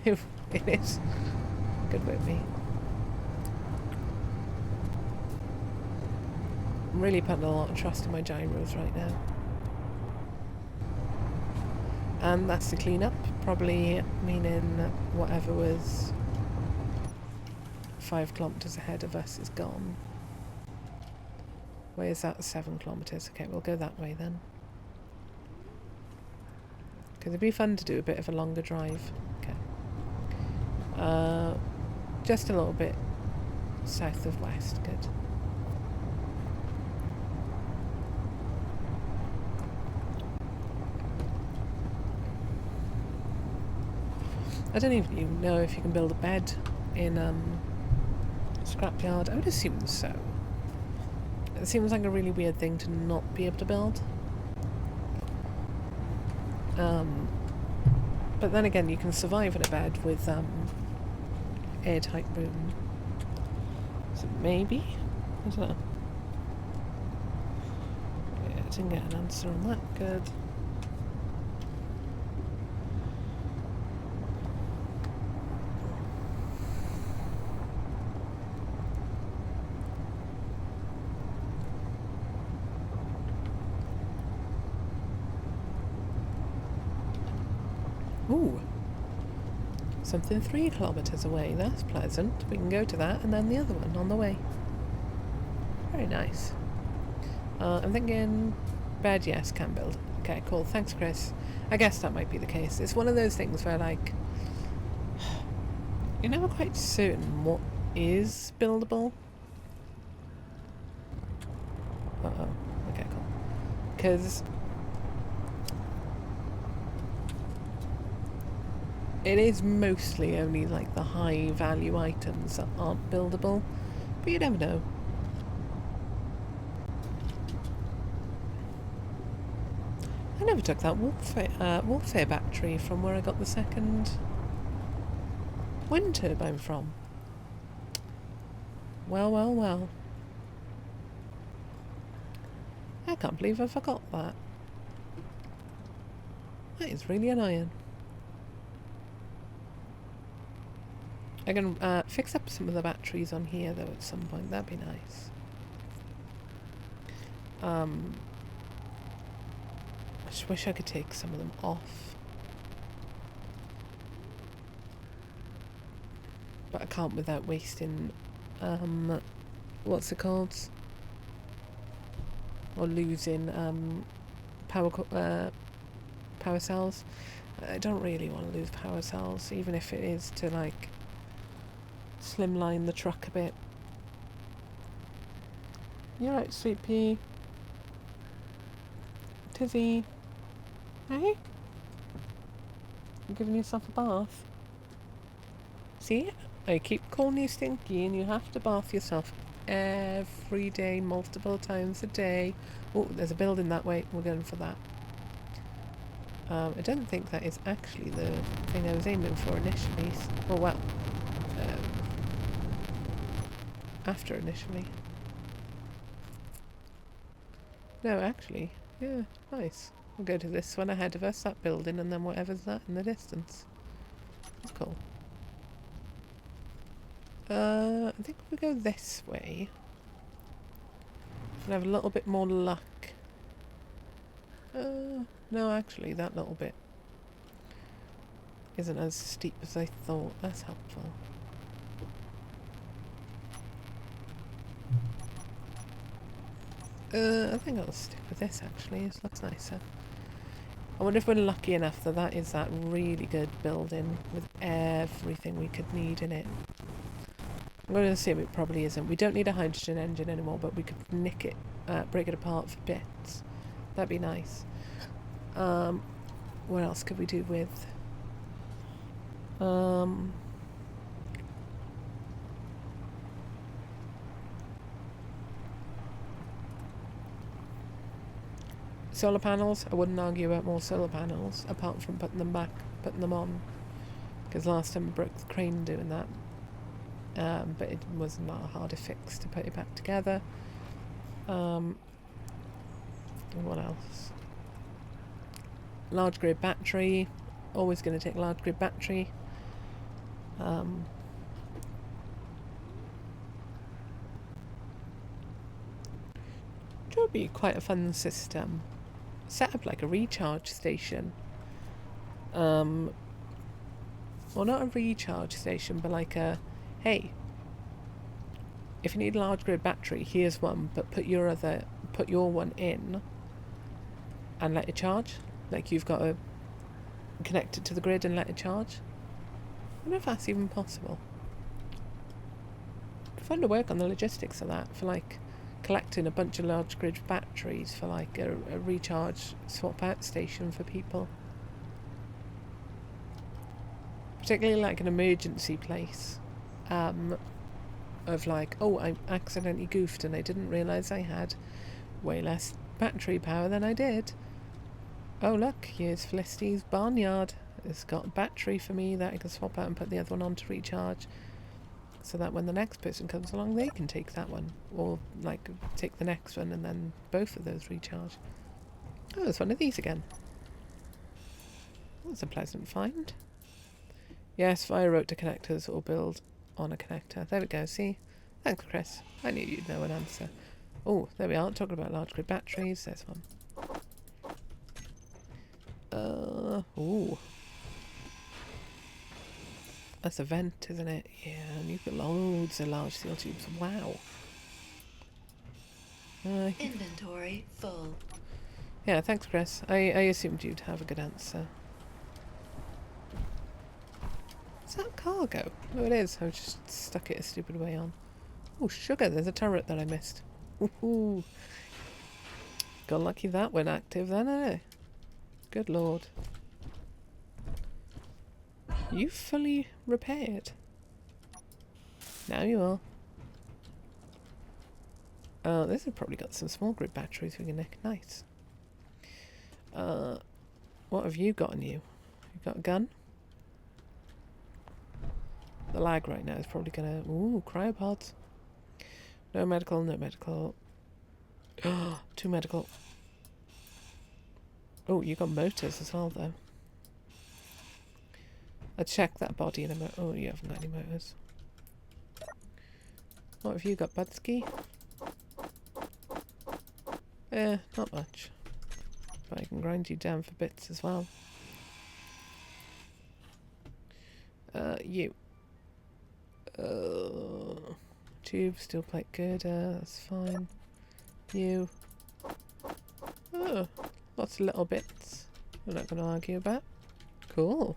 It is. Good with me. I'm really putting a lot of trust in my gyros right now. And that's the cleanup, probably meaning whatever was 5 kilometres ahead of us is gone. Where is that? 7 kilometres. Okay, we'll go that way then. Because it'd be fun to do a bit of a longer drive. Okay. Just a little bit south of west. Good. I don't even know if you can build a bed in Scrapyard. I would assume so. It seems like a really weird thing to not be able to build. But then again, you can survive in a bed with airtight room. So maybe? I don't know. Yeah, I didn't get an answer on that. Good. Ooh. Something 3 kilometres away. That's pleasant. We can go to that and then the other one on the way. Very nice. I'm thinking bed, yes, can build. Okay, cool. Thanks, Chris. I guess that might be the case. It's one of those things where, like, you're never quite certain what is buildable. Uh-oh. Okay, cool. Because it is mostly only, like, the high-value items that aren't buildable. But you never know. I never took that warfare battery from where I got the second wind turbine from. Well, well, well. I can't believe I forgot that. That is really annoying. I can fix up some of the batteries on here though at some point. That'd be nice. I just wish I could take some of them off. But I can't without wasting what's it called? Or losing power cells. I don't really want to lose power cells, even if it is to, like, slimline the truck a bit. You're right, Sweet Pea. Tizzy. Hey? You're giving yourself a bath. See? I keep calling you stinky and you have to bath yourself every day, multiple times a day. Oh, there's a building that way. We're going for that. I don't think that is actually the thing I was aiming for initially. Oh, well. After initially. No, actually. Yeah, nice. We'll go to this one ahead of us, that building, and then whatever's that in the distance. That's cool. I think if we go this way, we'll have a little bit more luck. No, actually, that little bit isn't as steep as I thought. That's helpful. I think I'll stick with this, actually. This looks nicer. I wonder if we're lucky enough that that is that really good building with everything we could need in it. I'm going to assume it probably isn't. We don't need a hydrogen engine anymore, but we could nick it, break it apart for bits. That'd be nice. What else could we do with? Solar panels. I wouldn't argue about more solar panels, apart from putting them on. Because last time I broke the crane doing that. But it was not a harder fix to put it back together. What else? Large grid battery. Always going to take large grid battery. would be quite a fun system. Set up like a recharge station. Well, not a recharge station, but like a, hey, if you need a large grid battery, here's one, but put your one in and let it charge. Like you've got to connect it to the grid and let it charge. I don't know if that's even possible. Fun to work on the logistics of that, for like collecting a bunch of large grid batteries for like a recharge swap out station for people. Particularly like an emergency place. Of like, oh, I accidentally goofed and I didn't realise I had way less battery power than I did. Oh look, here's Felicity's barnyard. It's got a battery for me that I can swap out and put the other one on to recharge, so that when the next person comes along they can take that one, or like take the next one and then both of those recharge. Oh, there's one of these again. That's a pleasant find. Yes, fire rotor connectors or build on a connector. There we go, see? Thanks, Chris. I knew you'd know an answer. Oh, there we are, talking about large grid batteries. There's one. Ooh. That's a vent, isn't it? Yeah, and you've got loads of large steel tubes. Wow. Inventory full. Yeah, thanks, Chris. I assumed you'd have a good answer. Is that cargo? Oh, it is. I just stuck it a stupid way on. Oh, sugar. There's a turret that I missed. Woohoo. Got lucky that went active then, eh? Good lord. You fully repaired? Now you are. This has probably got some small grid batteries we can nick. Nice. What have you got on you? You got a gun? The lag right now is probably gonna... Ooh, cryopods. No medical, no medical. Oh, 2 medical. Oh, you got motors as well, though. I'll check that body in a moment. Oh, you haven't got any motors. What have you got, Budsky? Not much. But I can grind you down for bits as well. You. Tube, steel plate girder, that's fine. You. Oh, lots of little bits. I'm not going to argue about. Cool.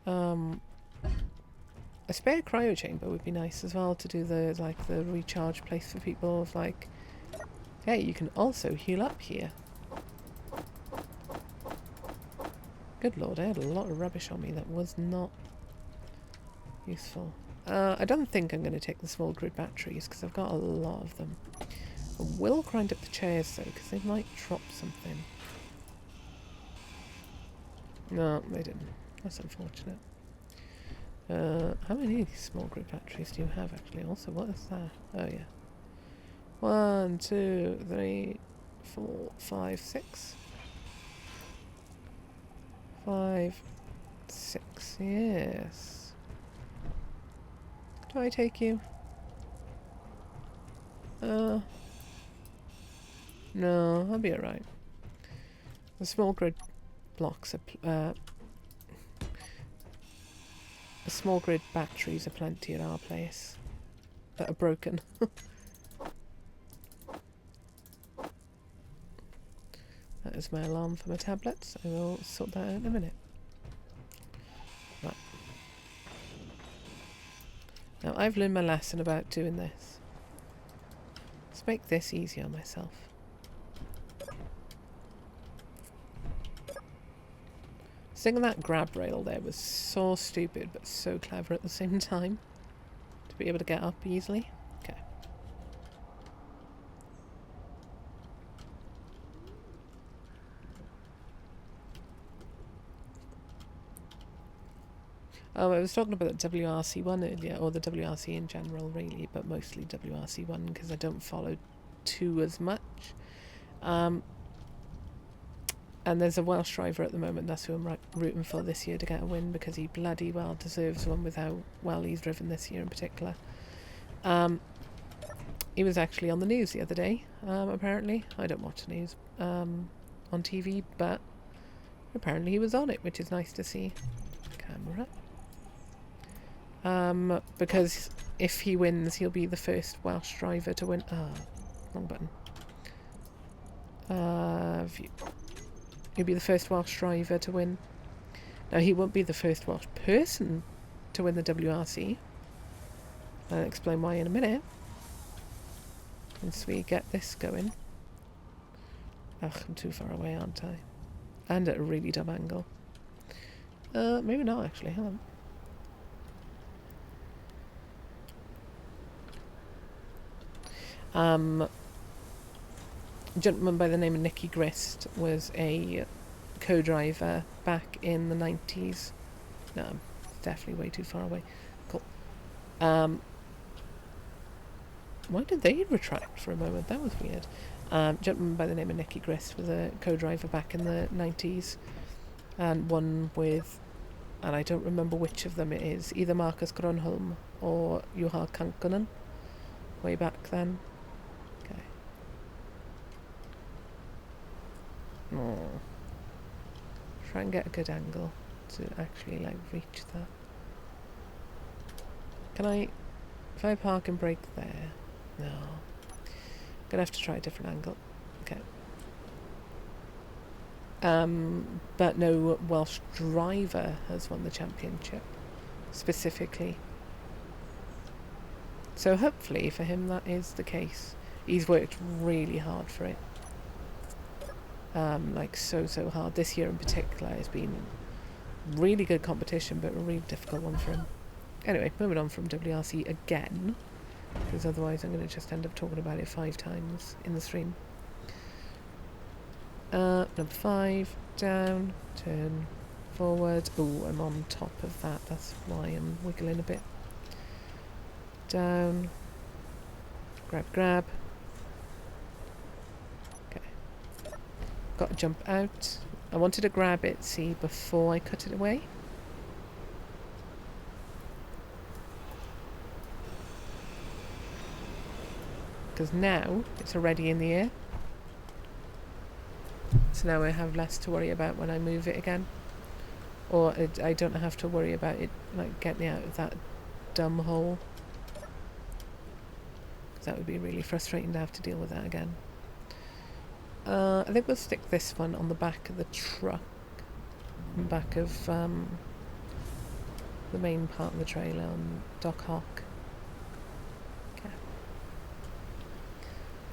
A spare cryo chamber would be nice as well to do the recharge place for people. Of like, hey, you can also heal up here. Good lord, I had a lot of rubbish on me that was not useful. I don't think I'm going to take the small grid batteries because I've got a lot of them. I will grind up the chairs though because they might drop something. No, they didn't. That's unfortunate. How many small grid batteries do you have actually? Also, what is that? Oh yeah. 1, 2, 3, 4, 5, 6. 5, 6, yes. Do I take you? No, I'll be alright. The small grid blocks are, the small grid batteries are plenty at our place that are broken. That is my alarm for my tablets. I will sort that out in a minute. Right. Now I've learned my lesson about doing this. Let's make this easy on myself. Singing that grab rail there was so stupid but so clever at the same time. To be able to get up easily. Okay. Oh, I was talking about the WRC1 earlier, or the WRC in general really, but mostly WRC1 because I don't follow 2 as much. And there's a Welsh driver at the moment, that's who I'm rooting for this year to get a win because he bloody well deserves one with how well he's driven this year in particular. he was actually on the news the other day, apparently. I don't watch the news on TV, but apparently he was on it, which is nice to see. Camera. Because if he wins, he'll be the first Welsh driver to win. Ah, wrong button. He'll be the first Welsh driver to win. Now, he won't be the first Welsh person to win the WRC. I'll explain why in a minute. Once we get this going. Ugh, I'm too far away, aren't I? And at a really dumb angle. Maybe not, actually. Hang on. A gentleman by the name of Nicky Grist was a co-driver back in the 90s. No, I'm definitely way too far away. Cool. Why did they retract for a moment? That was weird. Gentleman by the name of Nicky Grist was a co-driver back in the 90s, and one with, and I don't remember which of them it is, either Marcus Gronholm or Juha Kankkonen, way back then. Okay. Oh. Try and get a good angle to actually like reach that. Can I, if I park and brake there? No. I'm gonna have to try a different angle. Okay. But no Welsh driver has won the championship specifically. So hopefully for him that is the case. He's worked really hard for it. Like so hard. This year in particular has been really good competition, but a really difficult one for him. Anyway, moving on from WRC again, because otherwise I'm going to just end up talking about it 5 times in the stream. Number 5, down, turn, forward. Oh, I'm on top of that, that's why I'm wiggling a bit. Down, grab. Okay. Got to jump out. I wanted to grab it, see, before I cut it away. Because now it's already in the air. So now I have less to worry about when I move it again. Or I don't have to worry about it like getting out of that dumb hole. Because that would be really frustrating to have to deal with that again. I think we'll stick this one on the back of the truck. On the back of the main part of the trailer on Dock Hawk. Okay.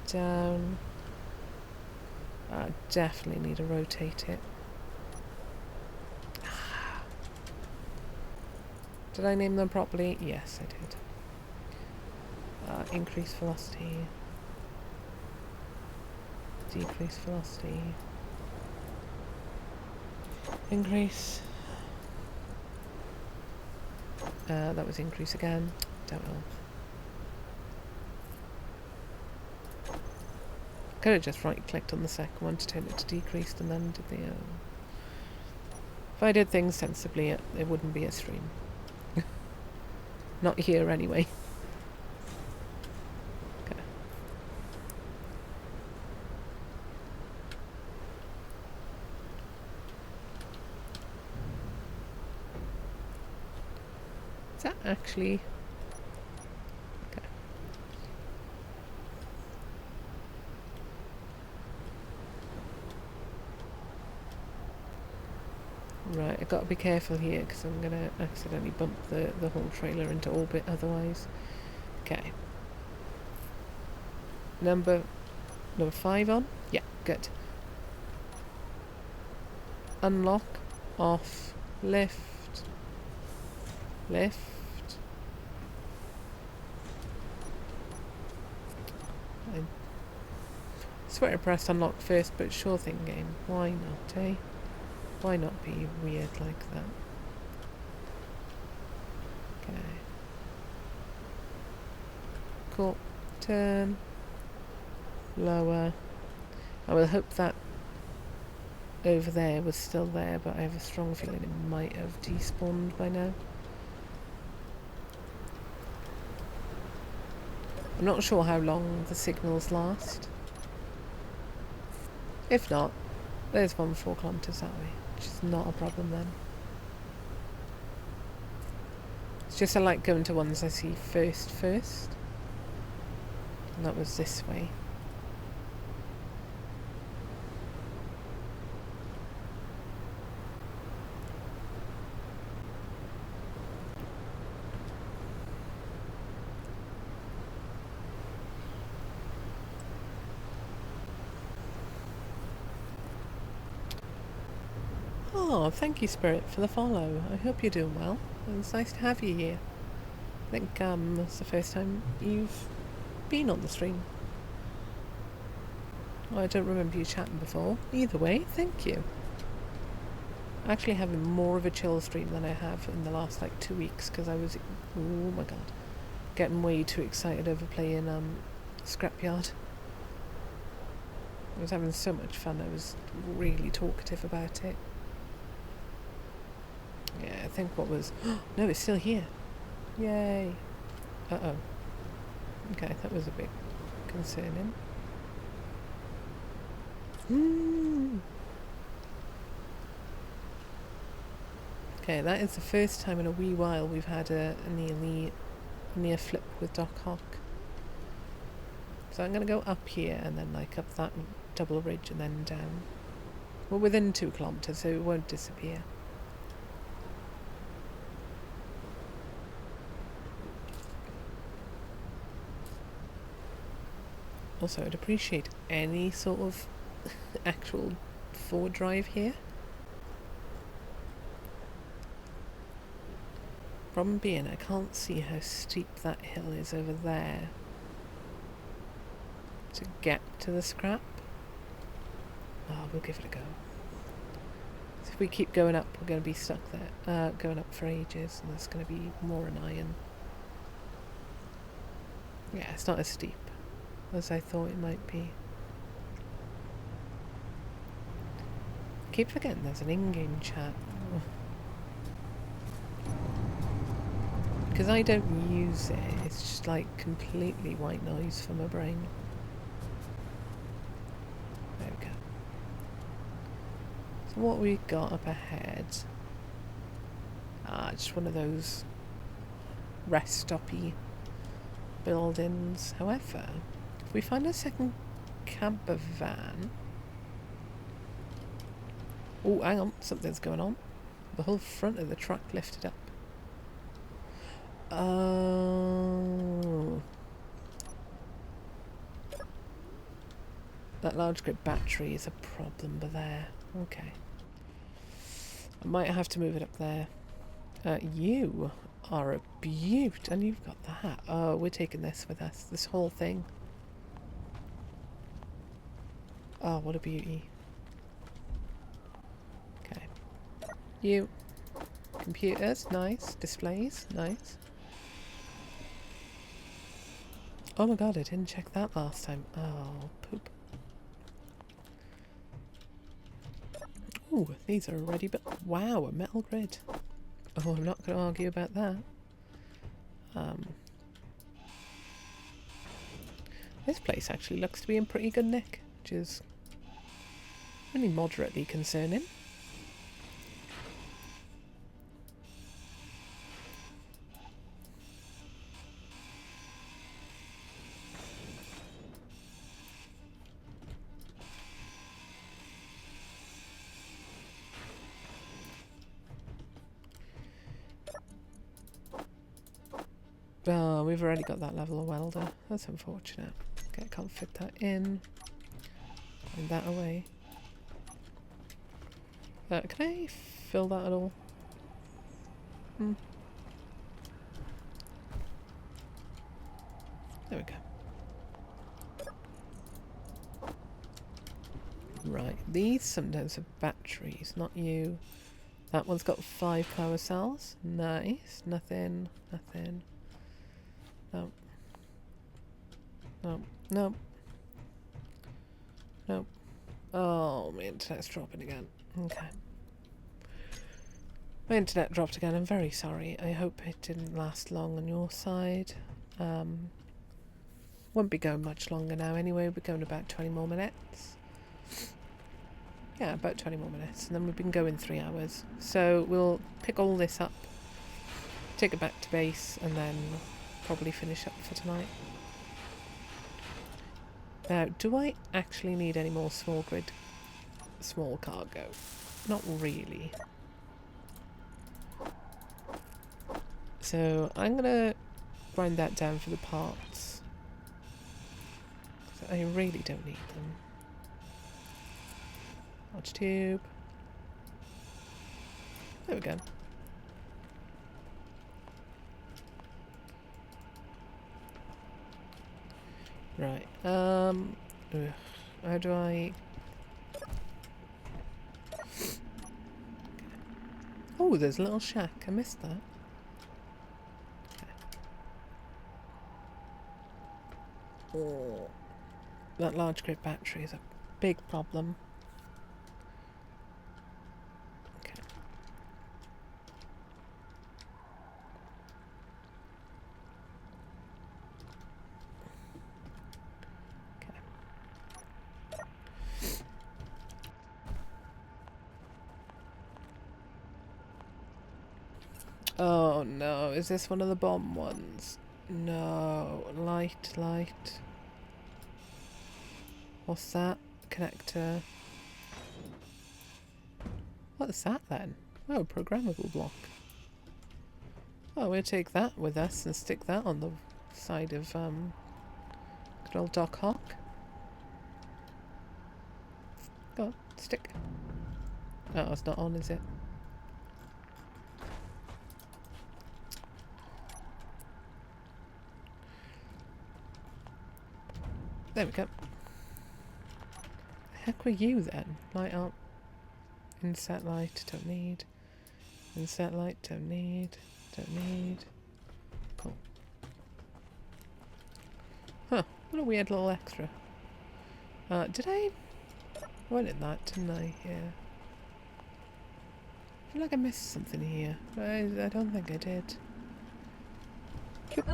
Down. I definitely need to rotate it. Did I name them properly? Yes, I did. Increase velocity. Decrease velocity. Increase. That was increase again. Don't know. Could have just right clicked on the second one to turn it to decreased and then did the if I did things sensibly it wouldn't be a stream. Not here anyway. Okay. Is that actually okay? Right, I've got to be careful here because I'm going to accidentally bump the whole trailer into orbit otherwise. Okay. Number 5 on? Yeah, good. Unlock, off, lift, lift. I swear I pressed unlock first, but sure thing game. Why not, eh? Why not be weird like that? Okay. Cool. Turn. Lower. I will hope that over there was still there, but I have a strong feeling it might have despawned by now. I'm not sure how long the signals last. If not, there's 4 kilometres that way, which is not a problem then. It's just I like going to ones I see first. And that was this way. Oh, thank you, Spirit, for the follow. I hope you're doing well. It's nice to have you here. I think it's the first time you've been on the stream. Oh, I don't remember you chatting before. Either way, thank you. Actually having more of a chill stream than I have in the last like 2 weeks because I was, oh my god, getting way too excited over playing Scrapyard. I was having so much fun. I was really talkative about it. Yeah, I think what was... no, it's still here. Yay. Uh-oh. Okay, that was a bit concerning. Okay, that is the first time in a wee while we've had a near flip with Doc Hawk. So I'm going to go up here and then like up that double ridge and then down. We're within 2 kilometres, so it won't disappear. Also, I'd appreciate any sort of actual forward drive here. Problem being, I can't see how steep that hill is over there to get to the scrap. Oh, we'll give it a go. So if we keep going up, we're going to be stuck there, going up for ages, and there's going to be more an iron. Yeah, it's not as steep as I thought it might be. I keep forgetting there's an in-game chat. Because I don't use it, it's just like completely white noise for my brain. There we go. So what we got up ahead? Just one of those rest stoppy buildings. However, if we find a second camper van... Oh, hang on, something's going on. The whole front of the truck lifted up. Oh. That large grid battery is a problem, but there. Okay. I might have to move it up there. You are a beaut, and you've got that. Oh, we're taking this with us. This whole thing. Oh, what a beauty. Okay. You. Computers, nice. Displays, nice. Oh my god, I didn't check that last time. Oh, poop. Ooh, these are already but wow, a metal grid. Oh, I'm not going to argue about that. This place actually looks to be in pretty good nick, which is only moderately concerning. Oh, we've already got that level of welder. That's unfortunate. Okay, I can't fit that in. Find that away. Can I fill that at all? There we go. Right, these sometimes have batteries, not you. That one's got 5 power cells. Nice. Nothing. Nothing. No. No. No. No. Oh, my internet's dropping again. Okay. My internet dropped again. I'm very sorry. I hope it didn't last long on your side. Won't be going much longer now anyway. We'll be going about 20 more minutes. Yeah, about 20 more minutes. And then we've been going 3 hours. So we'll pick all this up, take it back to base, and then probably finish up for tonight. Now, do I actually need any more small cargo? Not really. So I'm gonna grind that down for the parts. So I really don't need them. Large tube. There we go. Right. How do I... Oh, there's a little shack. I missed that. Okay. Oh, that large grid battery is a big problem. Okay. Okay. Oh no, is this one of the bomb ones? No, light. What's that? Connector. What is that then? Oh, programmable block. Oh, we'll take that with us and stick that on the side of good old Doc Hawk. Go on, stick. Oh, it's not on, is it? There we go. The heck were you then? Light up. Inset light, don't need. Inset light, don't need. Don't need. Cool. Huh, what a weird little extra. Did I wanted that, didn't I? Yeah. I feel like I missed something here. I don't think I did. Cool.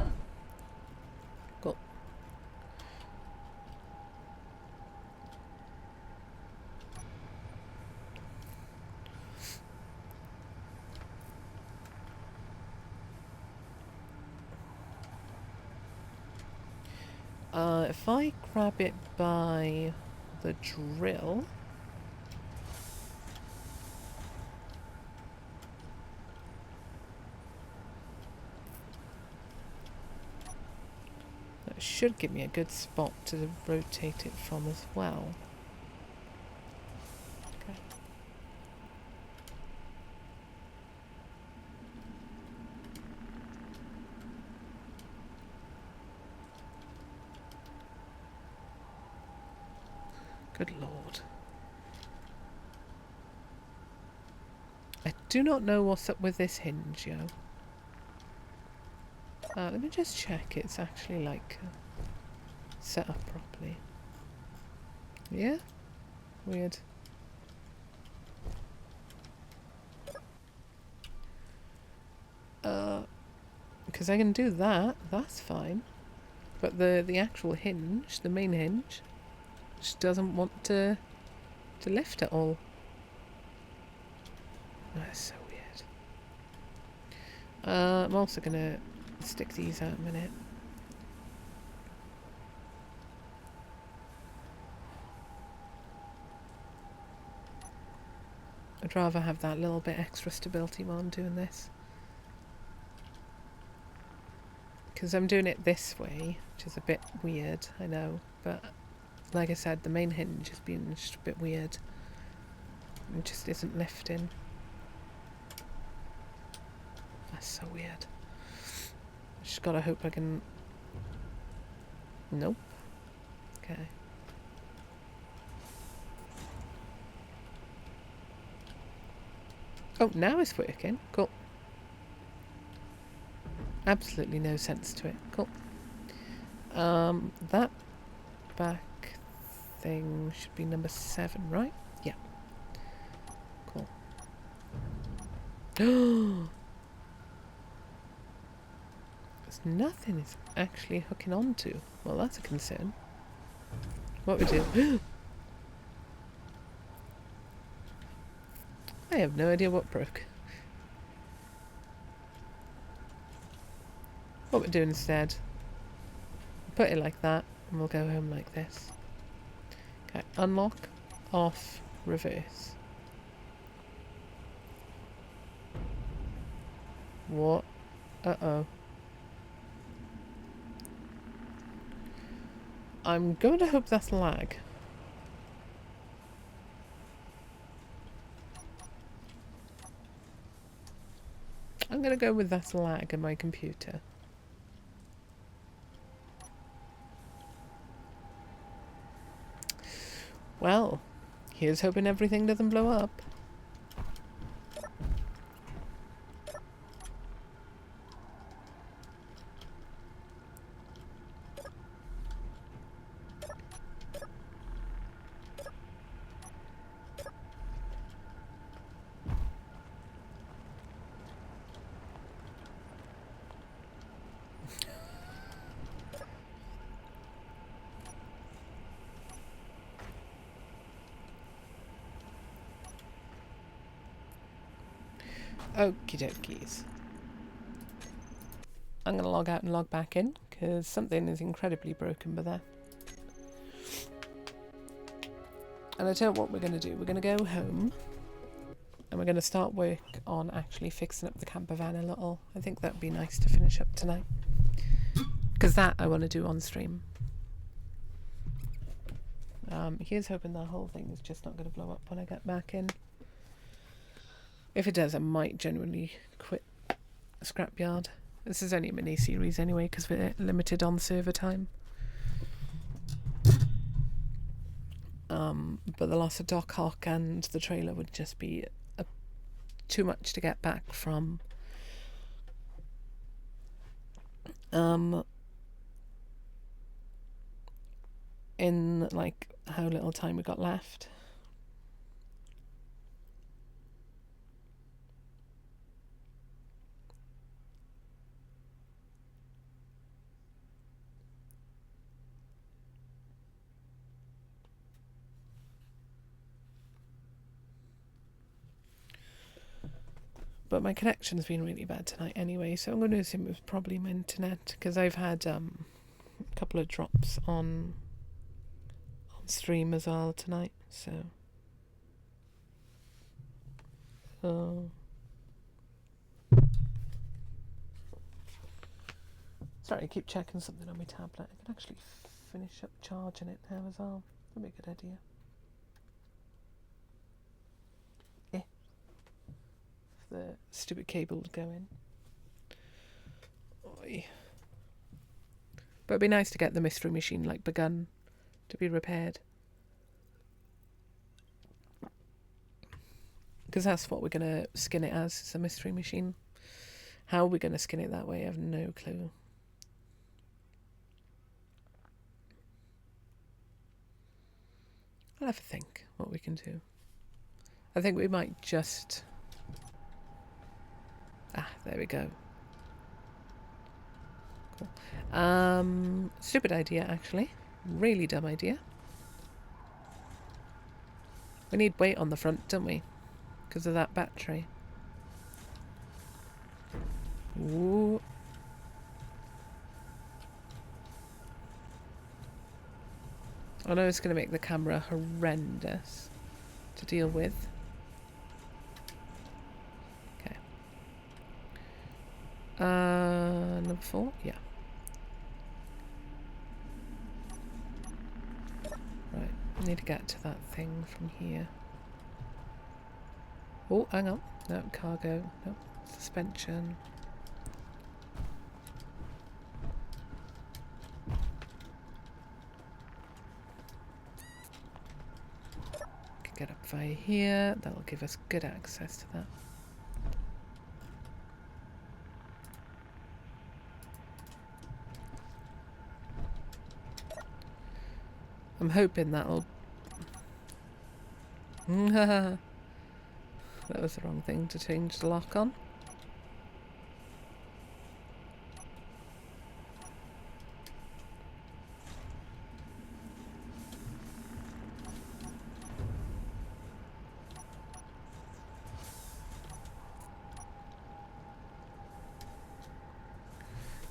If I grab it by the drill... That should give me a good spot to rotate it from as well. Okay. Good lord. I do not know what's up with this hinge, yo. Let me just check it's actually like set up properly. Yeah? Weird. Because I can do that, that's fine. But the actual hinge, the main hinge, just doesn't want to lift at all. That's so weird. I'm also gonna stick these out a minute. I'd rather have that little bit extra stability while I'm doing this. Because I'm doing it this way, which is a bit weird, I know, but like I said, the main hinge has been just a bit weird. It just isn't lifting. That's so weird. Just gotta hope I can... Nope. Okay. Oh, now it's working. Cool. Absolutely no sense to it. Cool. That back thing should be number 7, right? Yeah. Cool. There's Nothing is actually hooking onto. Well, that's a concern. What we do? I have no idea what broke. What we do instead? Put it like that, and we'll go home like this. Okay, unlock, off, reverse. What? Uh-oh. I'm going to hope that's lag. I'm going to go with that's lag in my computer. Well, here's hoping everything doesn't blow up. Okie dokies. I'm going to log out and log back in, because something is incredibly broken by there. And I tell you what we're going to do. We're going to go home, and we're going to start work on actually fixing up the camper van a little. I think that would be nice to finish up tonight. Because that I want to do on stream. Here's hoping that whole thing is just not going to blow up when I get back in. If it does, I might genuinely quit Scrapyard. This is only a mini-series anyway, because we're limited on server time. But the loss of Doc Hawk and the trailer would just be too much to get back from. In, like, how little time we got left. But my connection's been really bad tonight anyway, so I'm going to assume it was probably my internet, because I've had a couple of drops on stream as well tonight, so... Sorry, I keep checking something on my tablet. I can actually finish up charging it now as well. That'd be a good idea. The stupid cable would go in. Oy. But it'd be nice to get the mystery machine like begun to be repaired, because that's what we're gonna skin it as. It's a mystery machine. How we're gonna skin it that way, I have no clue. I'll have a think what we can do. I think we might just... there we go. Cool. Stupid idea, actually. Really dumb idea. We need weight on the front, don't we? Because of that battery. Ooh. I know it's going to make the camera horrendous to deal with. Number 4? Yeah. Right, I need to get to that thing from here. Oh, hang on. No, cargo. No, suspension. Can get up via here. That'll give us good access to that. I'm hoping that'll... That was the wrong thing to change the lock on.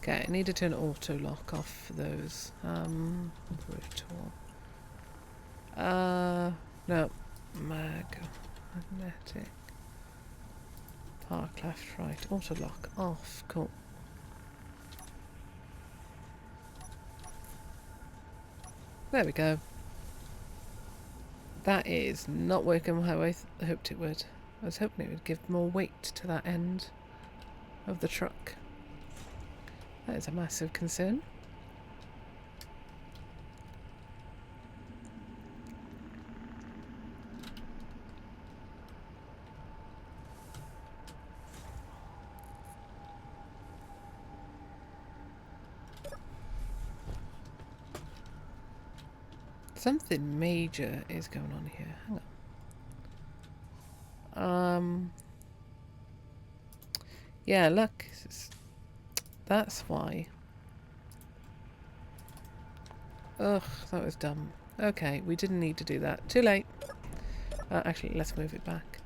Okay, I need to turn auto lock off for those. Brutal. No. Magnetic. Park left, right. Auto lock off. Cool. There we go. That is not working how I hoped it would. I was hoping it would give more weight to that end of the truck. That is a massive concern. Something major is going on here. Hang on. Yeah, look. That's why. Ugh, that was dumb. Okay, we didn't need to do that. Too late. Actually, let's move it back.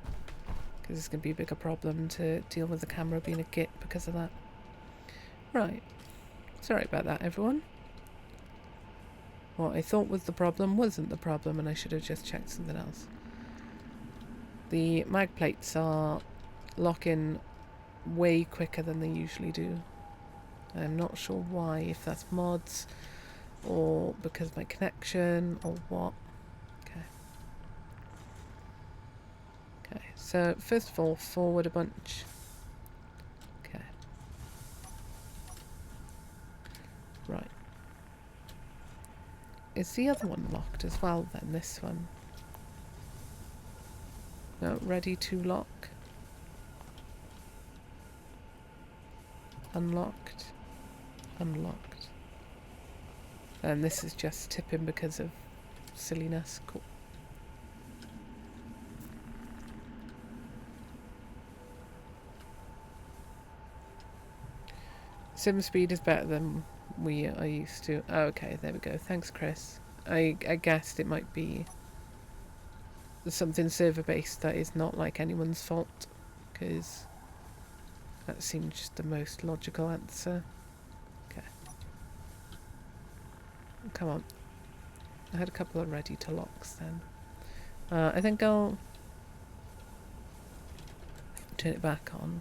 Because it's going to be a bigger problem to deal with the camera being a git because of that. Right. Sorry about that, everyone. What I thought was the problem wasn't the problem, and I should have just checked something else. The mag plates are locking way quicker than they usually do. I'm not sure why, if that's mods or because of my connection or what. Okay. Okay, so first of all, forward a bunch. Okay. Right. Is the other one locked as well then, this one? No, ready to lock. Unlocked. Unlocked. And this is just tipping because of silliness. Cool. Sim speed is better than we are used to. Oh, okay, there we go. Thanks, Chris. I guessed it might be something server-based that is not like anyone's fault, because that seemed just the most logical answer. Okay. Come on. I had a couple of ready to locks then. I think I'll turn it back on.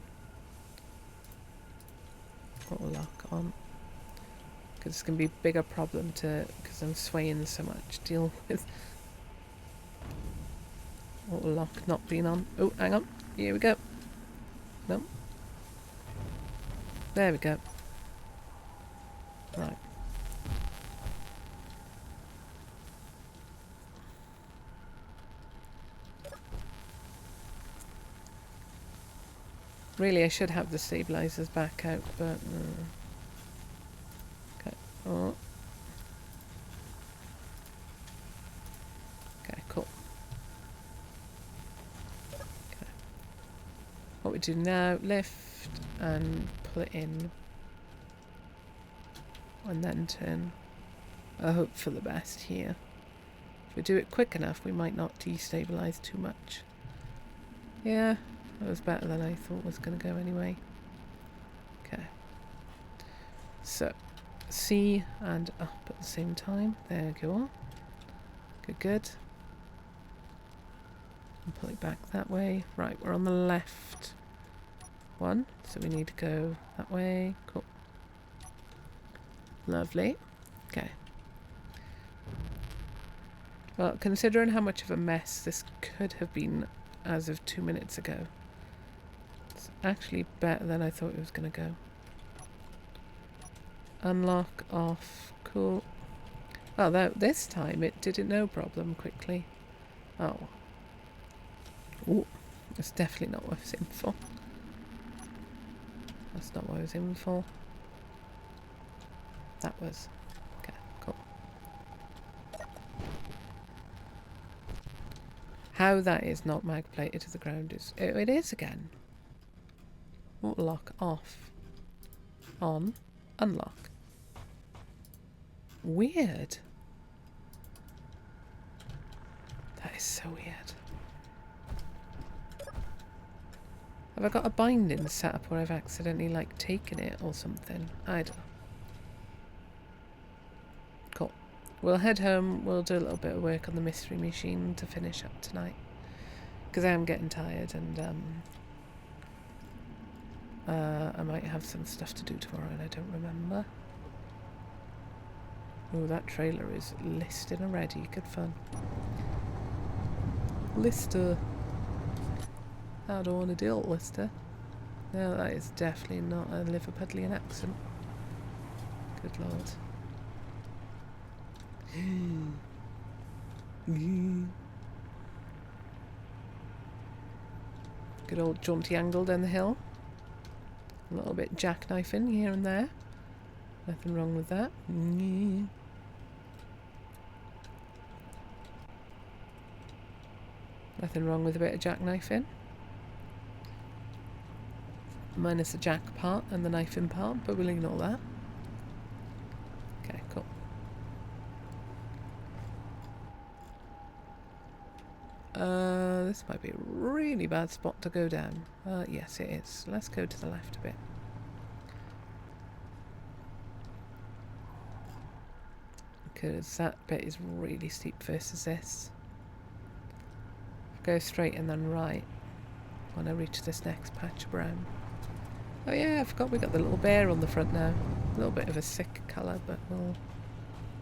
Auto lock on. Because it's going to be a bigger problem to, because I'm swaying so much, deal with auto lock not being on. Oh, hang on. Here we go. No. There we go. Right. Really, I should have the stabilizers back out, but... Okay. Oh. Okay, cool. Okay. What we do now, lift and pull it in. And then turn. I hope for the best here. If we do it quick enough, we might not destabilize too much. Yeah. That was better than I thought was going to go anyway. Okay. So, C and up at the same time. There we go. Good, good. And pull it back that way. Right, we're on the left one, so we need to go that way. Cool. Lovely. Okay. Well, considering how much of a mess this could have been as of 2 minutes ago, it's actually better than I thought it was going to go. Unlock, off, cool. Oh, this time it did it no problem quickly. Oh. Ooh, that's definitely not what I was in for. That's not what I was in for. That was. Okay, cool. How that is not mag plated to the ground is... It is again. Auto lock off. On. Unlock. Weird. That is so weird. Have I got a binding set up where I've accidentally like taken it or something? I don't know. We'll head home. We'll do a little bit of work on the mystery machine to finish up tonight. Because I am getting tired and I might have some stuff to do tomorrow and I don't remember. Oh, that trailer is listed already. Good fun. Lister. I don't want to deal with Lister. No, that is definitely not a Liverpudlian accent. Good lord. Good old jaunty angle down the hill. A little bit jackknifing here and there. Nothing wrong with that. Nothing wrong with a bit of jackknifing. Minus the jack part and the knifing part, but we'll ignore that. Okay, cool. This might be a really bad spot to go down. Yes, it is. Let's go to the left a bit. Because that bit is really steep versus this. Go straight and then right when I reach this next patch of brown. Oh yeah, I forgot we got the little bear on the front now. A little bit of a sick colour, but we'll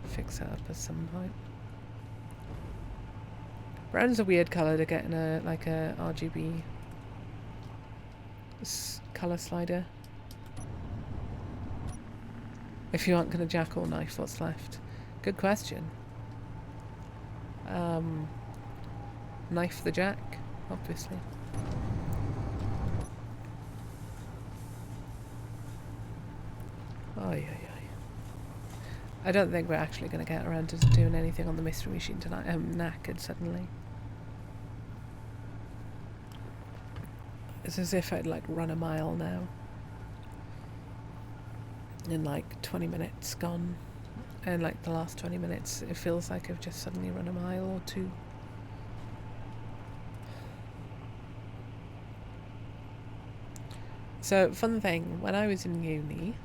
fix that up at some point. Brown's a weird colour to get in a RGB colour slider. If you aren't going to jack or knife, what's left? Good question. Knife the jack, obviously. Oh yeah. I don't think we're actually going to get around to doing anything on the mystery machine tonight. I'm knackered suddenly. It's as if I'd like run a mile now. In like 20 minutes gone. And like the last 20 minutes, it feels like I've just suddenly run a mile or two. So, fun thing, when I was in uni,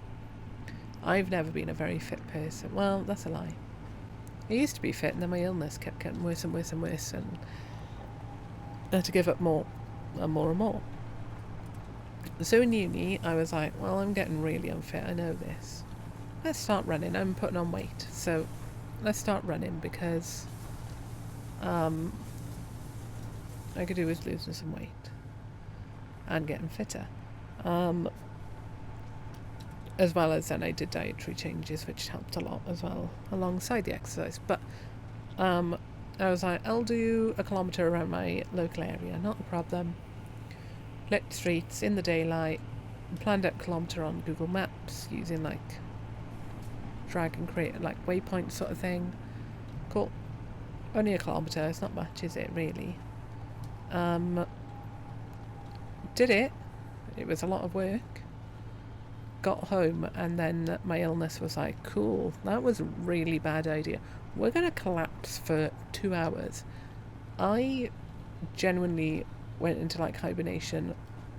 I've never been a very fit person. Well, that's a lie. I used to be fit and then my illness kept getting worse and worse and worse and I had to give up more and more and more. So in uni, I was like, well, I'm getting really unfit, I know this. Let's start running. I'm putting on weight. So let's start running because I could do with losing some weight and getting fitter. As well as then I did dietary changes, which helped a lot as well, alongside the exercise. But I was like, I'll do a kilometre around my local area, not a problem. Lit streets, in the daylight, planned out a kilometre on Google Maps, using like drag and create like waypoint sort of thing. Cool. Only a kilometre, it's not much, is it really? Did it. It was a lot of work. Got home and then my illness was like, cool, that was a really bad idea. We're going to collapse for 2 hours. I genuinely went into like hibernation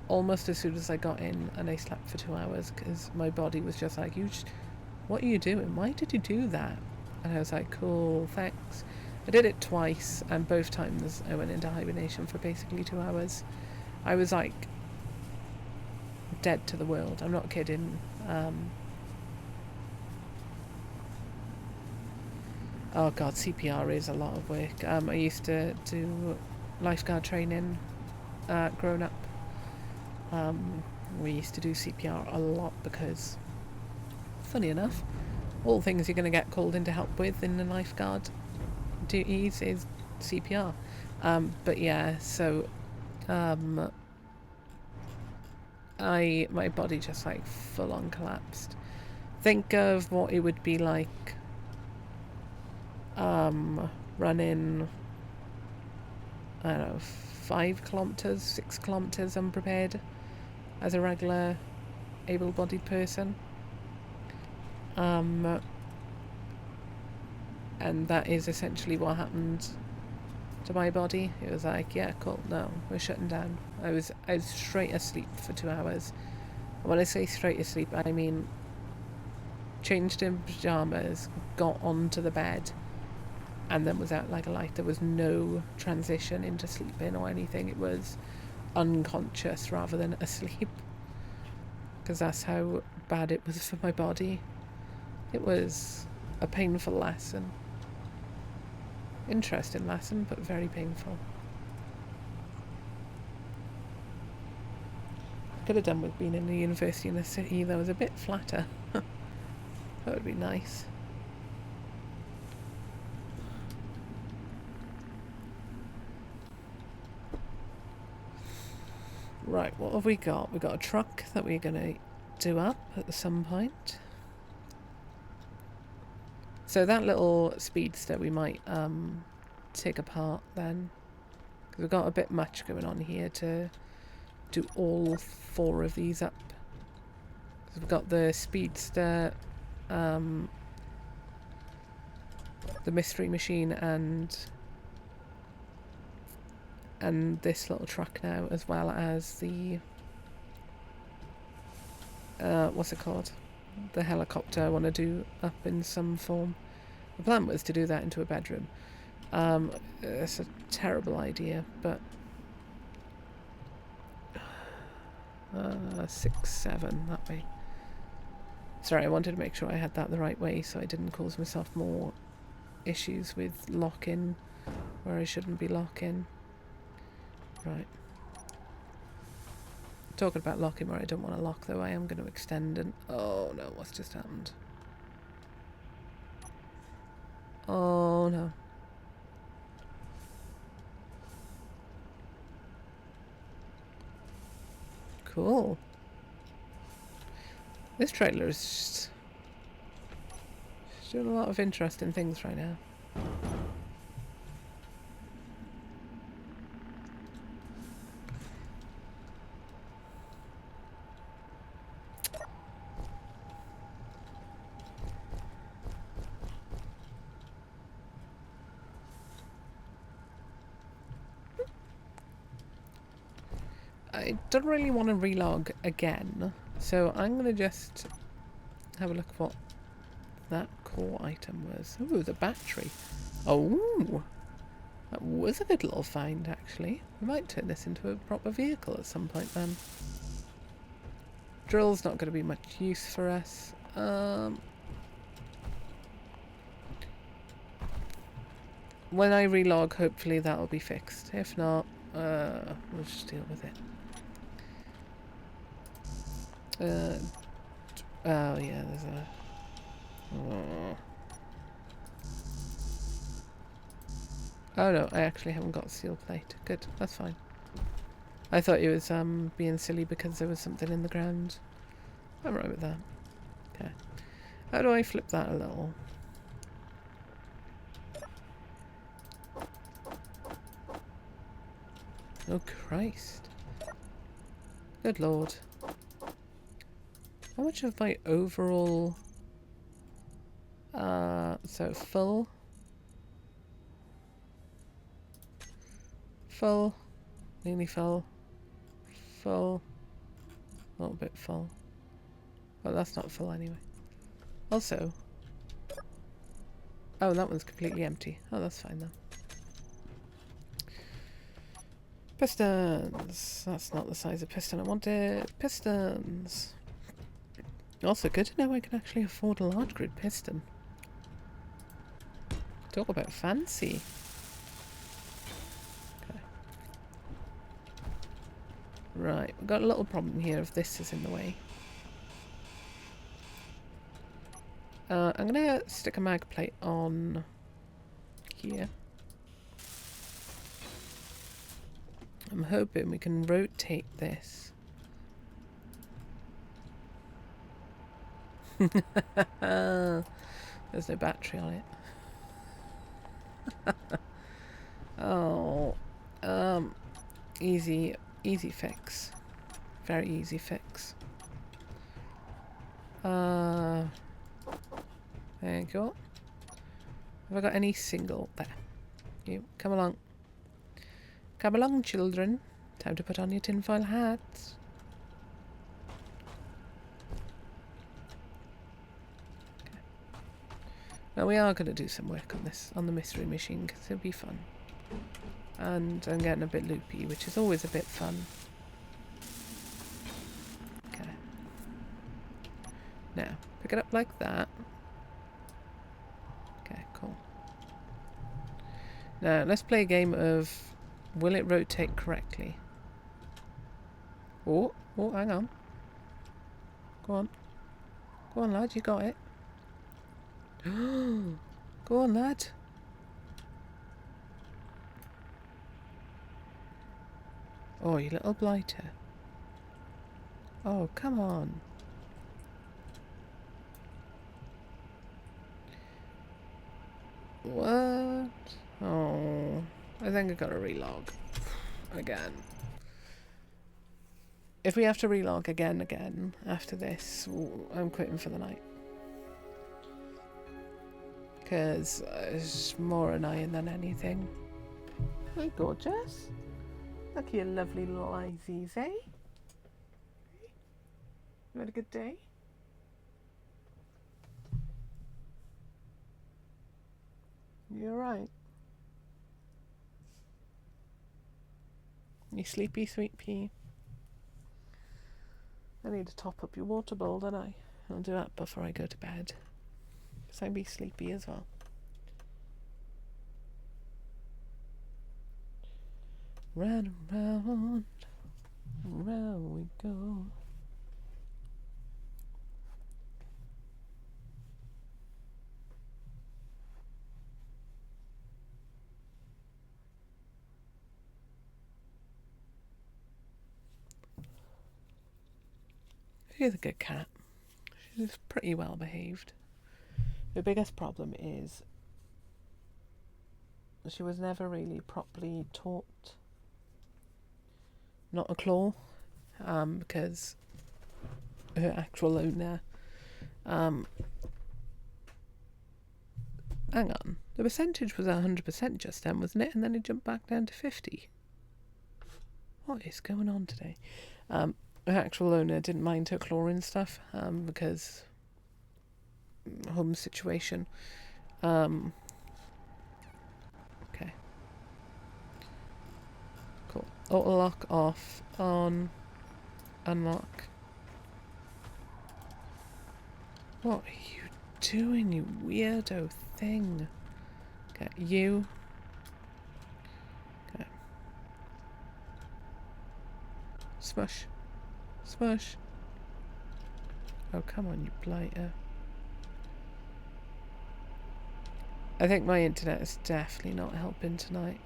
almost as soon as I got in, and I slept for 2 hours because my body was just like, what are you doing? Why did you do that? And I was like, cool, thanks. I did it twice, and both times I went into hibernation for basically 2 hours. I was like dead to the world. I'm not kidding. Oh god, CPR is a lot of work. I used to do lifeguard training growing up. We used to do CPR a lot because, funny enough, all things you're going to get called in to help with in the lifeguard duties is CPR. But yeah, so my body just like full on collapsed. Think of what it would be like running, I don't know, 5 kilometres, 6 kilometres unprepared as a regular able-bodied person. And that is essentially what happened to my body. It was like, yeah, cool, no, we're shutting down. I was straight asleep for 2 hours. And when I say straight asleep, I mean changed in pyjamas, got onto the bed, and then was out like a light. There was no transition into sleeping or anything. It was unconscious rather than asleep, because that's how bad it was for my body. It was a painful lesson. Interesting lesson, but very painful. Could have done with being in a university in a city that was a bit flatter. That would be nice. Right, what have we got? We've got a truck that we're going to do up at some point. So that little speedster we might take apart then. Because we've got a bit much going on here to do all 4 of these up. So we've got the speedster, the mystery machine, and this little truck now, as well as the what's it called? The helicopter I want to do up in some form. The plan was to do that into a bedroom. It's a terrible idea, but 6, 7 that way. Sorry, I wanted to make sure I had that the right way so I didn't cause myself more issues with lock-in where I shouldn't be lock-in. Right. Talking about locking where I don't want to lock, though, I am going to extend and... Oh no, what's just happened? Oh no. Cool. This trailer is just doing a lot of interesting things right now. I don't really want to relog again, so I'm going to just have a look at what that core item was. Oh, the battery. Oh, that was a good little find, actually. We might turn this into a proper vehicle at some point then. Drill's not going to be much use for us. When I relog, hopefully that'll be fixed. If not, we'll just deal with it. Oh yeah, there's a... Oh no, I actually haven't got a seal plate. Good, that's fine. I thought it was being silly because there was something in the ground. I'm right with that. Okay. How do I flip that a little? Oh Christ. Good lord. How much of my overall... so full. Full. Nearly full. Full. A little bit full. Well, that's not full anyway. Also... Oh, that one's completely empty. Oh, that's fine then. Pistons. That's not the size of piston I wanted. Pistons. Also, good to know I can actually afford a large grid piston. Talk about fancy. Okay. Right, we've got a little problem here if this is in the way. I'm gonna stick a mag plate on here. I'm hoping we can rotate this. There's no battery on it. Oh, easy fix. Very easy fix. There you go. Have I got any single? There. You, come along. Come along, children. Time to put on your tinfoil hats. Now we are going to do some work on this, on the mystery machine, because it'll be fun. And I'm getting a bit loopy, which is always a bit fun. Okay. Now, pick it up like that. Okay, cool. Now, let's play a game of will it rotate correctly? Oh, hang on. Go on. Go on, lad, you got it. Go on, lad. Oh, you little blighter. Oh, come on. What? Oh, I think I gotta relog. Again. If we have to relog again after this, I'm quitting for the night. Because it's more annoying than anything. Hey, gorgeous. Look at your lovely little eyesies, eh? You had a good day? You alright? You sleepy, sweet pea? I need to top up your water bowl, don't I? I'll do that before I go to bed. Because I'd be sleepy as well. Round and round we go. She's a good cat. She's pretty well behaved. The biggest problem is she was never really properly taught not to claw, because her actual owner, hang on, the percentage was 100% just then, wasn't it? And then it jumped back down to 50. What is going on today? Her actual owner didn't mind her clawing stuff, because home situation. Okay. Cool. Auto lock off, on, unlock. What are you doing, you weirdo thing? Okay, you. Okay. Smush. Smush. Oh, come on, you blighter. I think my internet is definitely not helping tonight.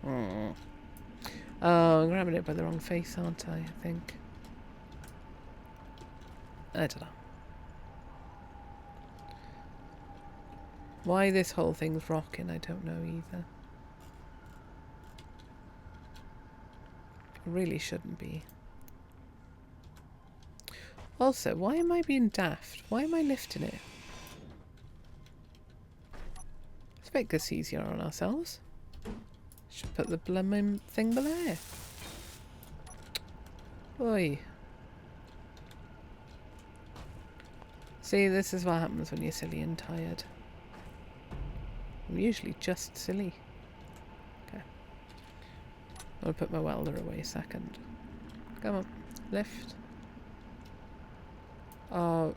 Oh, I'm grabbing it by the wrong face, aren't I think. I don't know. Why this whole thing's rocking, I don't know either. It really shouldn't be. Also, why am I being daft? Why am I lifting it? Let's make this easier on ourselves. Should put the blooming thing below. Oi. See, this is what happens when you're silly and tired. I'm usually just silly. Okay. I'll put my welder away a second. Come on, lift. Oh,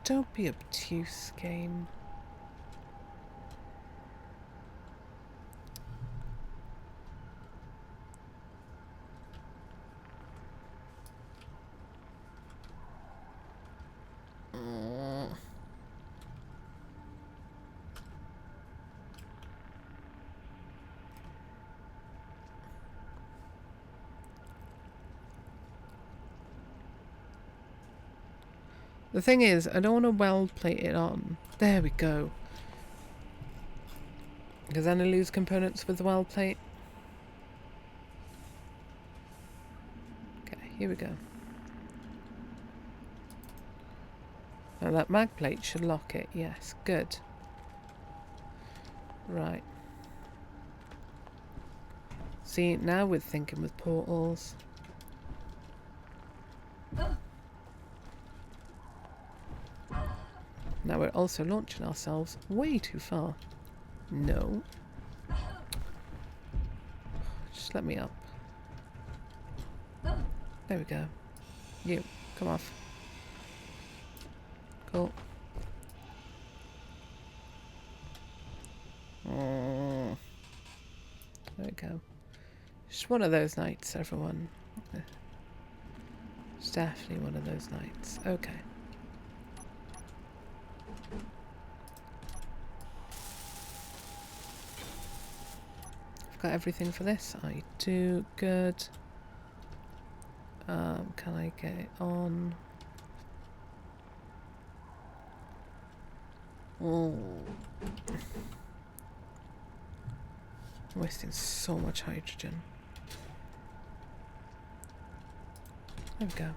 don't be obtuse, game. The thing is, I don't want to weld plate it on. There we go. Because then I lose components with the weld plate. Okay, here we go. Now that mag plate should lock it. Yes, good. Right. See, now we're thinking with portals. also launching ourselves way too far. No. Just let me up. There we go. You, come off. Cool. Oh. There we go. Just one of those nights, everyone. It's definitely one of those nights. Okay. I've got everything for this. I do. Good. Can I get it on? Oh. I'm wasting so much hydrogen. There we go.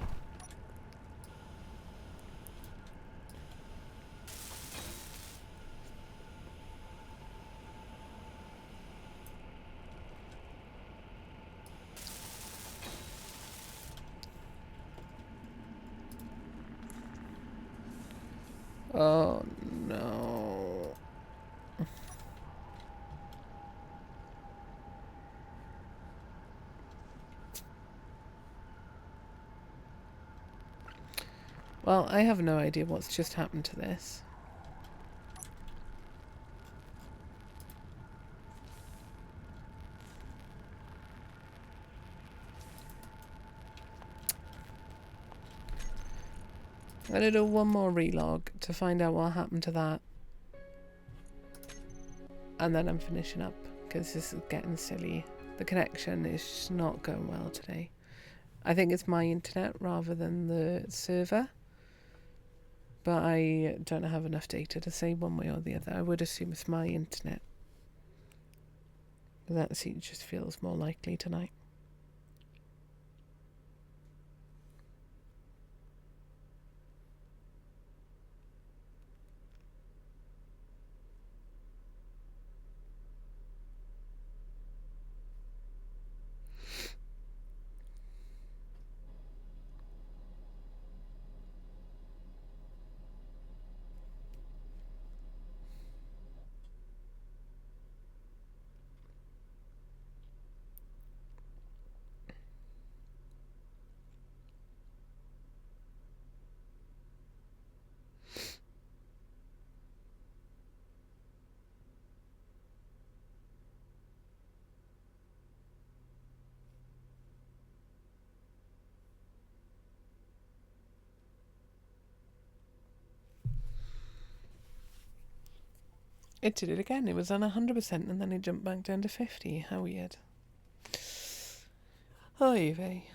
Oh no. Well, I have no idea what's just happened to this. I'm gonna do one more relog to find out what happened to that. And then I'm finishing up, because this is getting silly. The connection is just not going well today. I think it's my internet rather than the server. But I don't have enough data to say one way or the other. I would assume it's my internet. That just feels more likely tonight. It did it again. It was on 100% and then it jumped back down to 50. How weird. Oy vey.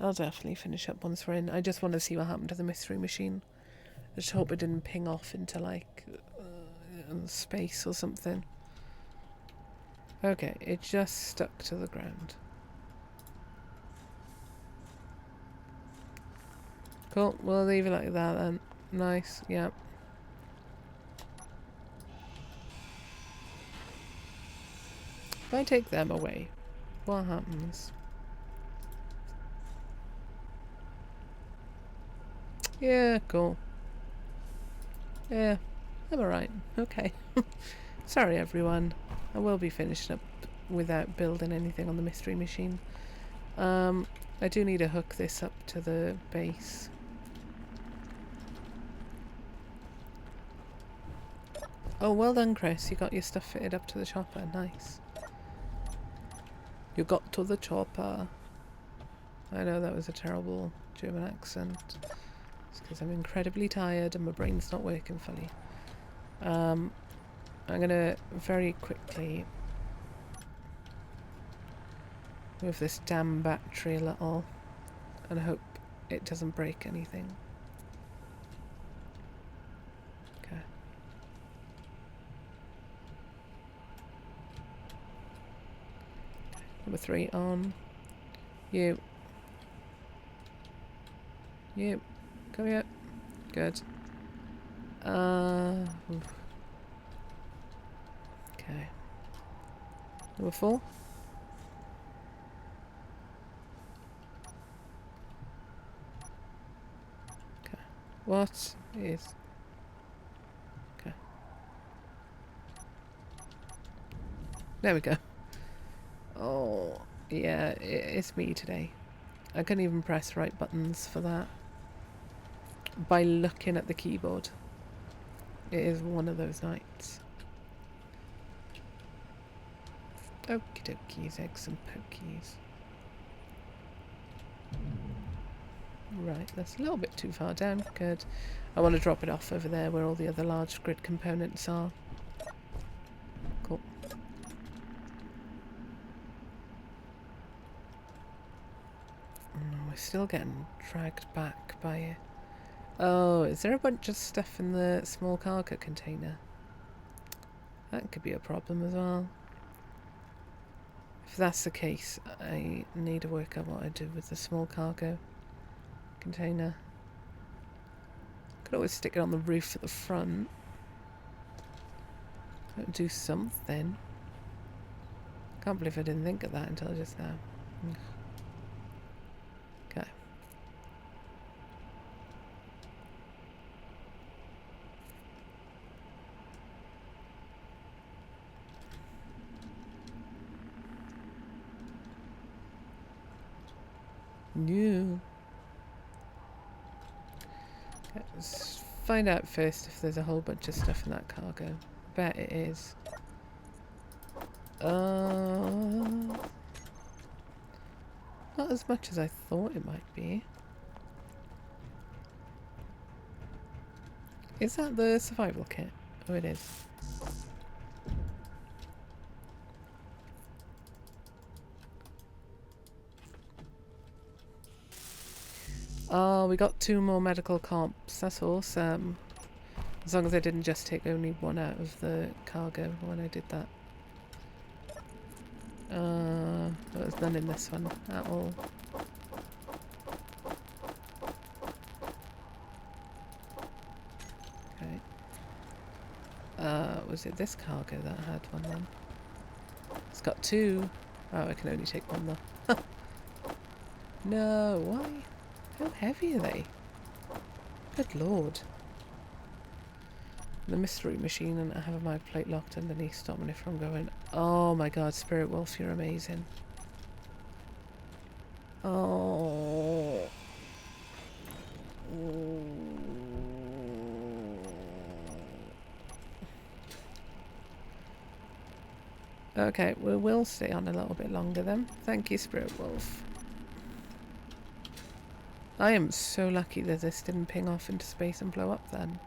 I'll definitely finish up once we're in. I just want to see what happened to the mystery machine. I just hope it didn't ping off into like space or something. Okay, it just stuck to the ground. Cool, we'll leave it like that then. Nice, yeah. If I take them away, what happens? Yeah, cool. Yeah, I'm alright. Okay. Sorry everyone. I will be finishing up without building anything on the mystery machine. I do need to hook this up to the base. Oh, well done, Chris. You got your stuff fitted up to the chopper. Nice. You got to the chopper. I know that was a terrible German accent. It's because I'm incredibly tired and my brain's not working fully. I'm gonna very quickly move this damn battery a little and hope it doesn't break anything. Okay. Number 3 on. You. Come here. Good. Okay. Number 4. What is... Okay. There we go. Oh, yeah, it's me today. I couldn't even press right buttons for that. By looking at the keyboard. It is one of those nights. Okie dokies, eggs and pokies. Right, that's a little bit too far down. Good. I want to drop it off over there where all the other large grid components are. Cool. We're still getting dragged back by it. Oh, is there a bunch of stuff in the small cargo container? That could be a problem as well. If that's the case, I need to work out what I do with the small cargo container. Could always stick it on the roof at the front. That would do something. Can't believe I didn't think of that until just now. Okay. New. Okay, let's find out first if there's a whole bunch of stuff in that cargo. I bet it is. Not as much as I thought it might be. Is that the survival kit? Oh, it is. Oh, we got 2 more medical comps. That's awesome. As long as I didn't just take only one out of the cargo when I did that. There was none in this one at all. Okay. Was it this cargo that had one then? It's got 2. Oh, I can only take one though. No, why? How heavy are they? Good lord. The mystery machine, and I have my plate locked underneath, stopping it from going. Oh my god, Spirit Wolf, you're amazing. Oh. Okay, we will stay on a little bit longer then. Thank you, Spirit Wolf. I am so lucky that this didn't ping off into space and blow up then.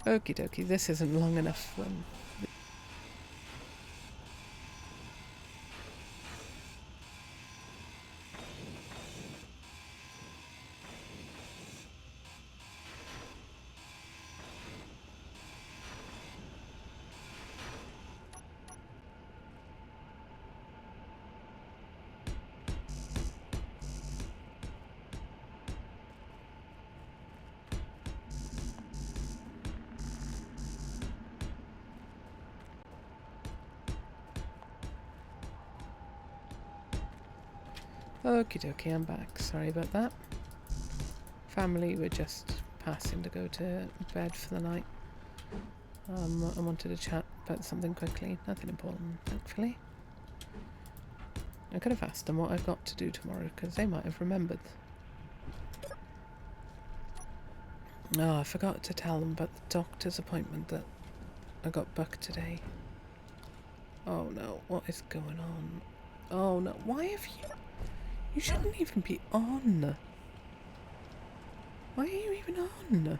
Okie dokie, this isn't long enough. Okie dokie, I'm back. Sorry about that. Family were just passing to go to bed for the night. I wanted to chat about something quickly. Nothing important, thankfully. I could have asked them what I've got to do tomorrow, because they might have remembered. No, I forgot to tell them about the doctor's appointment that I got booked today. Oh no, what is going on? Oh no, why have you... You shouldn't even be on. Why are you even on?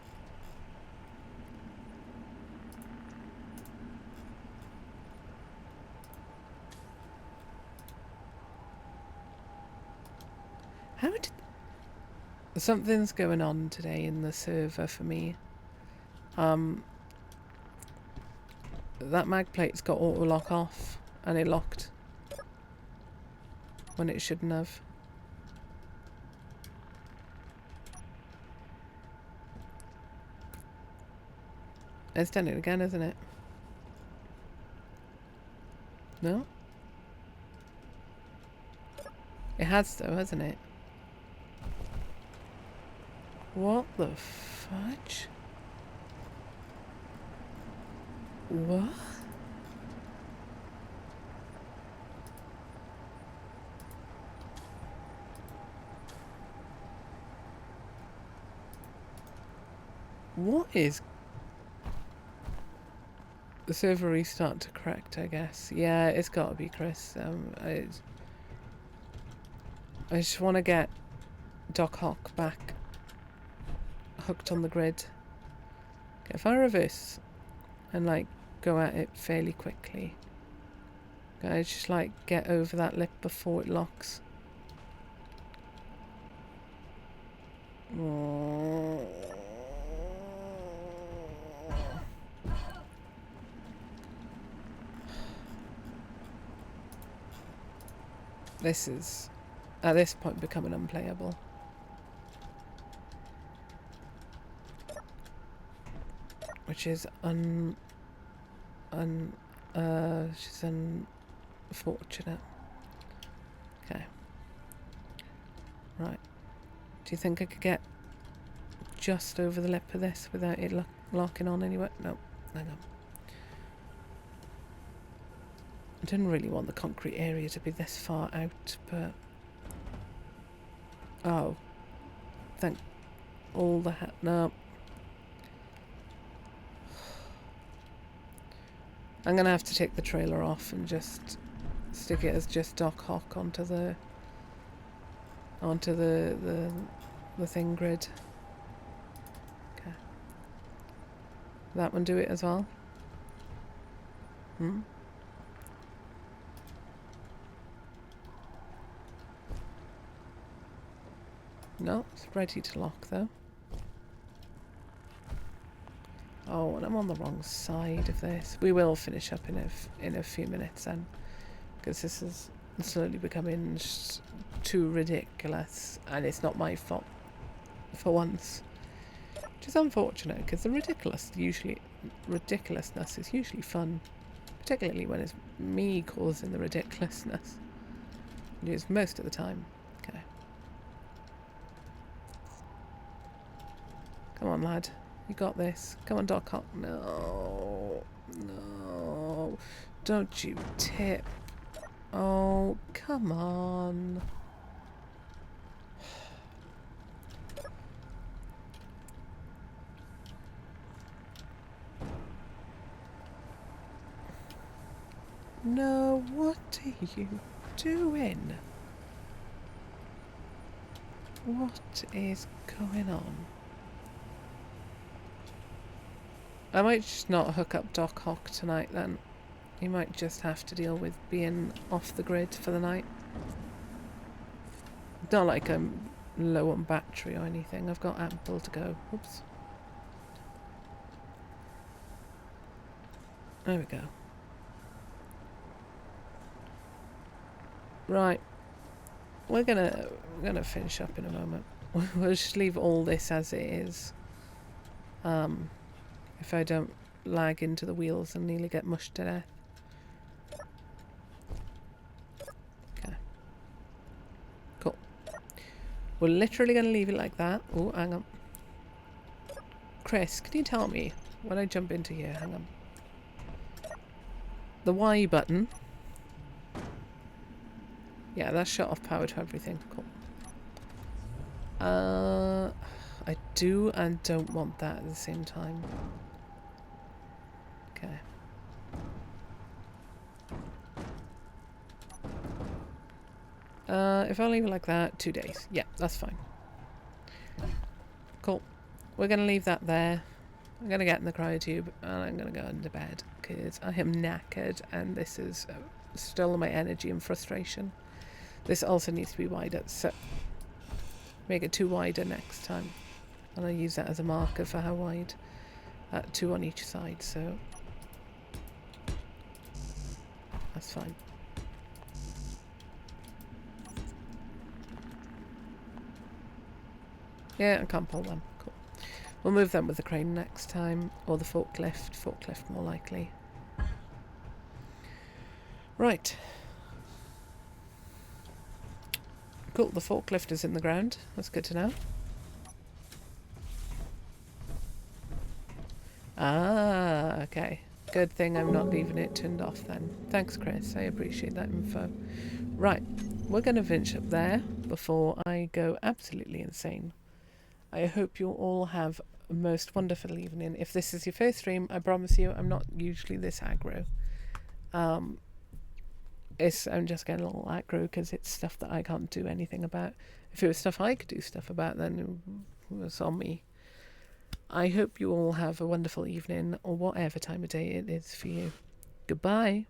How did... Something's going on today in the server for me. That mag plate's got auto lock off and it locked when it shouldn't have. It's done it again, isn't it? No? It has though, hasn't it? What the fudge? What? What is... The server restart to correct, I guess. Yeah, it's gotta be Chris. I just want to get Doc Hawk back hooked on the grid. Okay, if I reverse and like go at it fairly quickly, guys, just like get over that lip before it locks. This is, at this point, becoming unplayable. Which is she's unfortunate. Okay. Right. Do you think I could get just over the lip of this without it locking on anywhere? No. Hang on. I didn't really want the concrete area to be this far out, but... Oh. Thank all the no. I'm gonna have to take the trailer off and just stick it as just Doc Hawk onto the thing grid. Okay. That one do it as well? Hmm? No, it's ready to lock though. Oh, and I'm on the wrong side of this. We will finish up in a few minutes then, because this is slowly becoming too ridiculous, and it's not my fault for once. Which is unfortunate, because the ridiculousness is usually fun, particularly when it's me causing the ridiculousness. It is most of the time. Okay. Come on, lad. You got this. Come on, Doc Hawk. No. No. Don't you tip. Oh, come on. No, what are you doing? What is going on? I might just not hook up Doc Hawk tonight then. He might just have to deal with being off the grid for the night. It's not like I'm low on battery or anything. I've got ample to go. Oops. There we go. Right. We're gonna finish up in a moment. We'll just leave all this as it is. If I don't lag into the wheels and nearly get mushed to death. Okay. Cool. We're literally gonna leave it like that. Oh, hang on. Chris, can you tell me when I jump into here? Hang on. The Y button. Yeah, that's shut off power to everything. Cool. I do and don't want that at the same time. Okay. If I leave it like that, 2 days. Yeah, that's fine. Cool. We're going to leave that there. I'm going to get in the cryotube and I'm going to go into bed because I am knackered and this is stolen my energy and frustration. This also needs to be wider, so make it 2 wider next time. And I use that as a marker for how wide. 2 on each side, so that's fine. Yeah, I can't pull them. Cool. We'll move them with the crane next time, or the forklift. Forklift more likely. Right. Cool, the forklift is in the ground. That's good to know. Ah, okay. Good thing I'm not leaving it turned off then. Thanks, Chris. I appreciate that info. Right, we're going to finish up there before I go absolutely insane. I hope you all have a most wonderful evening. If this is your first stream, I promise you I'm not usually this aggro. I'm just getting a little aggro because it's stuff that I can't do anything about. If it was stuff I could do stuff about, then it was on me. I hope you all have a wonderful evening, or whatever time of day it is for you. Goodbye.